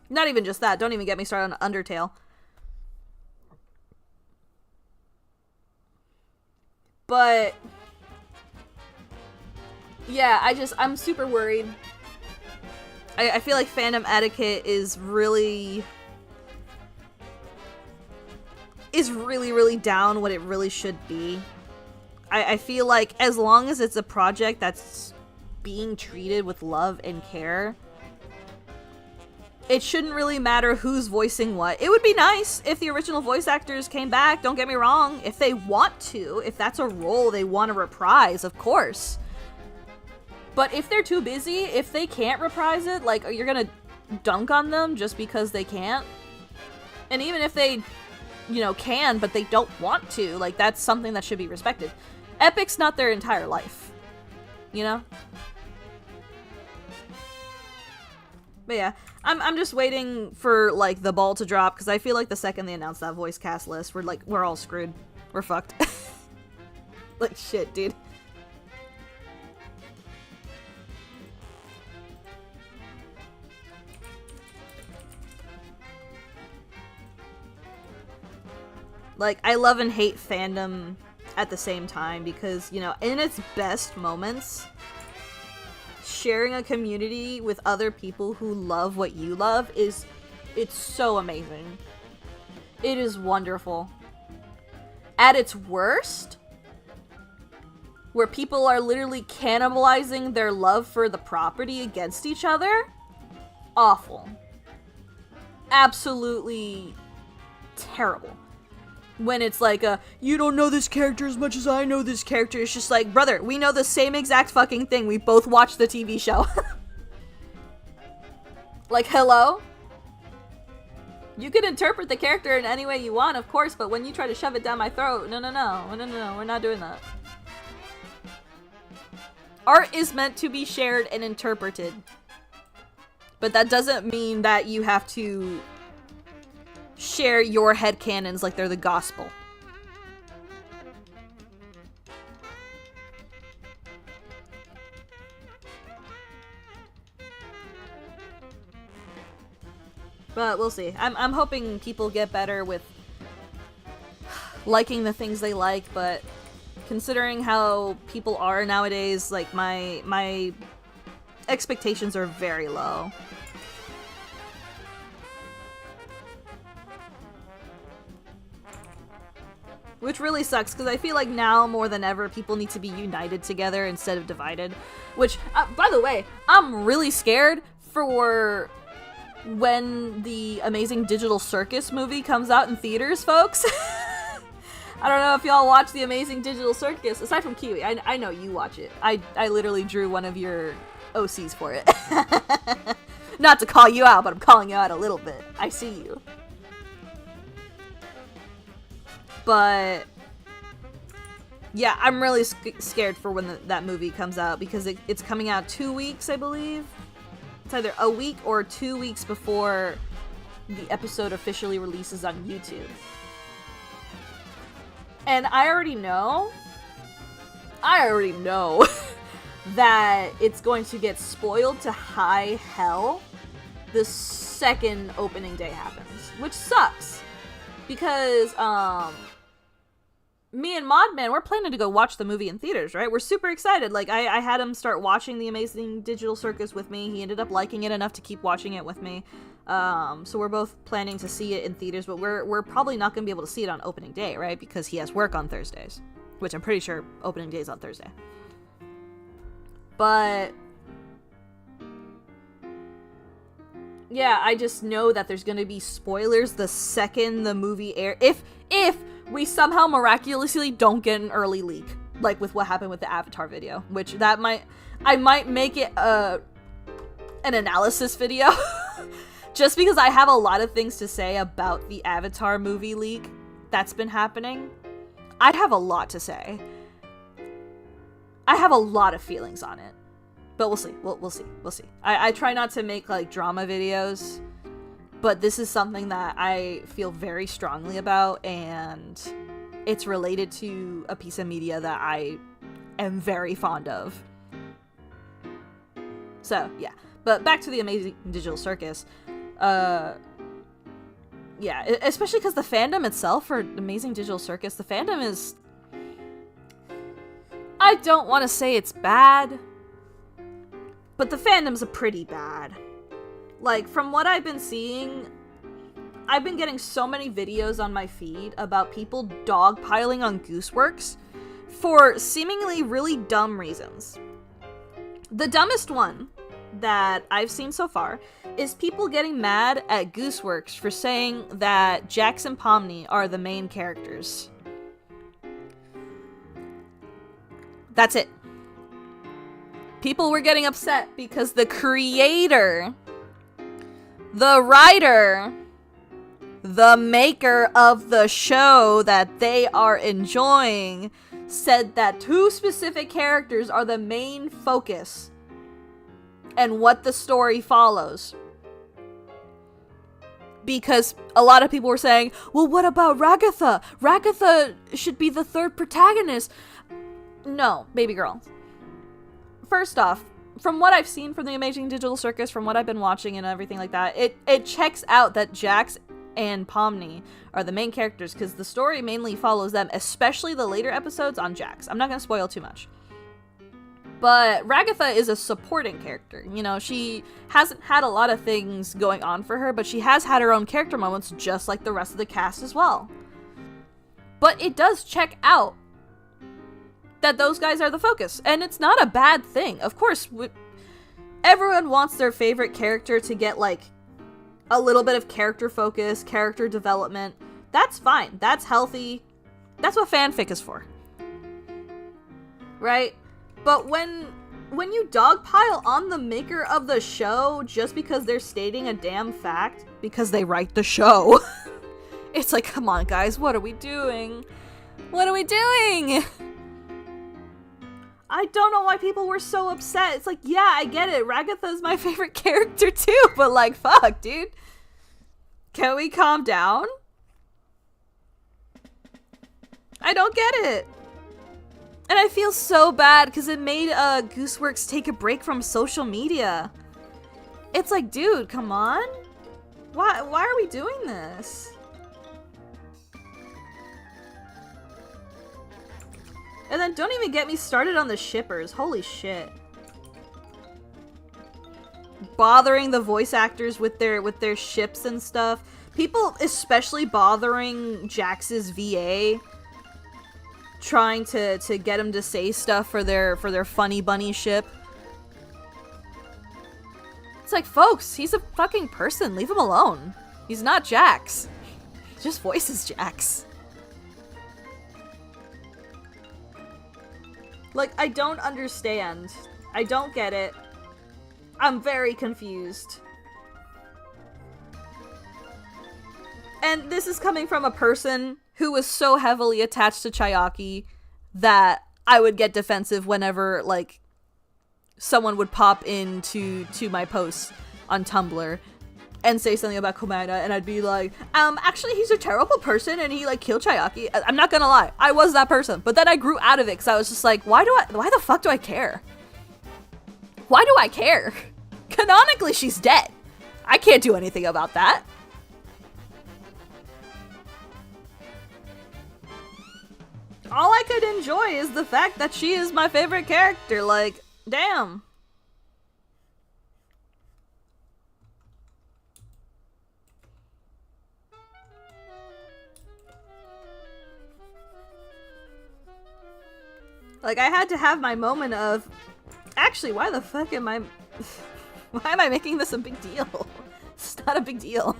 Not even just that. Don't even get me started on Undertale. But yeah, I'm super worried. I feel like fandom etiquette is really down what it really should be. I feel like as long as it's a project that's being treated with love and care, it shouldn't really matter who's voicing what. It would be nice if the original voice actors came back, don't get me wrong, if they want to, if that's a role they want to reprise, of course. But if they're too busy, if they can't reprise it, like, you're gonna dunk on them just because they can't? And even if they, you know, can, but they don't want to, like, that's something that should be respected. Epic's not their entire life, you know? But yeah, I'm just waiting for, like, the ball to drop, because I feel like the second they announce that voice cast list, we're all screwed. We're fucked. Like, shit, dude. Like, I love and hate fandom at the same time, because, you know, in its best moments, sharing a community with other people who love what you love it's so amazing. It is wonderful. At its worst, where people are literally cannibalizing their love for the property against each other, awful. Absolutely terrible. When it's like, you don't know this character as much as I know this character. It's just like, brother, we know the same exact fucking thing. We both watched the TV show. Like, hello? You can interpret the character in any way you want, of course, but when you try to shove it down my throat, no, we're not doing that. Art is meant to be shared and interpreted. But that doesn't mean that you have to share your headcanons like they're the gospel. But we'll see. I'm hoping people get better with liking the things they like, but considering how people are nowadays, like, my expectations are very low. which really sucks because I feel like now more than ever people need to be united together instead of divided. Which, by the way, I'm really scared for when the Amazing Digital Circus movie comes out in theaters, folks. I don't know if y'all watch the Amazing Digital Circus, aside from Kiwi. I know you watch it. I literally drew one of your OCs for it. Not to call you out, but I'm calling you out a little bit. I see you. But yeah, I'm really scared for when that movie comes out because it's coming out 2 weeks, I believe. It's either a week or 2 weeks before the episode officially releases on YouTube. And I already know that it's going to get spoiled to high hell the second opening day happens, which sucks because me and Modman, we're planning to go watch the movie in theaters, right? We're super excited. Like I had him start watching the Amazing Digital Circus with me. He ended up liking it enough to keep watching it with me. So we're both planning to see it in theaters, but we're probably not going to be able to see it on opening day, right? Because he has work on Thursdays, which I'm pretty sure opening day is on Thursday. But yeah, I just know that there's going to be spoilers the second the movie air. If we somehow miraculously don't get an early leak, like with what happened with the Avatar video, which I might make it an analysis video. Just because I have a lot of things to say about the Avatar movie leak that's been happening. I'd have a lot to say. I have a lot of feelings on it. But we'll see. We'll see. I try not to make, like, drama videos. But this is something that I feel very strongly about. And it's related to a piece of media that I am very fond of. So, yeah. But back to the Amazing Digital Circus. Yeah, especially because the fandom itself for Amazing Digital Circus, the fandom is... I don't want to say it's bad, but the fandom's a pretty bad. Like, from what I've been seeing, I've been getting so many videos on my feed about people dogpiling on Gooseworks for seemingly really dumb reasons. The dumbest one that I've seen so far is people getting mad at Gooseworks for saying that Jax and Pomni are the main characters. That's it. People were getting upset because the creator, the writer, the maker of the show that they are enjoying said that two specific characters are the main focus and what the story follows. Because a lot of people were saying, well, what about Ragatha? Ragatha should be the third protagonist. No, baby girl. First off, from what I've seen from the Amazing Digital Circus, from what I've been watching and everything like that, it checks out that Jax and Pomni are the main characters because the story mainly follows them, especially the later episodes on Jax. I'm not going to spoil too much. But Ragatha is a supporting character. You know, she hasn't had a lot of things going on for her, but she has had her own character moments just like the rest of the cast as well. But it does check out that those guys are the focus, and it's not a bad thing. Of course, everyone wants their favorite character to get, like, a little bit of character focus, character development. That's fine. That's healthy. That's what fanfic is for. Right? But when you dogpile on the maker of the show just because they're stating a damn fact, because they write the show, it's like, come on, guys, what are we doing? What are we doing? I don't know why people were so upset. It's like, yeah, I get it. Ragatha's my favorite character too, but like, fuck, dude. Can we calm down? I don't get it. And I feel so bad because it made Gooseworks take a break from social media. It's like, dude, come on. Why are we doing this? And then don't even get me started on the shippers. Holy shit. Bothering the voice actors with their ships and stuff. People especially bothering Jax's VA trying to get him to say stuff for their funny bunny ship. It's like, folks, he's a fucking person. Leave him alone. He's not Jax. He just voices Jax. Like, I don't understand. I don't get it. I'm very confused. And this is coming from a person who was so heavily attached to Chiaki that I would get defensive whenever, like, someone would pop into my posts on Tumblr and say something about Komaeda, and I'd be like, actually, he's a terrible person, and he, like, killed Chiaki. I'm not gonna lie, I was that person, but then I grew out of it, because I was just like, why the fuck do I care? Why do I care? Canonically, she's dead. I can't do anything about that. All I could enjoy is the fact that she is my favorite character, like, damn. Like, I had to have my moment of, actually, why the fuck am I, why am I making this a big deal? It's not a big deal.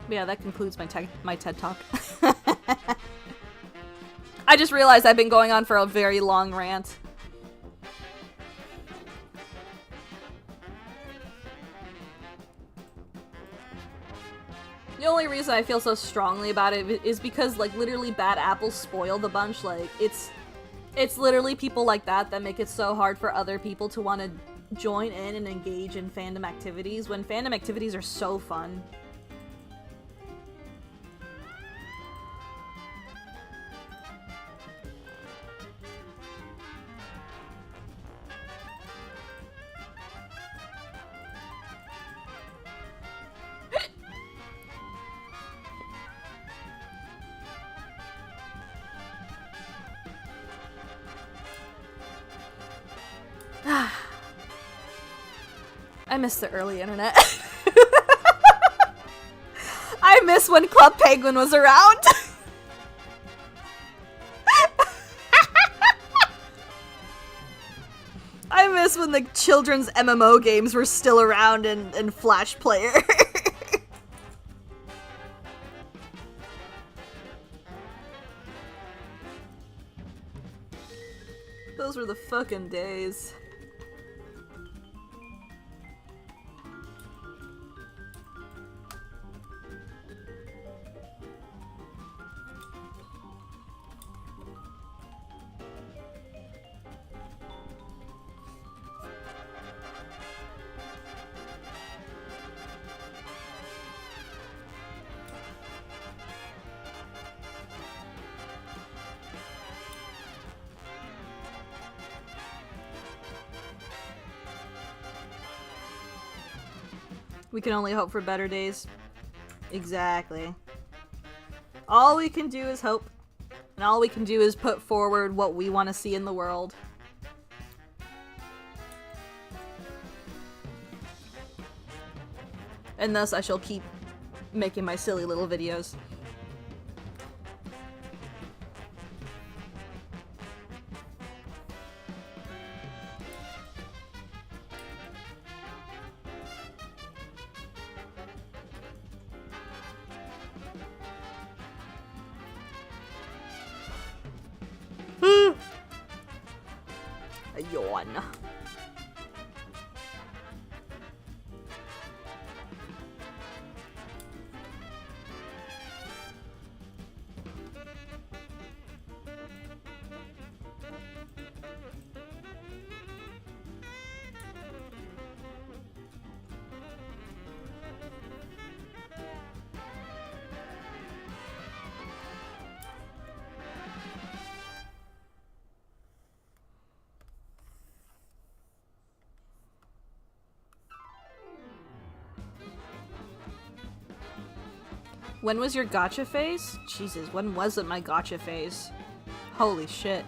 Yeah, that concludes my TED Talk. I just realized I've been going on for a very long rant. The only reason I feel so strongly about it is because, like, literally bad apples spoil the bunch. Like, it's literally people like that that make it so hard for other people to want to join in and engage in fandom activities when fandom activities are so fun. I miss the early internet. I miss when Club Penguin was around. I miss when the children's MMO games were still around and Flash Player. Those were the fucking days. We can only hope for better days. Exactly. All we can do is hope. And all we can do is put forward what we want to see in the world. And thus I shall keep making my silly little videos. A yawn. When was your gacha phase? Jesus, when wasn't my gacha phase? Holy shit.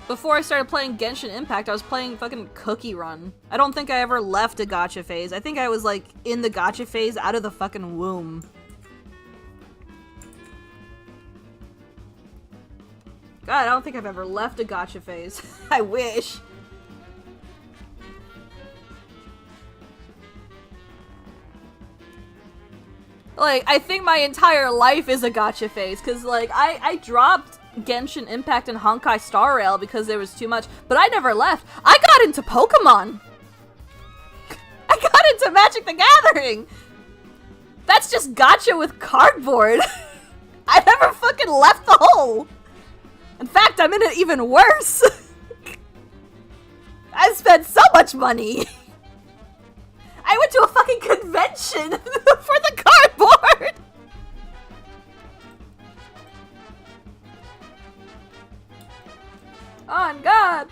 Before I started playing Genshin Impact, I was playing fucking Cookie Run. I don't think I ever left a gacha phase. I think I was like in the gacha phase out of the fucking womb. God, I don't think I've ever left a gacha phase. I wish. Like, I think my entire life is a gacha phase, because, like, I dropped Genshin Impact and Honkai Star Rail because there was too much, but I never left. I got into Pokemon! I got into Magic the Gathering! That's just gacha with cardboard! I never fucking left the hole! In fact, I'm in it even worse! I spent so much money! I went to a fucking convention for the cardboard! On God!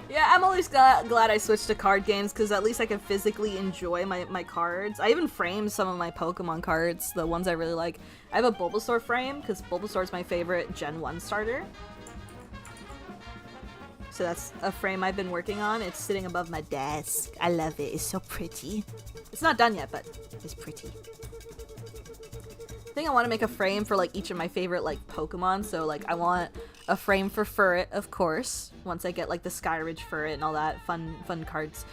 Yeah, I'm always glad I switched to card games, because at least I can physically enjoy my cards. I even framed some of my Pokemon cards, the ones I really like. I have a Bulbasaur frame, because Bulbasaur is my favorite Gen 1 starter. So that's a frame I've been working on. It's sitting above my desk. I love it. It's so pretty. It's not done yet, but it's pretty. I think I want to make a frame for like each of my favorite like Pokemon. So like I want a frame for Furret, of course. Once I get like the Skyridge Furret and all that fun cards.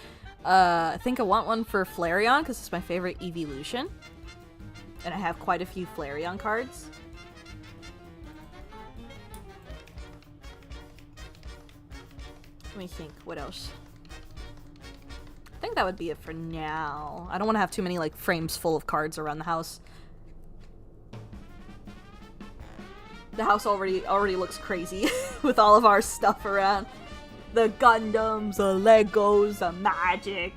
I think I want one for Flareon because it's my favorite evolution. And I have quite a few Flareon cards. Let me think, what else? I think that would be it for now. I don't want to have too many like frames full of cards around the house. The house already looks crazy with all of our stuff around. The Gundams, the Legos, the magic.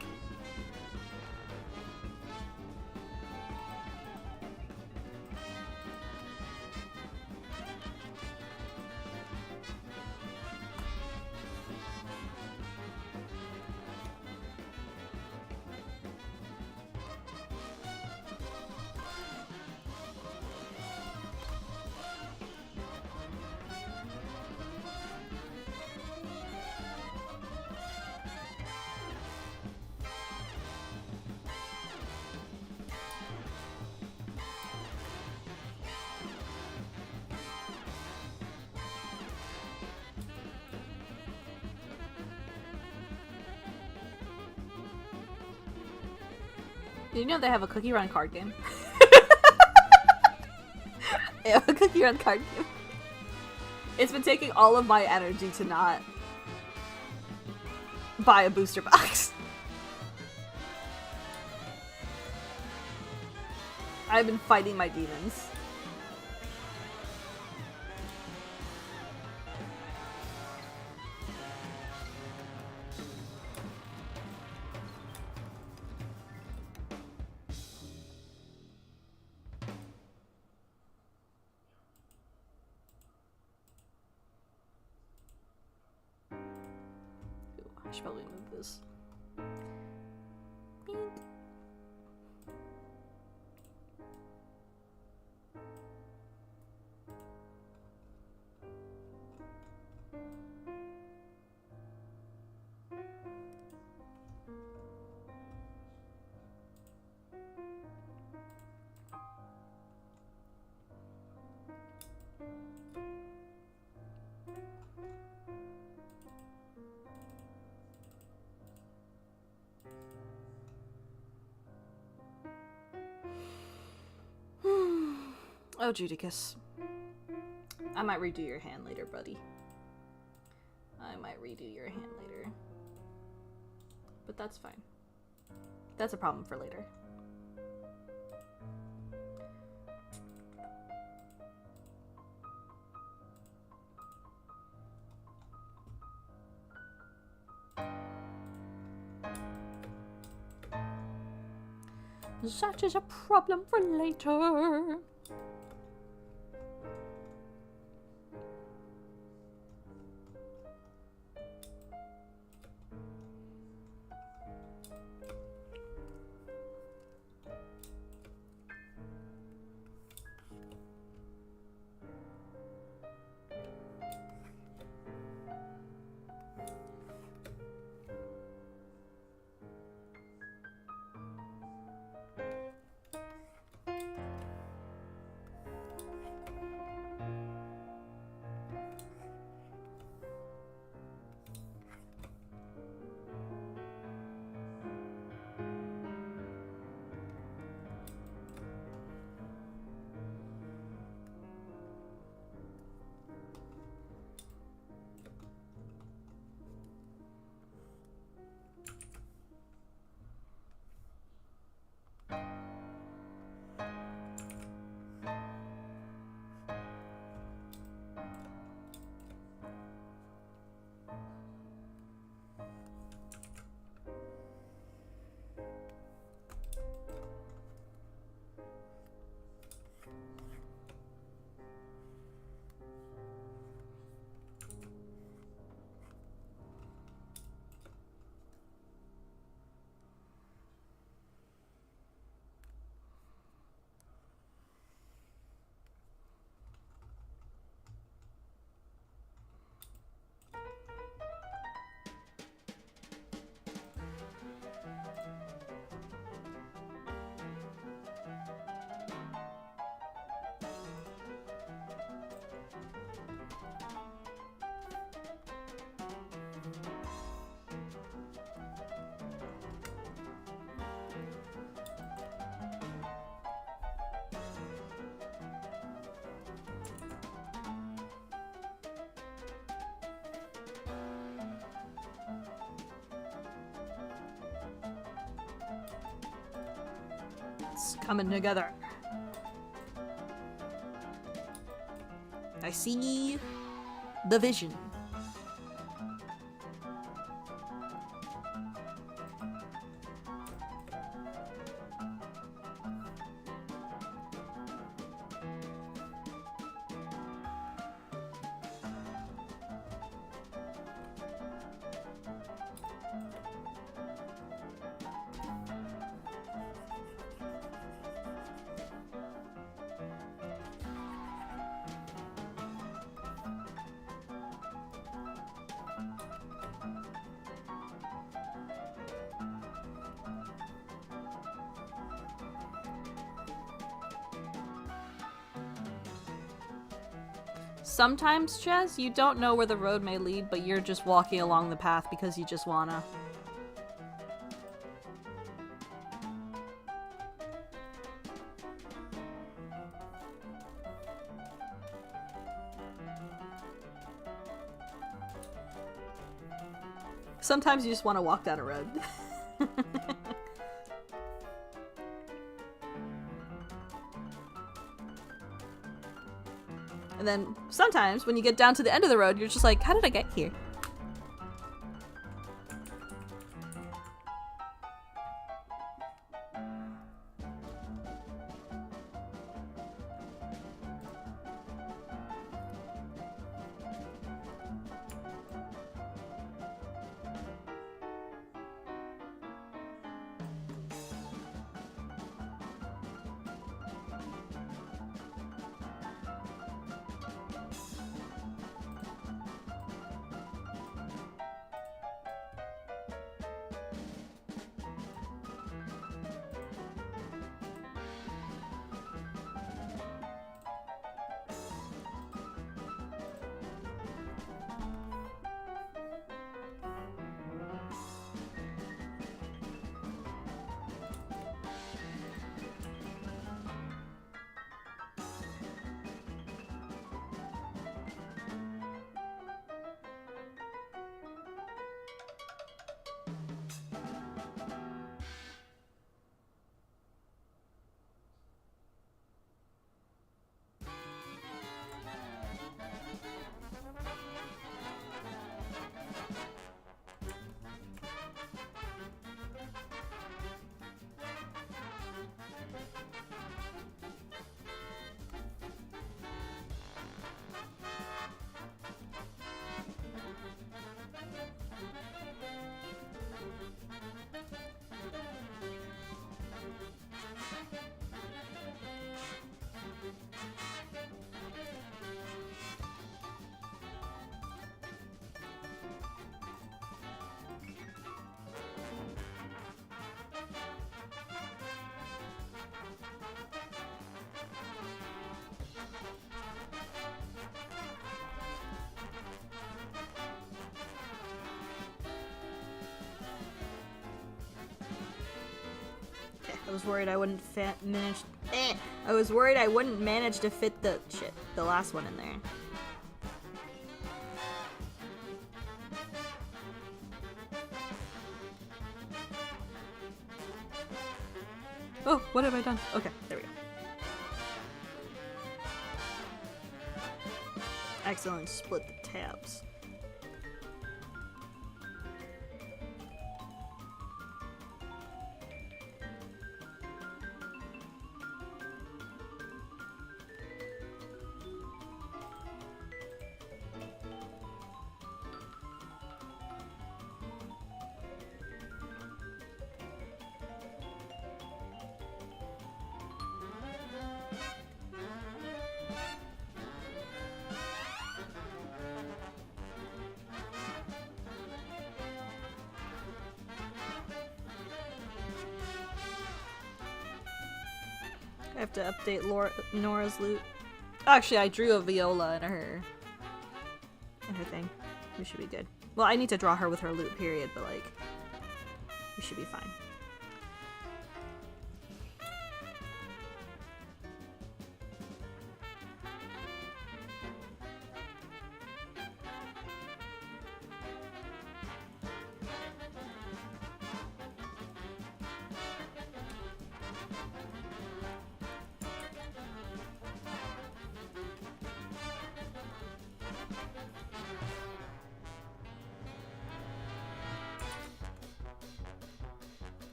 Did you know they have a Cookie Run card game? They have a Cookie Run card game. It's been taking all of my energy to not buy a booster box. I've been fighting my demons. I should probably move this. Beep. Oh, Judicus. I might redo your hand later, buddy. I might redo your hand later. But that's fine. That's a problem for later. That is a problem for later. It's coming together. I see the vision. Sometimes, Chess, you don't know where the road may lead, but you're just walking along the path because you just wanna. Sometimes you just want to walk down a road. And then sometimes when you get down to the end of the road, you're just like, how did I get here? I was worried I wouldn't manage. I was worried I wouldn't manage to fit the last one in there. Oh, what have I done? Okay, there we go. Excellent. Split the tabs. I have to update Nora's loot. Actually, I drew a viola in her thing. We should be good. Well, I need to draw her with her loot, period, but like, we should be fine.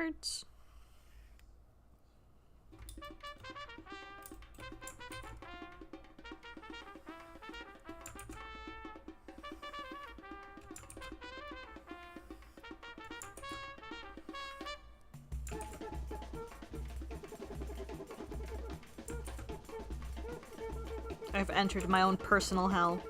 art. I've entered my own personal hell.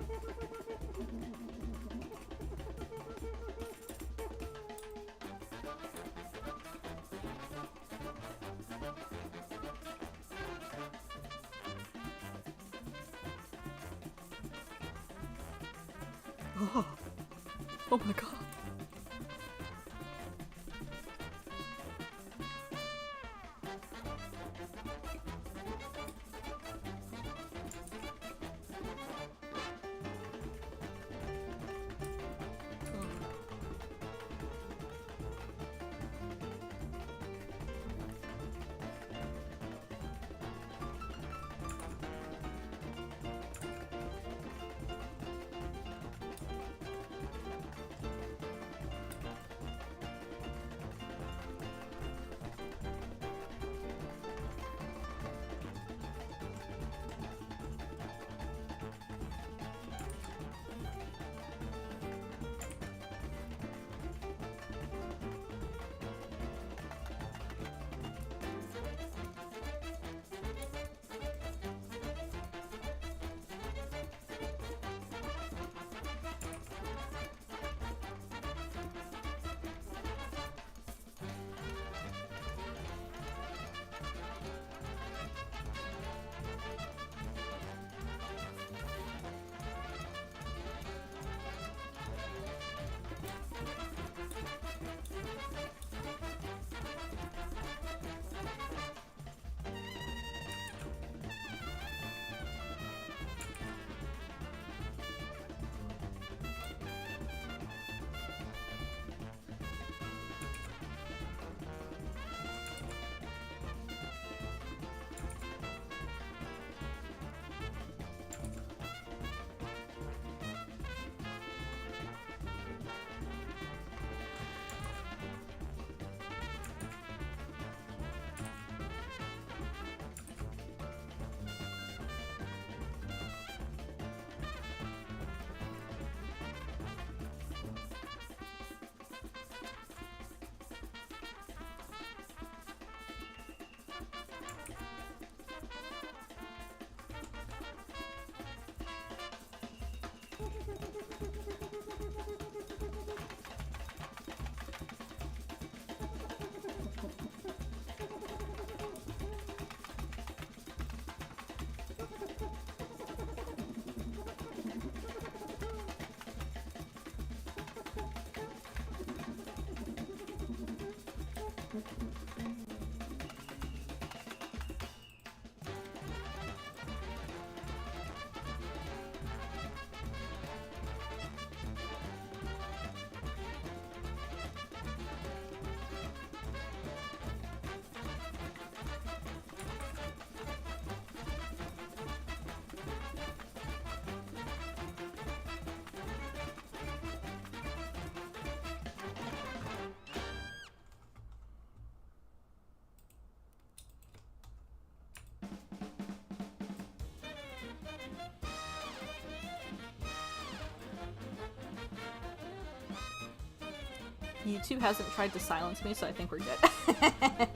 Oh, oh my god. YouTube hasn't tried to silence me, so I think we're good.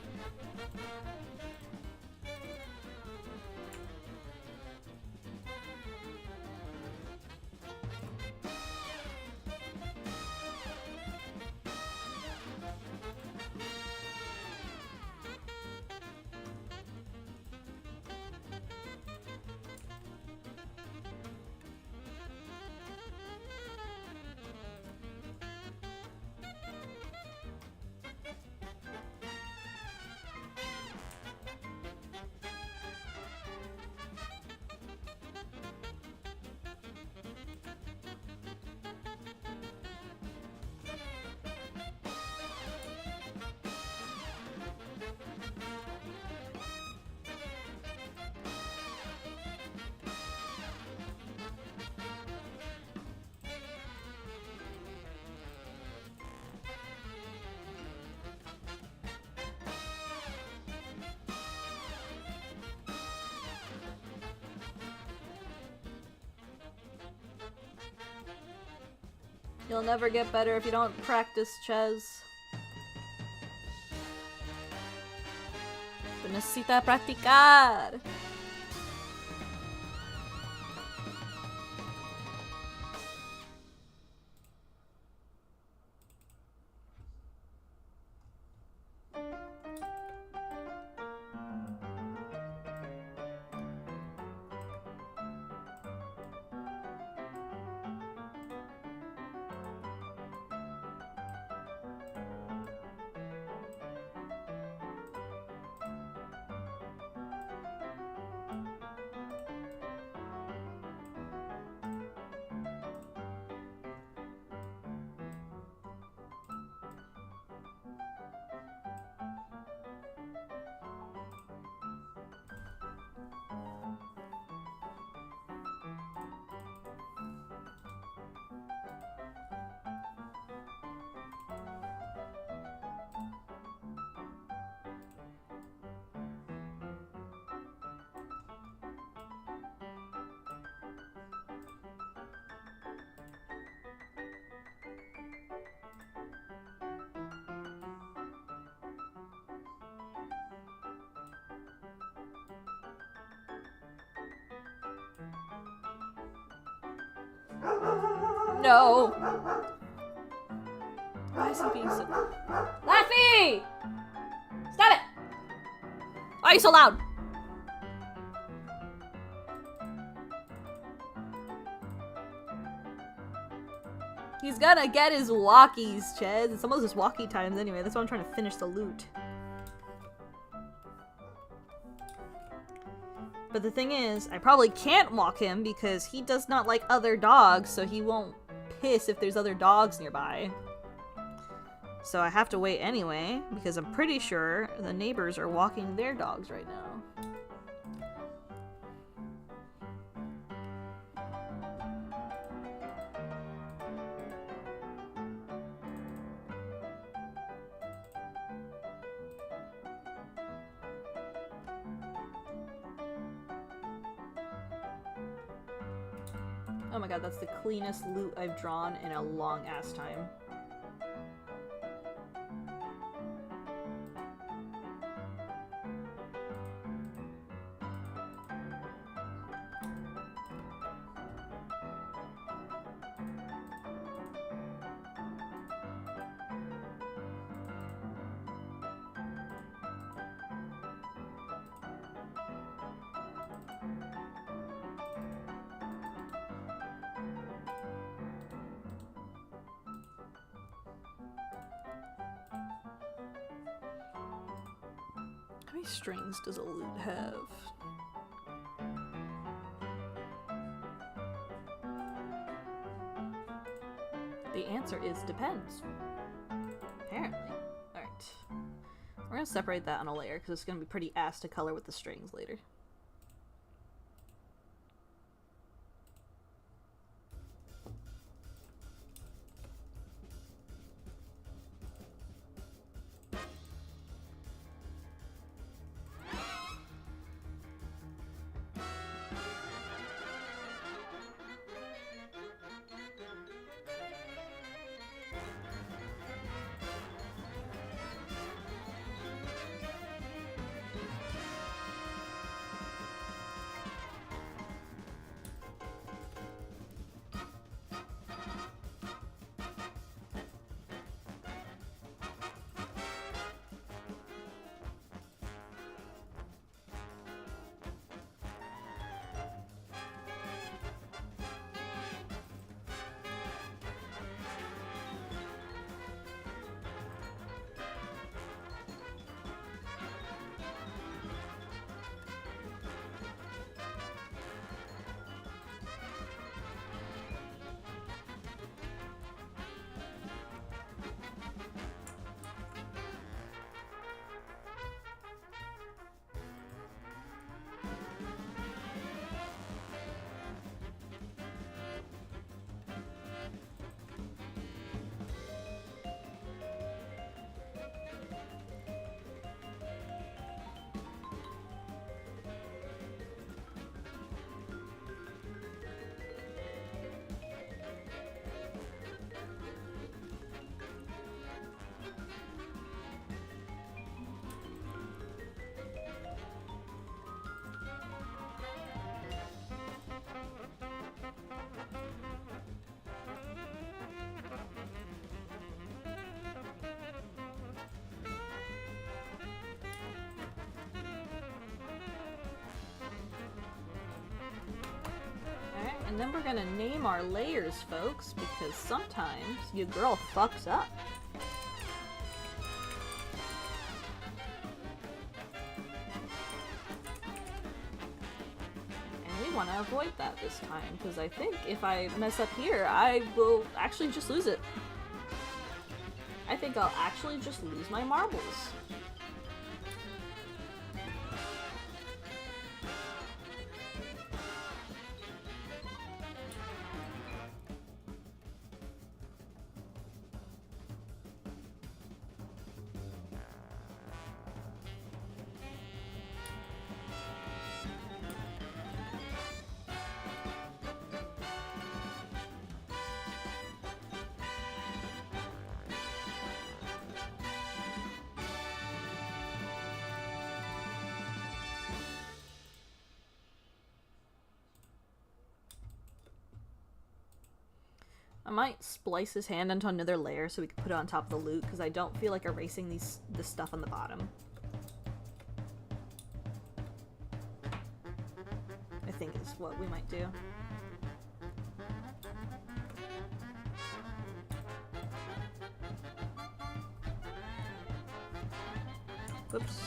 You'll never get better if you don't practice, Ches. Tú necesitas practicar. No. Why is he being so... Laffy! Stop it! Why are you so loud? He's gonna get his walkies, Chez. It's almost his walkie times anyway. That's why I'm trying to finish the loot. But the thing is, I probably can't walk him because he does not like other dogs, so he won't piss if there's other dogs nearby. So I have to wait anyway, because I'm pretty sure the neighbors are walking their dogs right now. Oh my god, that's the cleanest loot I've drawn in a long ass time. How many strings does a loot have? The answer is depends. Apparently. Alright. We're gonna separate that on a layer because it's gonna be pretty ass to color with the strings later. And then we're gonna name our layers, folks, because sometimes your girl fucks up. And we want to avoid that this time, because I think if I mess up here, I will actually just lose it. I think I'll actually just lose my marbles. I might splice his hand into another layer so we can put it on top of the loot, because I don't feel like erasing this stuff on the bottom. I think is what we might do. Whoops.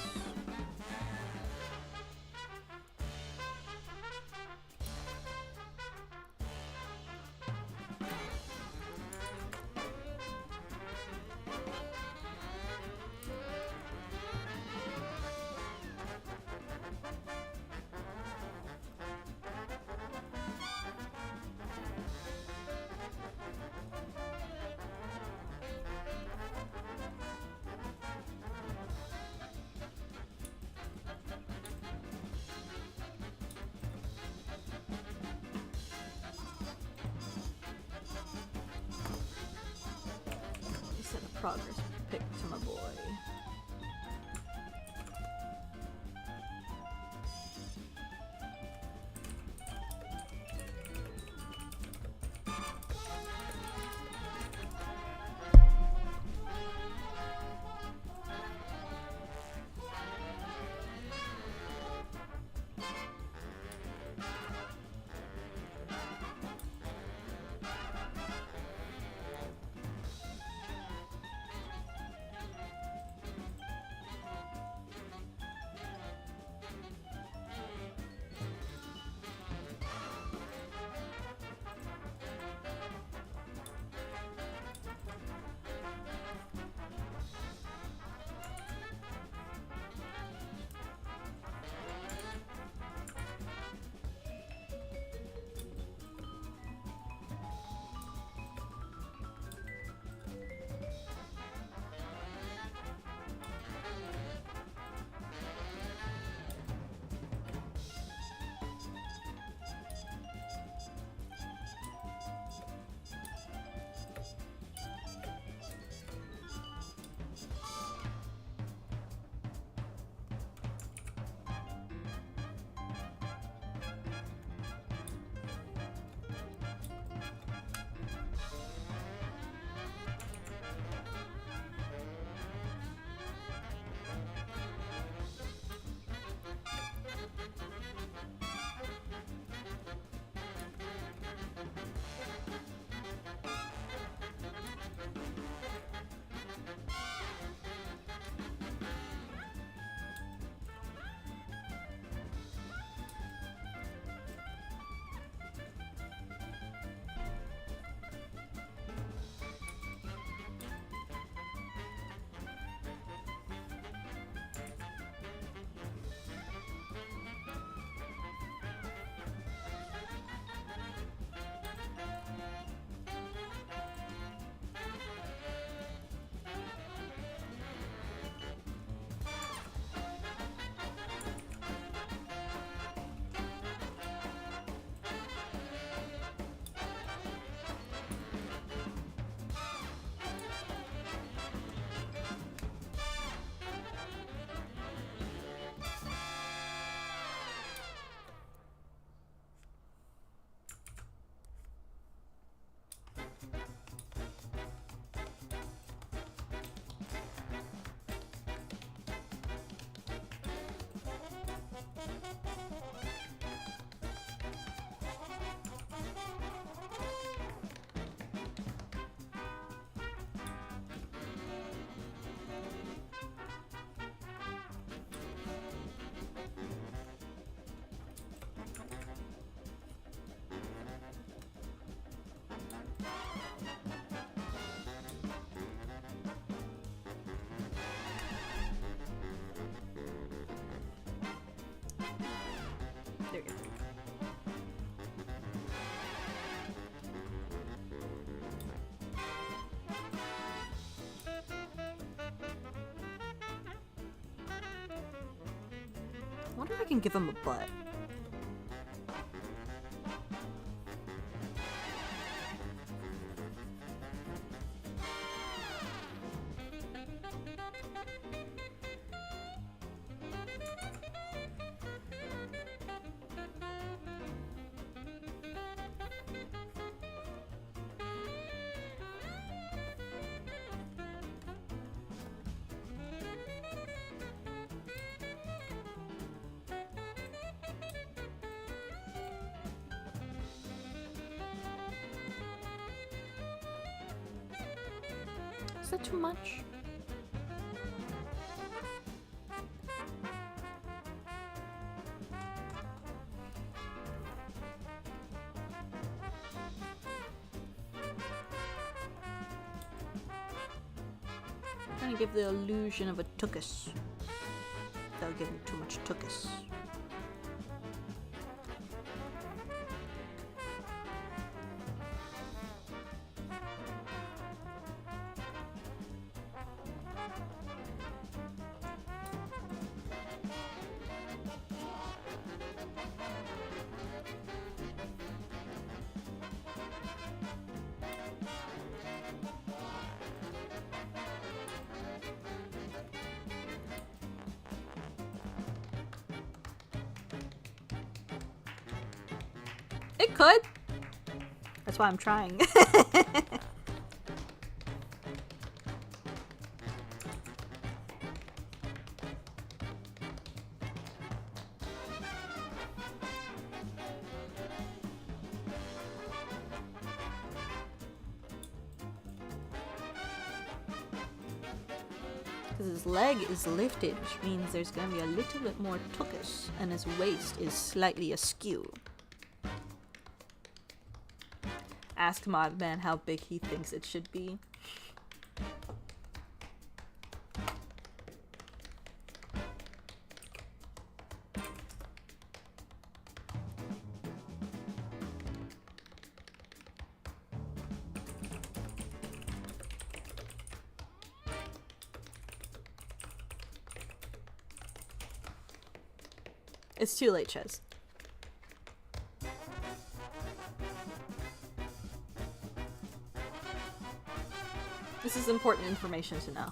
Progress pick to my boy. wonder if I can give him a butt. Is that too much? I'm gonna give the illusion of a tuchus. That'll give me too much tuchus. It could. That's why I'm trying. Because his leg is lifted, which means there's going to be a little bit more tuchus, and his waist is slightly askew. Ask Modman how big he thinks it should be. It's too late, Ches. This is important information to know.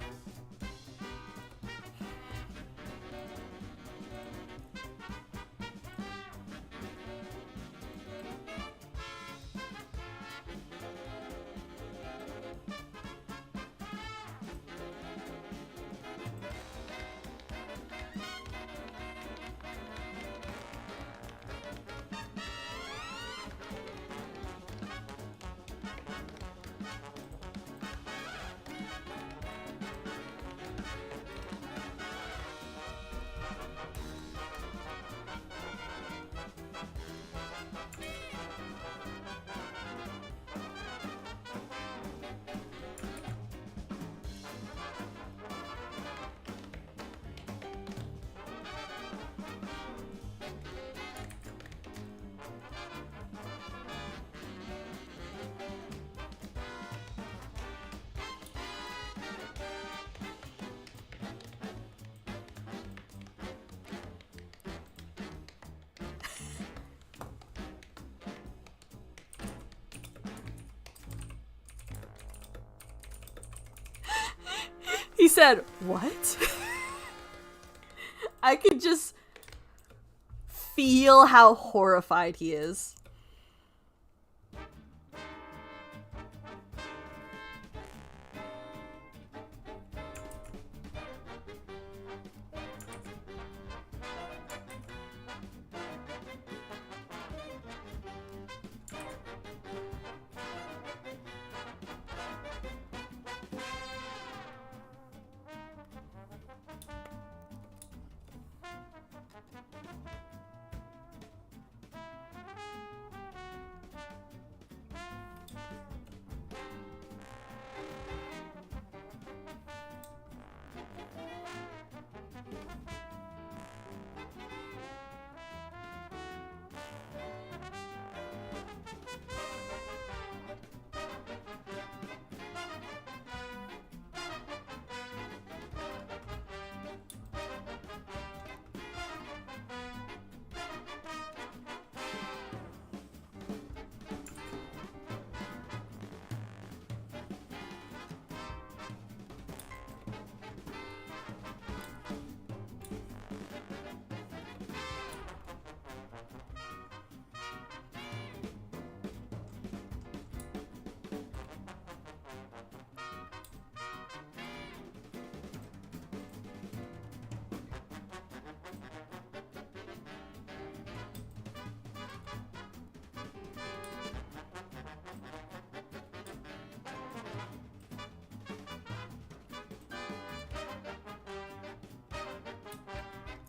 He said, "What?" I could just feel how horrified he is.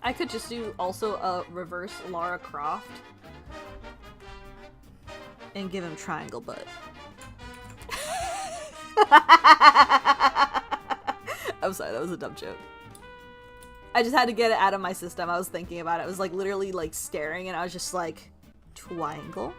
I could just do also a reverse Lara Croft and give him triangle butt. I'm sorry, that was a dumb joke. I just had to get it out of my system. I was thinking about it. I was like literally like staring and I was just like, triangle?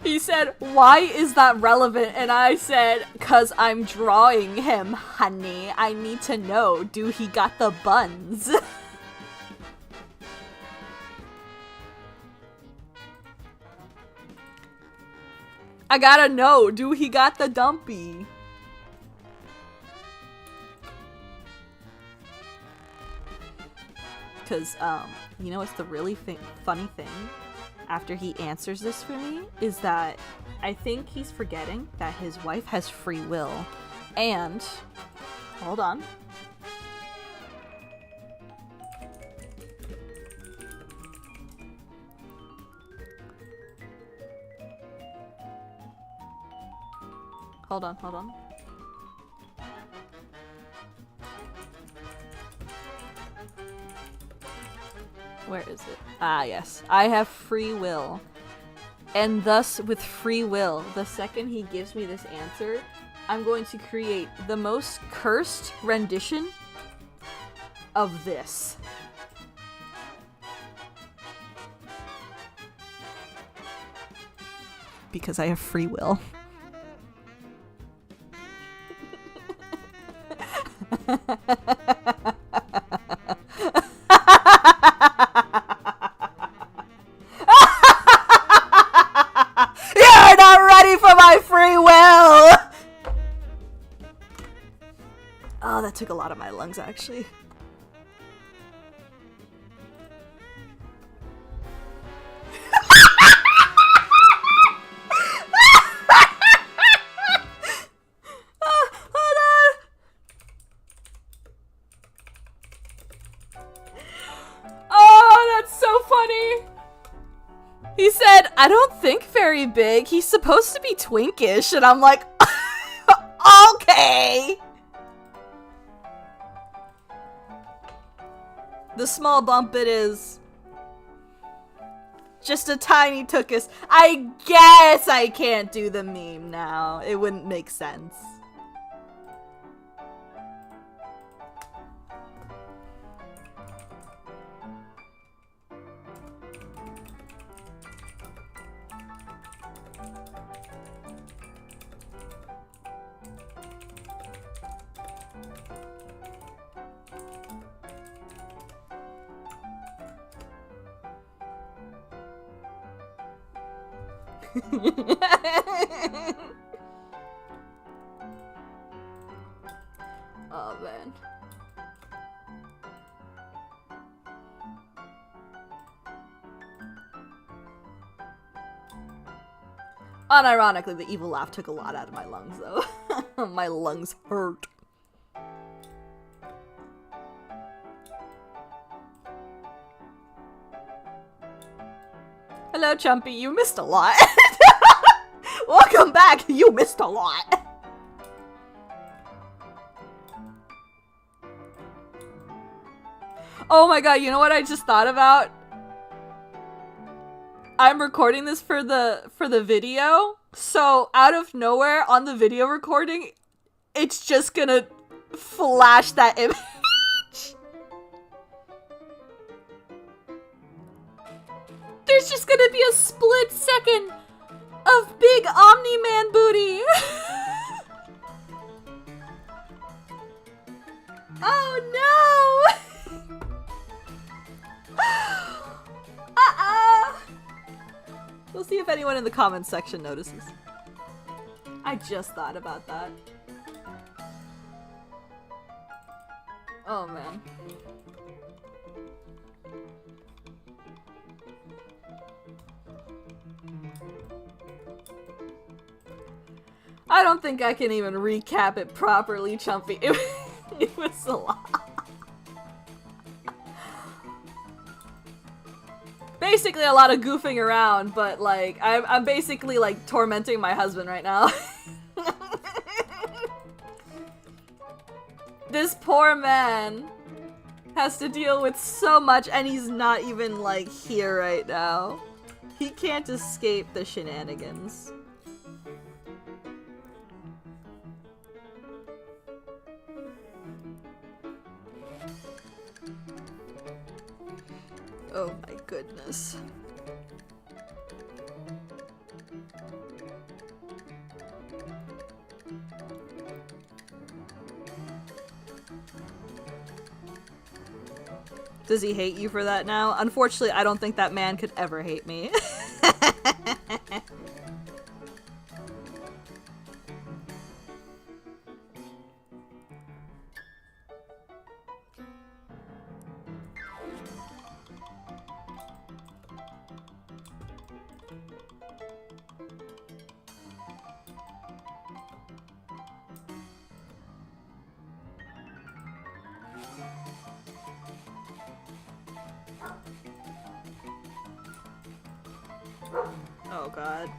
He said, why is that relevant? And I said, cause I'm drawing him, honey. I need to know, do he got the buns? I gotta know, do he got the dumpy? Cause, you know what's the really funny thing? After he answers this for me, is that I think he's forgetting that his wife has free will. And, hold on. Hold on. Where is it? Ah, yes. I have free will. And thus, with free will, the second he gives me this answer, I'm going to create the most cursed rendition of this. Because I have free will. You're not ready for my free will! Oh, that took a lot of my lungs, actually. He said, I don't think very big. He's supposed to be twinkish. And I'm like, okay. The small bump it is. Just a tiny tookus. I guess I can't do the meme now. It wouldn't make sense. Oh man. Unironically, the evil laugh took a lot out of my lungs though. My lungs hurt. Hello, Chumpy. You missed a lot. Welcome back. You missed a lot. Oh my god, you know what I just thought about? I'm recording this for the video, so out of nowhere on the video recording, it's just gonna flash that image. There's just gonna be a split second of big Omni-Man booty. Oh no! We'll see if anyone in the comments section notices. I just thought about that. Oh man. I don't think I can even recap it properly, Chumpy. It was a lot. Basically a lot of goofing around, but like, I'm basically like tormenting my husband right now. This poor man has to deal with so much, and he's not even like here right now. He can't escape the shenanigans. Oh my goodness. Does he hate you for that now? Unfortunately, I don't think that man could ever hate me. Oh god.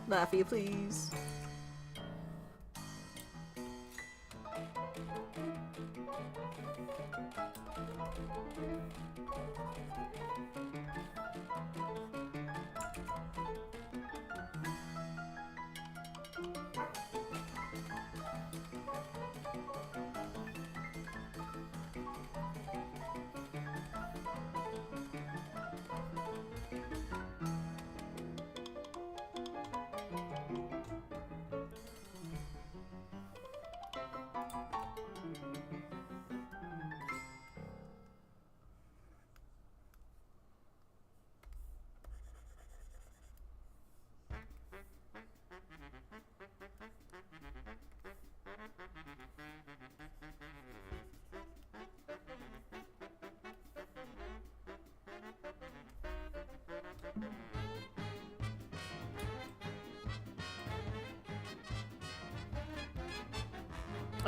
Laffy, please.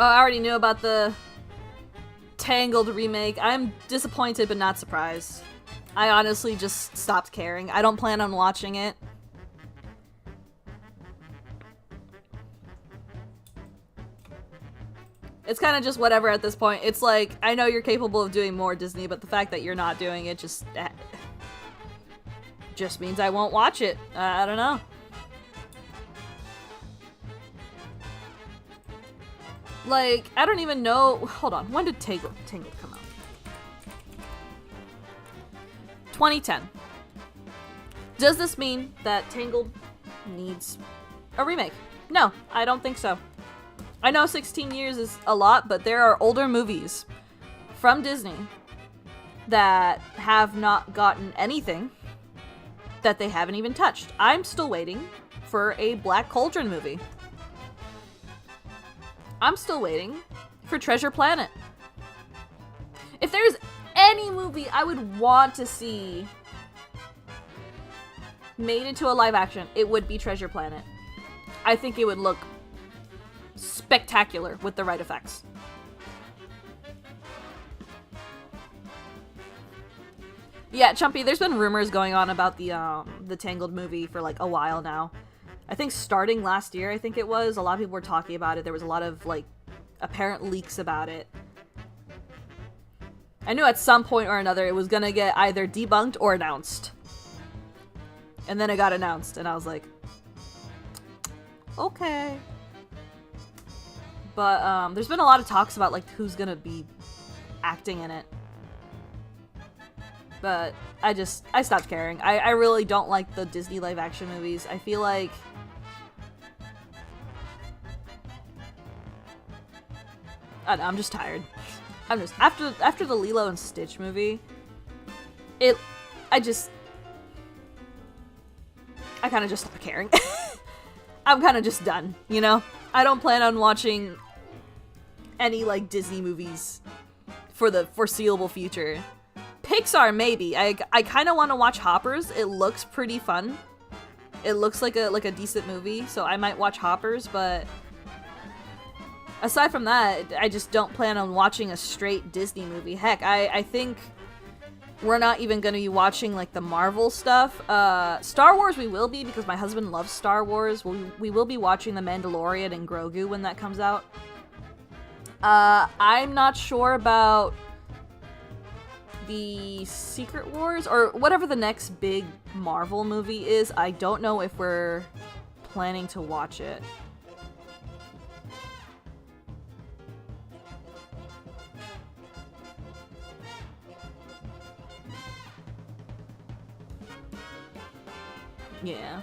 Oh, I already knew about the Tangled remake. I'm disappointed but not surprised. I honestly just stopped caring. I don't plan on watching it. It's kind of just whatever at this point. It's like, I know you're capable of doing more, Disney, but the fact that you're not doing it just means I won't watch it. I don't know. Like, I don't even know. Hold on. When did Tangled come out? 2010. Does this mean that Tangled needs a remake? No, I don't think so. I know 16 years is a lot, but there are older movies from Disney that have not gotten anything that they haven't even touched. I'm still waiting for a Black Cauldron movie. I'm still waiting for Treasure Planet. If there's any movie I would want to see made into a live action, it would be Treasure Planet. I think it would look spectacular with the right effects. Yeah, Chumpy, there's been rumors going on about the Tangled movie for like a while now. I think starting last year, I think it was, a lot of people were talking about it. There was a lot of, like, apparent leaks about it. I knew at some point or another it was gonna get either debunked or announced. And then it got announced, and I was like, okay. But, there's been a lot of talks about, like, who's gonna be acting in it. But I stopped caring. I really don't like the Disney live-action movies. I feel like I don't know, I'm just tired. I'm just after the Lilo and Stitch movie, I kind of just stopped caring. I'm kind of just done, you know? I don't plan on watching any like Disney movies for the foreseeable future. Pixar, maybe. I kind of want to watch Hoppers. It looks pretty fun. It looks like a decent movie, so I might watch Hoppers, but aside from that, I just don't plan on watching a straight Disney movie. Heck, I think we're not even going to be watching, like, the Marvel stuff. Star Wars we will be, because my husband loves Star Wars. We will be watching The Mandalorian and Grogu when that comes out. I'm not sure about the Secret Wars, or whatever the next big Marvel movie is. I don't know if we're planning to watch it. Yeah.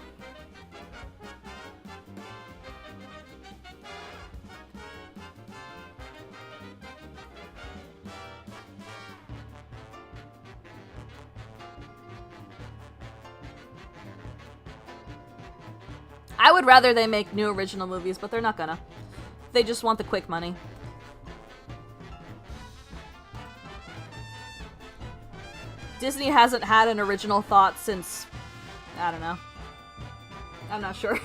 I would rather they make new original movies, but they're not gonna. They just want the quick money. Disney hasn't had an original thought since, I don't know. I'm not sure.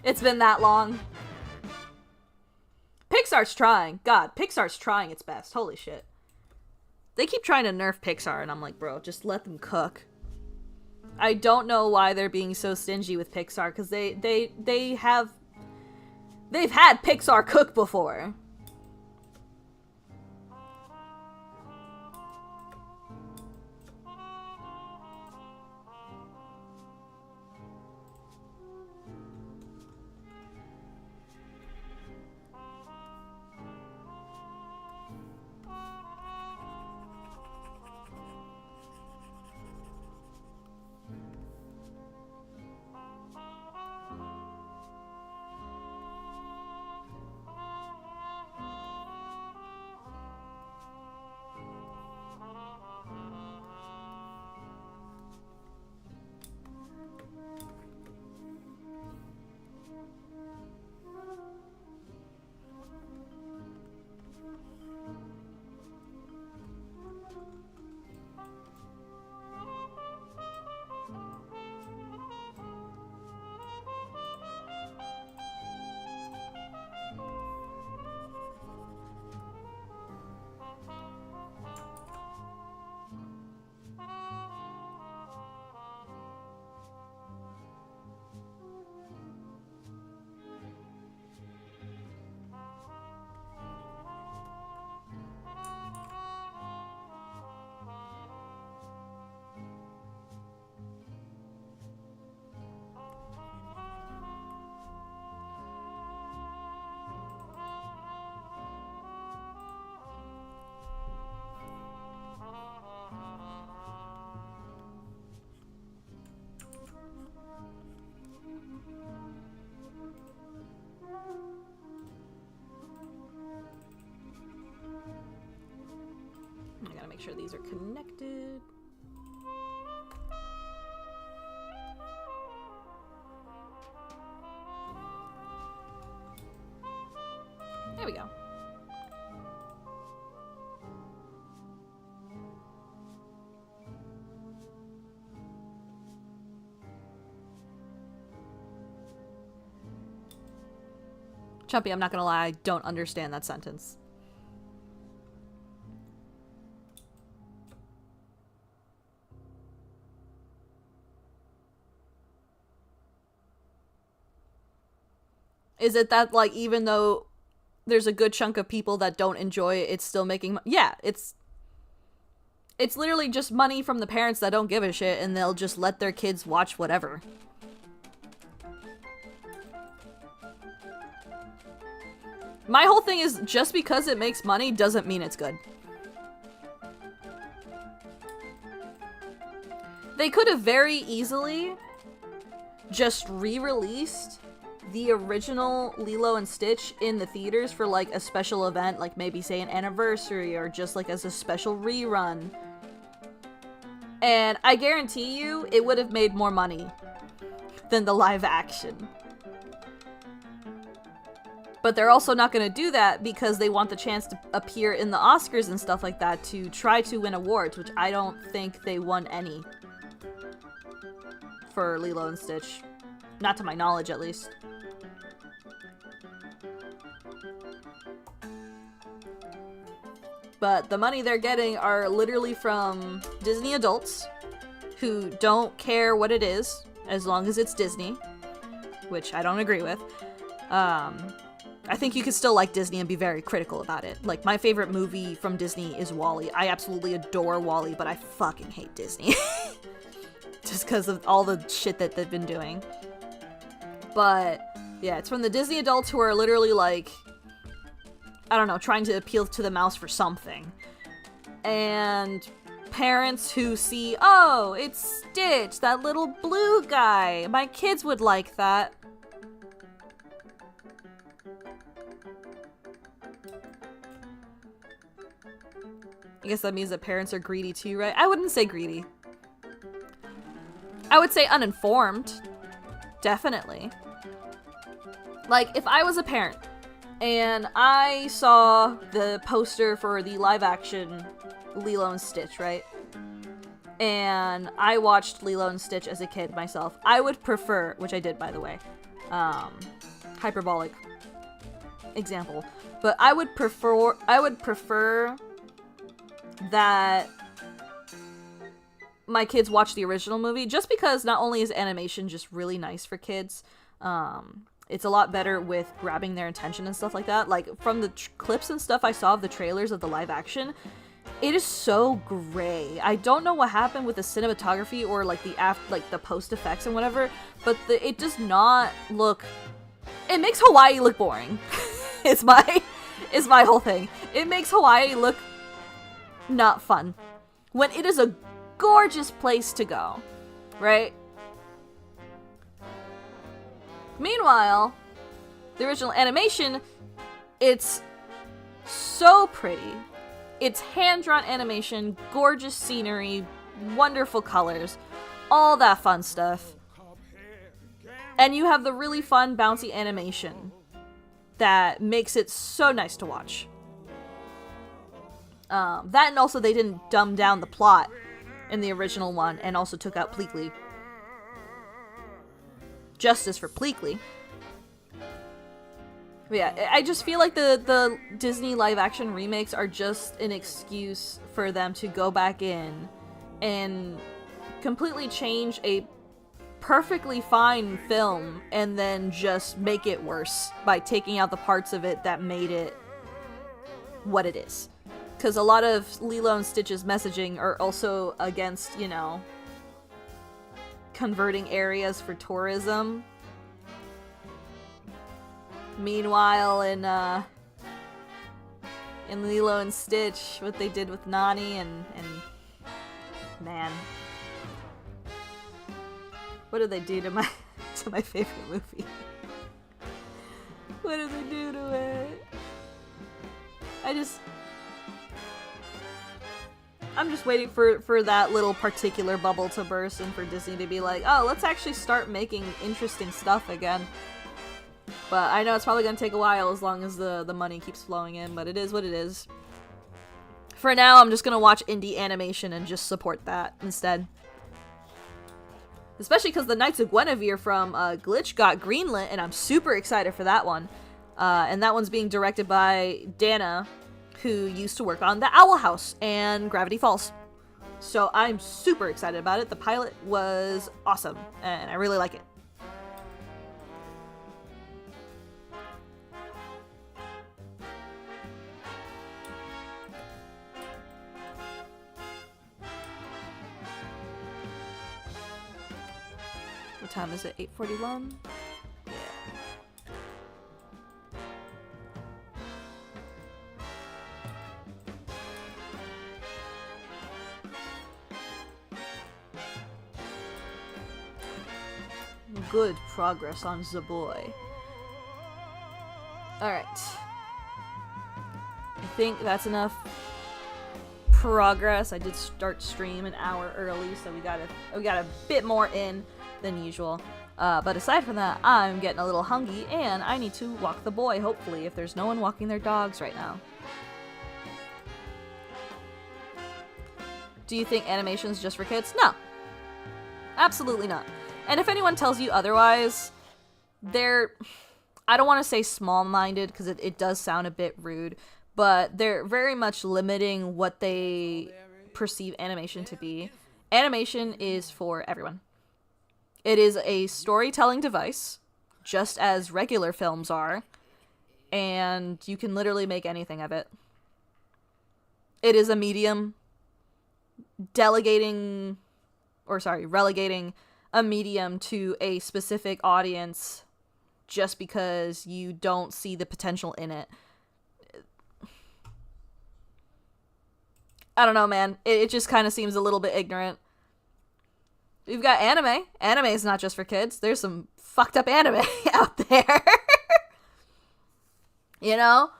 It's been that long. Pixar's trying. God, Pixar's trying its best. Holy shit. They keep trying to nerf Pixar, and I'm like, bro, just let them cook. I don't know why they're being so stingy with Pixar, because they've had Pixar cook before. I gotta make sure these are connected. There we go. Chumpy, I'm not gonna lie, I don't understand that sentence. Is it that, like, even though there's a good chunk of people that don't enjoy it, it's still making money? Yeah, it's literally just money from the parents that don't give a shit, and they'll just let their kids watch whatever. My whole thing is, just because it makes money doesn't mean it's good. They could have very easily just re-released the original Lilo and Stitch in the theaters for, like, a special event, like maybe, say, an anniversary, or just, like, as a special rerun. And I guarantee you, it would have made more money than the live action. But they're also not going to do that because they want the chance to appear in the Oscars and stuff like that to try to win awards, which I don't think they won any for Lilo and Stitch. Not to my knowledge, at least. But the money they're getting are literally from Disney adults who don't care what it is, as long as it's Disney, which I don't agree with. I think you could still like Disney and be very critical about it. Like, my favorite movie from Disney is WALL-E. I absolutely adore WALL-E, but I fucking hate Disney. Just because of all the shit that they've been doing. But, yeah, it's from the Disney adults who are literally, like, I don't know, trying to appeal to the mouse for something. And parents who see, oh, it's Stitch, that little blue guy. My kids would like that. I guess that means that parents are greedy too, right? I wouldn't say greedy. I would say uninformed. Definitely. Like, if I was a parent and I saw the poster for the live-action Lilo and Stitch, right? And I watched Lilo and Stitch as a kid myself, I would prefer, which I did, by the way, hyperbolic example, but I would prefer that my kids watch the original movie, just because not only is animation just really nice for kids, it's a lot better with grabbing their attention and stuff like that. Like, from the clips and stuff I saw of the trailers of the live action, it is so gray. I don't know what happened with the cinematography or like the post effects and whatever, but it does not look. It makes Hawaii look boring. It's my whole thing. It makes Hawaii look not fun when it is a gorgeous place to go, right? Meanwhile, the original animation, it's so pretty. It's hand-drawn animation, gorgeous scenery, wonderful colors, all that fun stuff. And you have the really fun, bouncy animation that makes it so nice to watch. That, and also they didn't dumb down the plot in the original one and also took out Pleakley. Justice for Pleakley. But yeah, I just feel like the Disney live-action remakes are just an excuse for them to go back in and completely change a perfectly fine film and then just make it worse by taking out the parts of it that made it what it is. Because a lot of Lilo and Stitch's messaging are also against, you know, converting areas for tourism. Meanwhile, in Lilo and Stitch, what they did with Nani and man, what did they do to my favorite movie? What did they do to it? I'm just waiting for that little particular bubble to burst and for Disney to be like, oh, let's actually start making interesting stuff again. But I know it's probably going to take a while as long as the money keeps flowing in, but it is what it is. For now, I'm just going to watch indie animation and just support that instead. Especially because the Knights of Guinevere from Glitch got greenlit, and I'm super excited for that one. And that one's being directed by Dana, who used to work on The Owl House and Gravity Falls. So I'm super excited about it. The pilot was awesome, and I really like it. What time is it? 8:41? Yeah. Good progress on the boy. Alright. I think that's enough progress. I did start stream an hour early, so we got a bit more in than usual. But aside from that, I'm getting a little hungry, and I need to walk the boy, hopefully, if there's no one walking their dogs right now. Do you think animation's just for kids? No. Absolutely not. And if anyone tells you otherwise, they're... I don't want to say small-minded, because it does sound a bit rude, but they're very much limiting what they perceive animation to be. Animation is for everyone. It is a storytelling device, just as regular films are, and you can literally make anything of it. It is a medium relegating a medium to a specific audience just because you don't see the potential in it. I don't know, man. It just kind of seems a little bit ignorant. We've got anime. Anime is not just for kids. There's some fucked up anime out there. You know?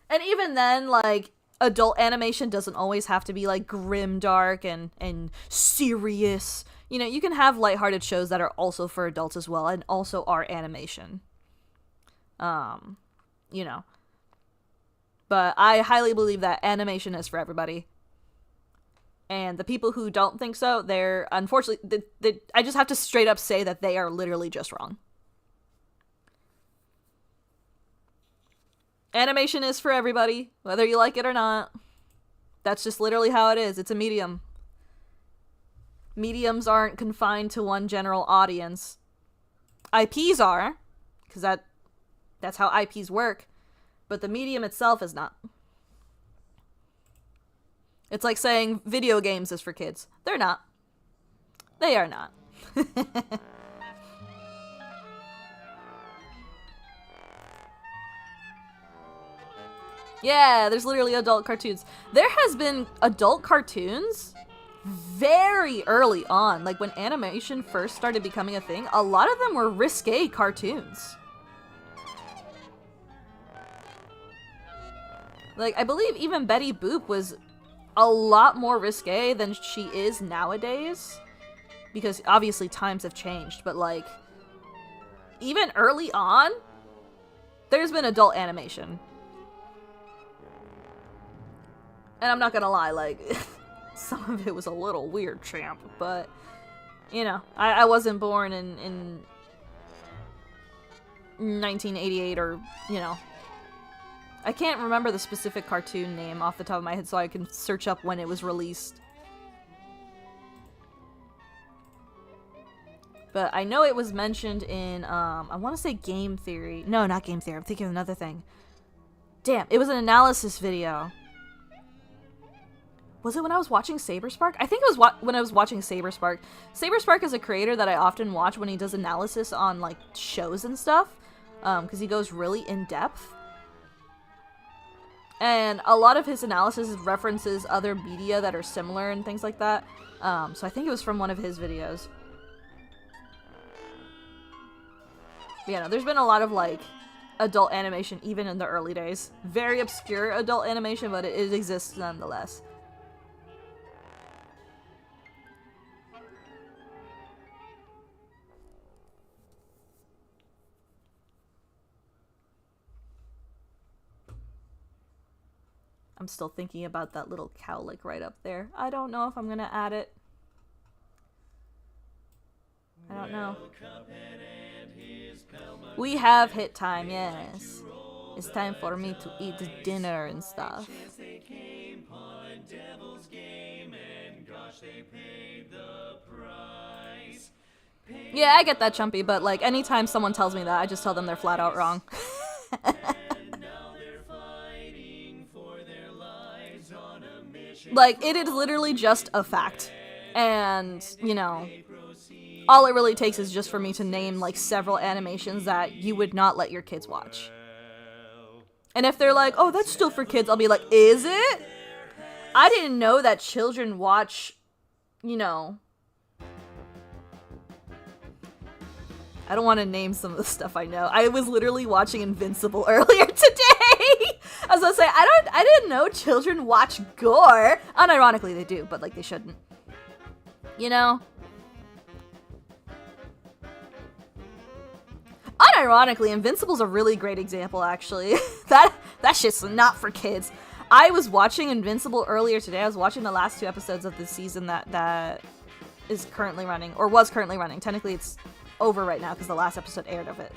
And even then, like, adult animation doesn't always have to be, like, grim, dark, and serious. You know, you can have lighthearted shows that are also for adults as well, and also are animation. You know. But I highly believe that animation is for everybody. And the people who don't think so, they're, unfortunately, I just have to straight up say that they are literally just wrong. Animation is for everybody, whether you like it or not. That's just literally how it is. It's a medium. Mediums aren't confined to one general audience. IPs are, because that's how IPs work, but the medium itself is not. It's like saying video games is for kids. They're not. They are not. Yeah, there's literally adult cartoons. There has been adult cartoons very early on. Like, when animation first started becoming a thing, a lot of them were risque cartoons. Like, I believe even Betty Boop was a lot more risque than she is nowadays. Because obviously times have changed, but like, even early on, there's been adult animation. And I'm not gonna lie, like, some of it was a little weird, champ, but, you know, I wasn't born in 1988 or, you know, I can't remember the specific cartoon name off the top of my head, so I can search up when it was released. But I know it was mentioned in, I want to say Game Theory. No, not Game Theory. I'm thinking of another thing. Damn, it was an analysis video. Was it when I was watching Saberspark? I think it was when I was watching Saberspark. Saberspark is a creator that I often watch when he does analysis on, like, shows and stuff. Because he goes really in-depth. And a lot of his analysis references other media that are similar and things like that. So I think it was from one of his videos. But yeah, no, there's been a lot of, like, adult animation even in the early days. Very obscure adult animation, but it exists nonetheless. I'm still thinking about that little cowlick right up there. I don't know if I'm gonna add it. I don't know. We have hit time, yes. It's time for me to eat dinner and stuff. Yeah, I get that, Chumpy, but like anytime someone tells me that, I just tell them they're flat out wrong. Like, it is literally just a fact. And, you know, all it really takes is just for me to name, like, several animations that you would not let your kids watch. And if they're like, oh, that's still for kids, I'll be like, is it? I didn't know that children watch, you know... I don't want to name some of the stuff I know. I was literally watching Invincible earlier today. I was gonna say, I didn't know children watch gore. Unironically, they do, but like they shouldn't. You know? unironically, Invincible's a really great example, actually. that shit's not for kids. I was watching Invincible earlier today. I was watching the last 2 episodes of this season that is currently running, or was currently running. Technically, it's over right now because the last episode aired of it.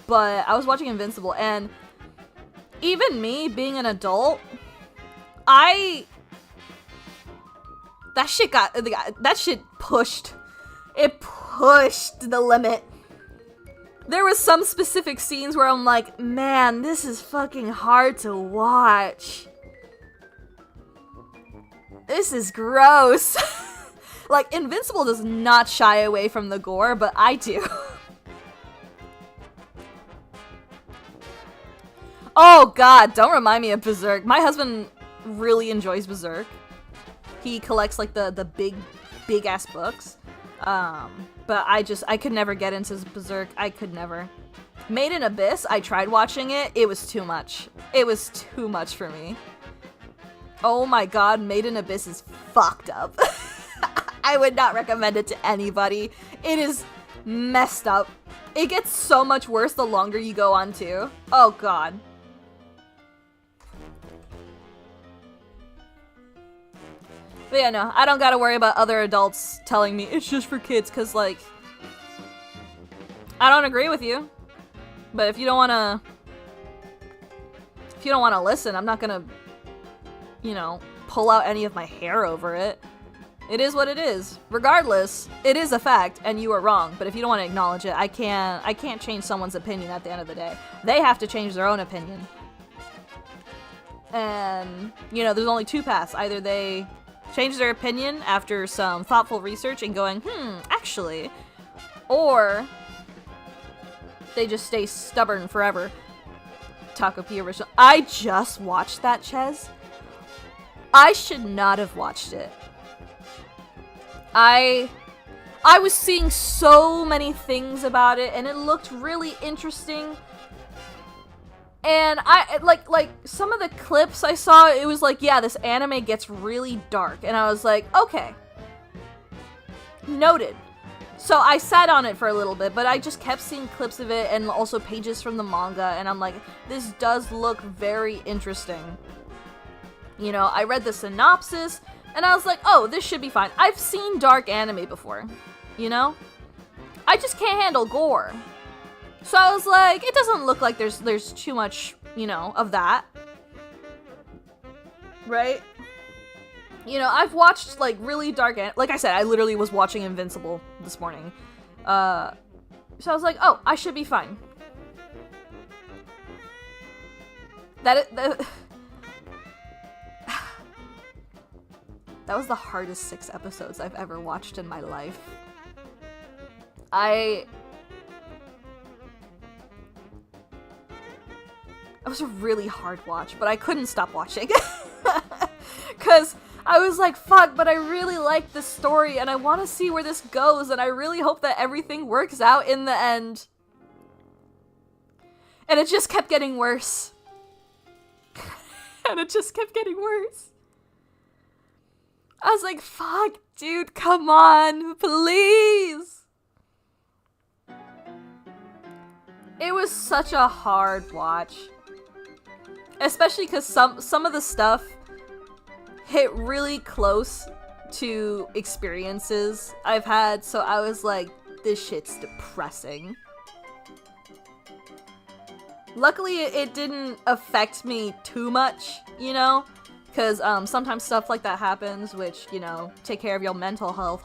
But I was watching Invincible, and even me, being an adult, that shit pushed. It pushed the limit. There was some specific scenes where I'm like, man, this is fucking hard to watch. This is gross. Like, Invincible does not shy away from the gore, but I do. Oh god, don't remind me of Berserk. My husband really enjoys Berserk. He collects, like, the big ass books. But I could never get into Berserk. I could never. Made in Abyss, I tried watching it. It was too much. It was too much for me. Oh my god, Made in Abyss is fucked up. I would not recommend it to anybody. It is messed up. It gets so much worse the longer you go on too. Oh god. But yeah, no, I don't gotta worry about other adults telling me it's just for kids, cause like, I don't agree with you. But if you don't wanna listen, I'm not gonna, you know, pull out any of my hair over it. It is what it is. Regardless, it is a fact, and you are wrong. But if you don't want to acknowledge it, I can't change someone's opinion at the end of the day. They have to change their own opinion. And, you know, there's only 2 paths. Either they change their opinion after some thoughtful research and going, actually. Or they just stay stubborn forever. Taco P original. I just watched that, Ches. I should not have watched it. I was seeing so many things about it, and it looked really interesting. And like some of the clips I saw, it was like, yeah, this anime gets really dark. And I was like, okay. Noted. So I sat on it for a little bit, but I just kept seeing clips of it and also pages from the manga, and I'm like, this does look very interesting. You know, I read the synopsis, and I was like, oh, this should be fine. I've seen dark anime before, you know? I just can't handle gore. So I was like, it doesn't look like there's too much, you know, of that. Right? You know, I've watched, like, really dark like I said, I literally was watching Invincible this morning. So I was like, oh, I should be fine. That was the hardest 6 episodes I've ever watched in my life. It was a really hard watch, but I couldn't stop watching. Because I was like, fuck, but I really like this story, and I want to see where this goes, and I really hope that everything works out in the end. And it just kept getting worse. And it just kept getting worse. I was like, fuck, dude, come on, please. It was such a hard watch. Especially because some of the stuff hit really close to experiences I've had, so I was like, this shit's depressing. Luckily, it didn't affect me too much, you know? Because sometimes stuff like that happens, which, you know, take care of your mental health,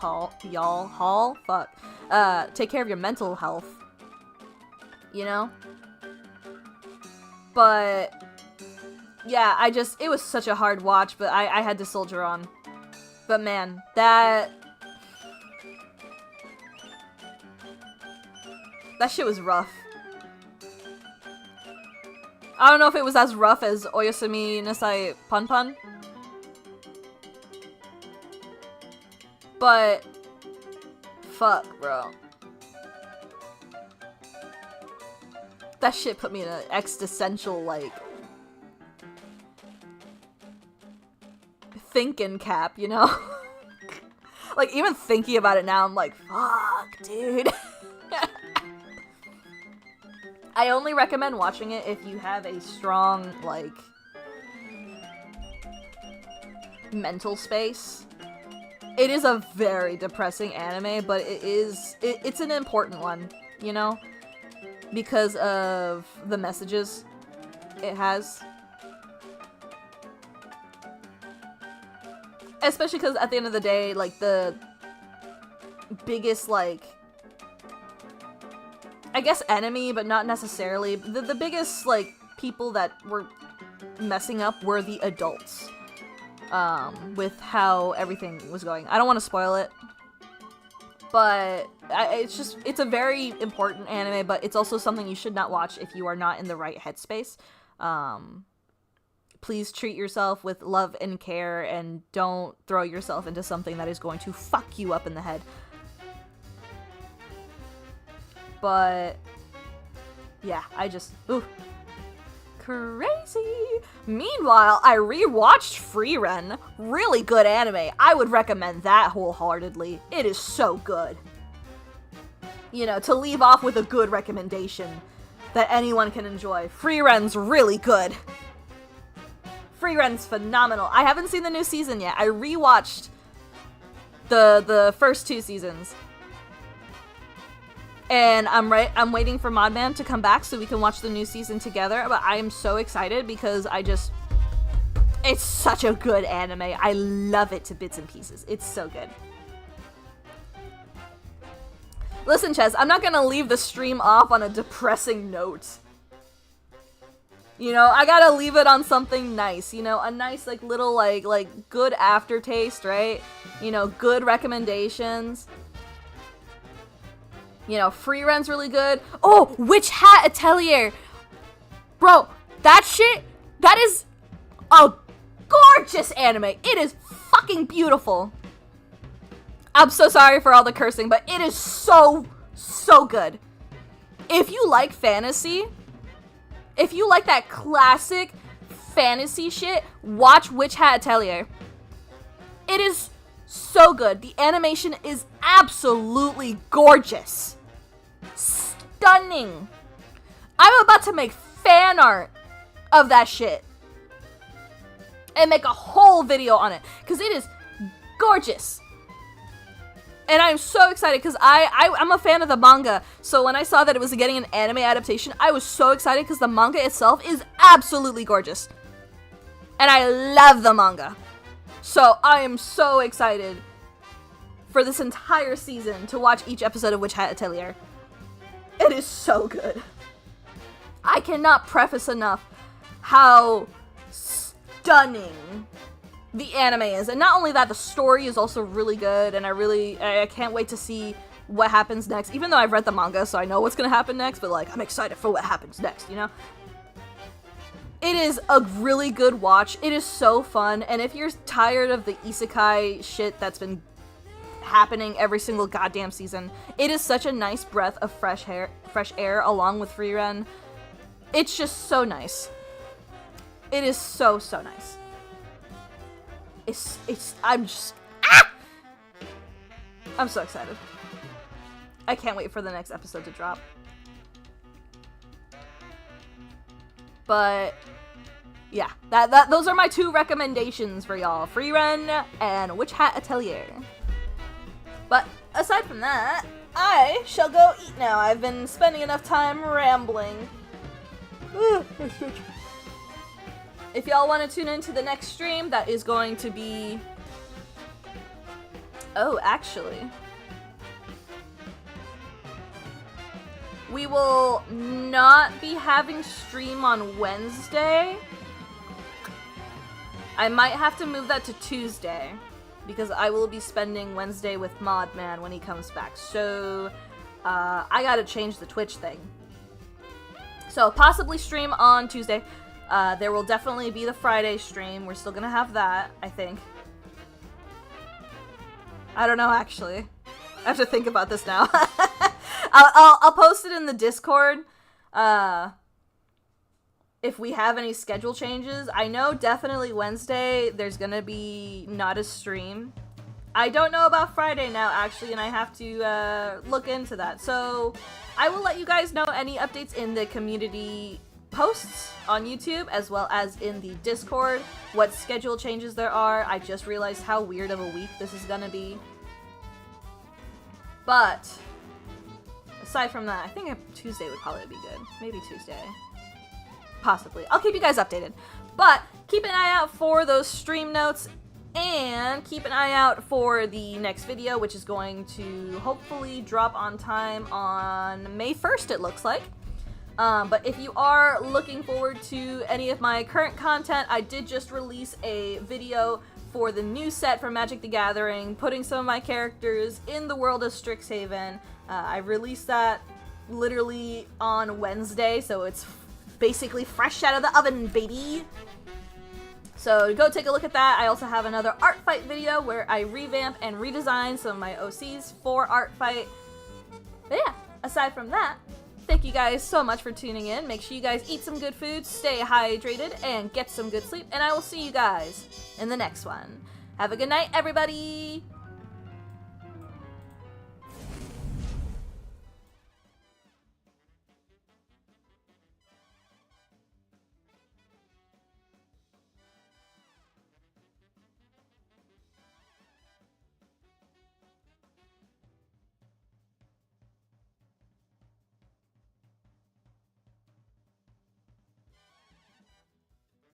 take care of your mental health, you know? But yeah, it was such a hard watch, but I had to soldier on. But man, that shit was rough. I don't know if it was as rough as Oyasumi Nasai Punpun. But fuck, bro. That shit put me in an existential, like, thinking cap, you know? Like, even thinking about it now, I'm like, fuck, dude. I only recommend watching it if you have a strong, like, mental space. It is a very depressing anime, but it's an important one, you know? Because of the messages it has. Especially because at the end of the day, like, the biggest, like, I guess enemy, but not necessarily. The biggest, like, people that were messing up were the adults. With how everything was going. I don't want to spoil it. But it's a very important anime, but it's also something you should not watch if you are not in the right headspace. Please treat yourself with love and care, and don't throw yourself into something that is going to fuck you up in the head. But yeah, ooh, crazy. Meanwhile, I rewatched Frieren. Really good anime. I would recommend that wholeheartedly. It is so good. You know, to leave off with a good recommendation that anyone can enjoy. Frieren's really good. Frieren's phenomenal. I haven't seen the new season yet. I rewatched the first 2 seasons. And I'm waiting for Modman to come back so we can watch the new season together. But I am so excited because it's such a good anime. I love it to bits and pieces. It's so good. Listen, Ches, I'm not gonna leave the stream off on a depressing note. You know, I gotta leave it on something nice. You know, a nice, like, little, like good aftertaste, right? You know, good recommendations. You know, Frieren's really good. Oh, Witch Hat Atelier! Bro, that is a gorgeous anime. It is fucking beautiful. I'm so sorry for all the cursing, but it is so, so good. If you like fantasy, if you like that classic fantasy shit, watch Witch Hat Atelier. It is so good. The animation is absolutely gorgeous. Stunning. I'm about to make fan art of that shit. And make a whole video on it. Because it is gorgeous. And I'm so excited because I'm a fan of the manga. So when I saw that it was getting an anime adaptation, I was so excited because the manga itself is absolutely gorgeous. And I love the manga. So I am so excited for this entire season to watch each episode of Witch Hat Atelier. It is so good. I cannot preface enough how stunning the anime is. And not only that, the story is also really good, and I can't wait to see what happens next. Even though I've read the manga, so I know what's gonna happen next, but, like, I'm excited for what happens next, you know? It is a really good watch. It is so fun, and if you're tired of the isekai shit that's been happening every single goddamn season, it is such a nice breath of fresh air along with Frieren. It's just so nice. It is so, so nice. I'm so excited. I can't wait for the next episode to drop. But yeah, those are my 2 recommendations for y'all. Frieren and Witch Hat Atelier. But aside from that, I shall go eat now. I've been spending enough time rambling. If y'all want to tune into the next stream, that is going to be... Oh, actually. We will not be having stream on Wednesday. I might have to move that to Tuesday, because I will be spending Wednesday with Modman when he comes back. So, I gotta change the Twitch thing. So, possibly stream on Tuesday. There will definitely be the Friday stream. We're still gonna have that, I think. I don't know, actually. I have to think about this now. I'll post it in the Discord. If we have any schedule changes. I know definitely Wednesday there's gonna be not a stream. I don't know about Friday now, actually, and I have to look into that. So I will let you guys know any updates in the community posts on YouTube, as well as in the Discord, what schedule changes there are. I just realized how weird of a week this is gonna be. But aside from that, I think Tuesday would probably be good. Maybe Tuesday. Possibly. I'll keep you guys updated. But keep an eye out for those stream notes, and keep an eye out for the next video, which is going to hopefully drop on time on May 1st, it looks like. But if you are looking forward to any of my current content, I did just release a video for the new set for Magic the Gathering, putting some of my characters in the world of Strixhaven. I released that literally on Wednesday, so it's basically fresh out of the oven, baby! So go take a look at that. I also have another Artfight video where I revamp and redesign some of my OCs for Artfight. But yeah, aside from that, thank you guys so much for tuning in. Make sure you guys eat some good food, stay hydrated, and get some good sleep. And I will see you guys in the next one. Have a good night, everybody!